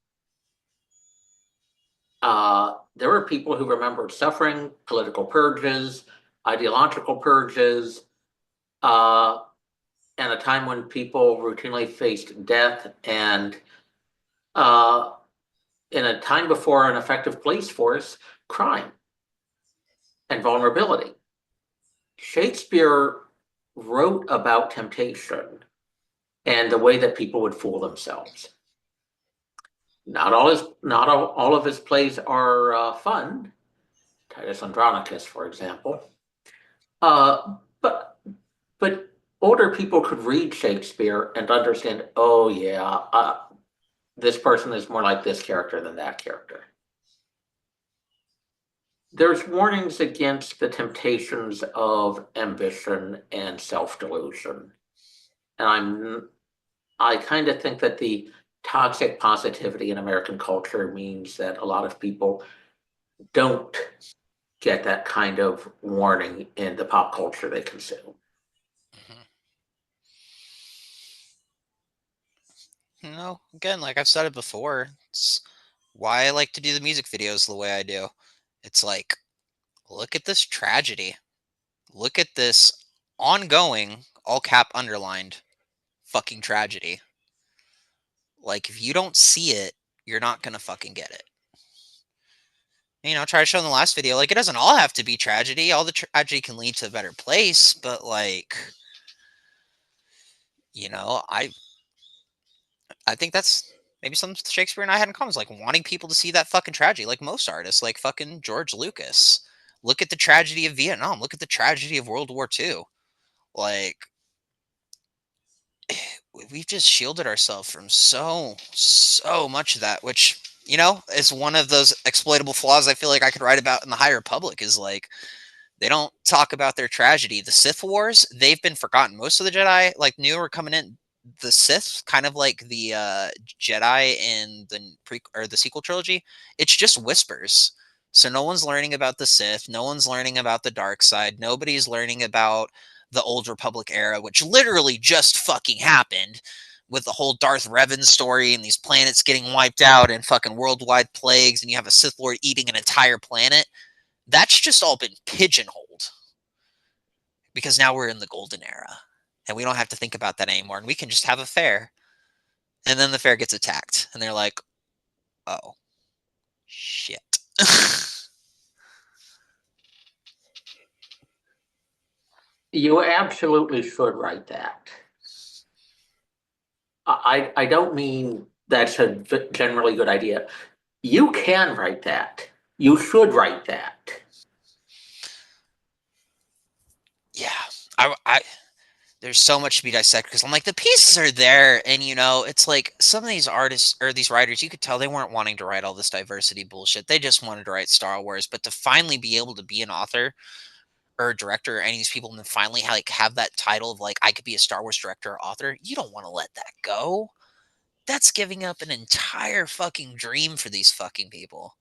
There were people who remembered suffering, political purges, ideological purges, and a time when people routinely faced death, and in a time before an effective police force, crime and vulnerability. Shakespeare wrote about temptation and the way that people would fool themselves. Not all of his plays are fun. Titus Andronicus, for example. But older people could read Shakespeare and understand, oh yeah, this person is more like this character than that character. There's warnings against the temptations of ambition and self-delusion. And I kind of think that the toxic positivity in American culture means that a lot of people don't get that kind of warning in the pop culture they consume. Again, like I've said it before, it's why I like to do the music videos the way I do. It's like, look at this tragedy. Look at this ongoing, all cap underlined, fucking tragedy. Like, if you don't see it, you're not gonna fucking get it. Try to show in the last video, like, it doesn't all have to be tragedy. All the tragedy can lead to a better place, but, like, I think that's maybe something Shakespeare and I had in common, is like wanting people to see that fucking tragedy, like most artists, like fucking George Lucas. Look at the tragedy of Vietnam. Look at the tragedy of World War II. Like, we've just shielded ourselves from so much of that, which, is one of those exploitable flaws I feel like I could write about in the High Republic, is like, they don't talk about their tragedy. The Sith Wars, they've been forgotten. Most of the Jedi, like, new are coming in. The Sith, kind of like the Jedi in the sequel trilogy, it's just whispers. So no one's learning about the Sith. No one's learning about the dark side. Nobody's learning about the Old Republic era, which literally just fucking happened with the whole Darth Revan story and these planets getting wiped out and fucking worldwide plagues, and you have a Sith Lord eating an entire planet. That's just all been pigeonholed because now we're in the golden era and we don't have to think about that anymore, and we can just have a fair. And then the fair gets attacked and they're like, oh shit. You absolutely should write that. I don't mean that's a generally good idea. You can write that. You should write that. Yeah, I there's so much to be dissected, because I'm like, the pieces are there, and it's like some of these artists or these writers, you could tell they weren't wanting to write all this diversity bullshit. They just wanted to write Star Wars, but to finally be able to be an author or a director or any of these people, and then finally like have that title of like, I could be a Star Wars director or author, you don't want to let that go. That's giving up an entire fucking dream for these fucking people.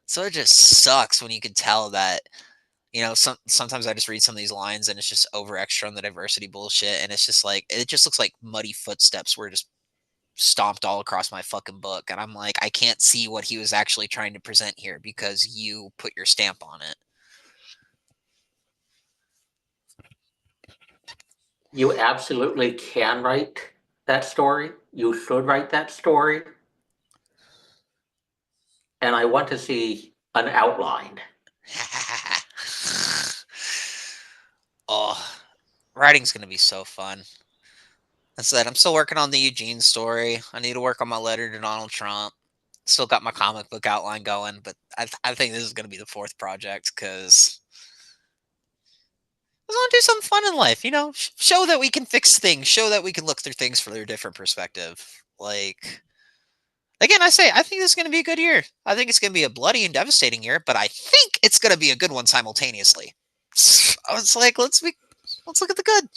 So it just sucks when you can tell that, sometimes I just read some of these lines and it's just over extra on the diversity bullshit, and it's just like, it just looks like muddy footsteps were just stomped all across my fucking book, and I'm like, I can't see what he was actually trying to present here because you put your stamp on it. You absolutely can write that story. You should write that story. And I want to see an outline. Oh, writing's gonna be so fun. I said I'm still working on the Eugene story. I need to work on my letter to Donald Trump. Still got my comic book outline going, but I think this is gonna be the fourth project because I want to do something fun in life. You know, show that we can fix things. Show that we can look through things from a different perspective. Like again, I say I think this is gonna be a good year. I think it's gonna be a bloody and devastating year, but I think it's gonna be a good one simultaneously. I was like, let's look at the good.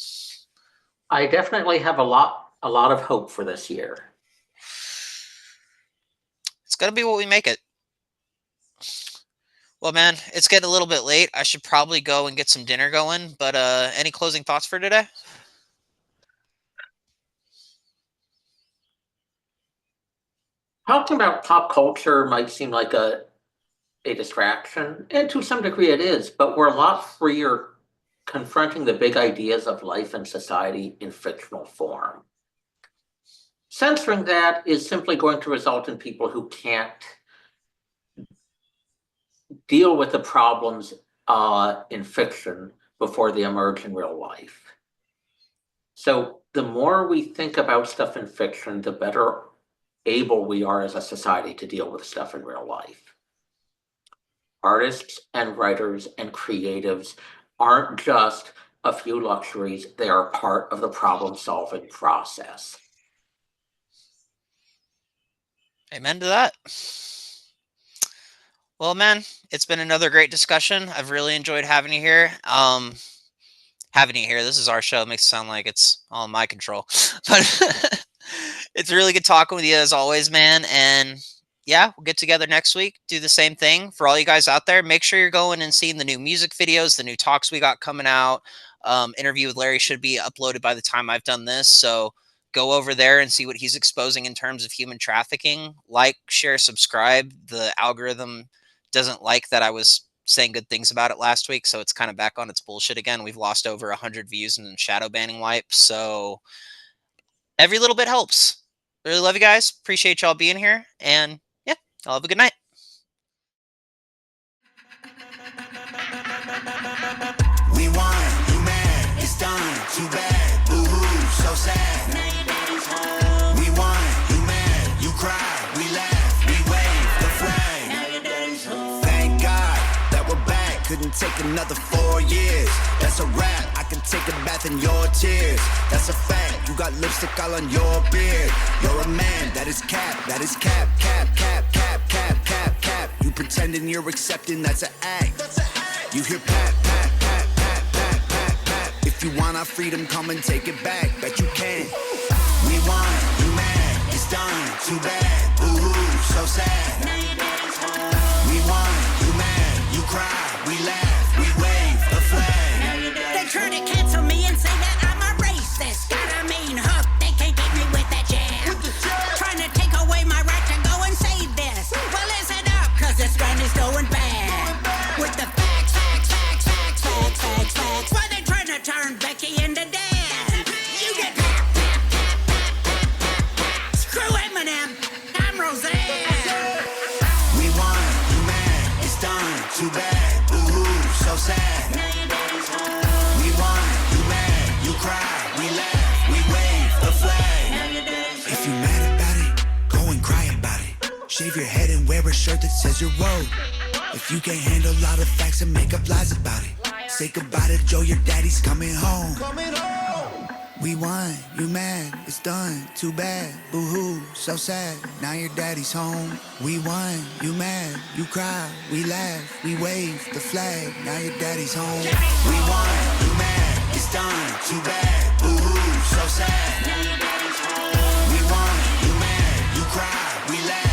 I definitely have a lot of hope for this year. It's gonna be what we make it. Well, man, it's getting a little bit late. I should probably go and get some dinner going. But any closing thoughts for today? Talking about pop culture might seem like a distraction, and to some degree it is, but we're a lot freer confronting the big ideas of life and society in fictional form. Censoring that is simply going to result in people who can't deal with the problems in fiction before they emerge in real life. So the more we think about stuff in fiction, the better able we are as a society to deal with stuff in real life. Artists and writers and creatives aren't just a few luxuries, they are part of the problem-solving process. Amen to that. Well, man, it's been another great discussion. I've really enjoyed having you here. This is our show. It makes it sound like it's all in my control. But it's really good talking with you as always, man. And yeah, we'll get together next week, do the same thing. For all you guys out there, make sure you're going and seeing the new music videos, the new talks we got coming out. Interview with Larry should be uploaded by the time I've done this. So go over there and see what he's exposing in terms of human trafficking. Like, share, subscribe. The algorithm doesn't like that I was saying good things about it last week, so it's kind of back on its bullshit again. We've lost over 100 views in shadow banning wipe, so every little bit helps. Really love you guys. Appreciate y'all being here, and yeah, y'all have a good night. We won, you mad, it's done, too bad, boo-hoo, so sad. We won, you mad, you cry, we laugh, we wave the flag. Thank God that we're back, couldn't take another 4 years. That's a wrap, I can take a bath in your tears. That's a fact, you got lipstick all on your beard. You're a man, that is cap, that is cap, cap, cap, cap, cap, cap, cap. You pretending you're accepting, that's an act. You hear pat, pat, pat, pat, pat, pat, pat. If you want our freedom, come and take it back. Bet you can. We won, you mad, it's done, too bad, boo-hoo, so sad. We won, you mad, you cry, we laugh, we wave the flag. They try to cancel me and say that I'm a racist. Got a mean hook, they can't get me with that jab. Trying to take away my right to go and say this. Well, listen up, cause this run is going bad. With the facts. Why they trying to turn Becky into Dan? You get pat, pat, pat, pat, pat, pat, pat. Screw Eminem, I'm Roseanne. We won, you mad, it's done, too bad, boo-hoo, so sad. We won, you mad, you cry, we laugh, we wave the flag. If you mad about it, go and cry about it. Shave your head and wear a shirt that says you're woke. If you can't handle a lot of facts and make up lies about it, say goodbye to Joe, your daddy's coming home. We won, you mad, it's done, too bad, boo-hoo, so sad, now your daddy's home. We won, you mad, you cry, we laugh, we wave the flag, now your daddy's home. We won, you mad, it's done, too bad, boo-hoo, so sad. We won, you mad, you cry, we laugh.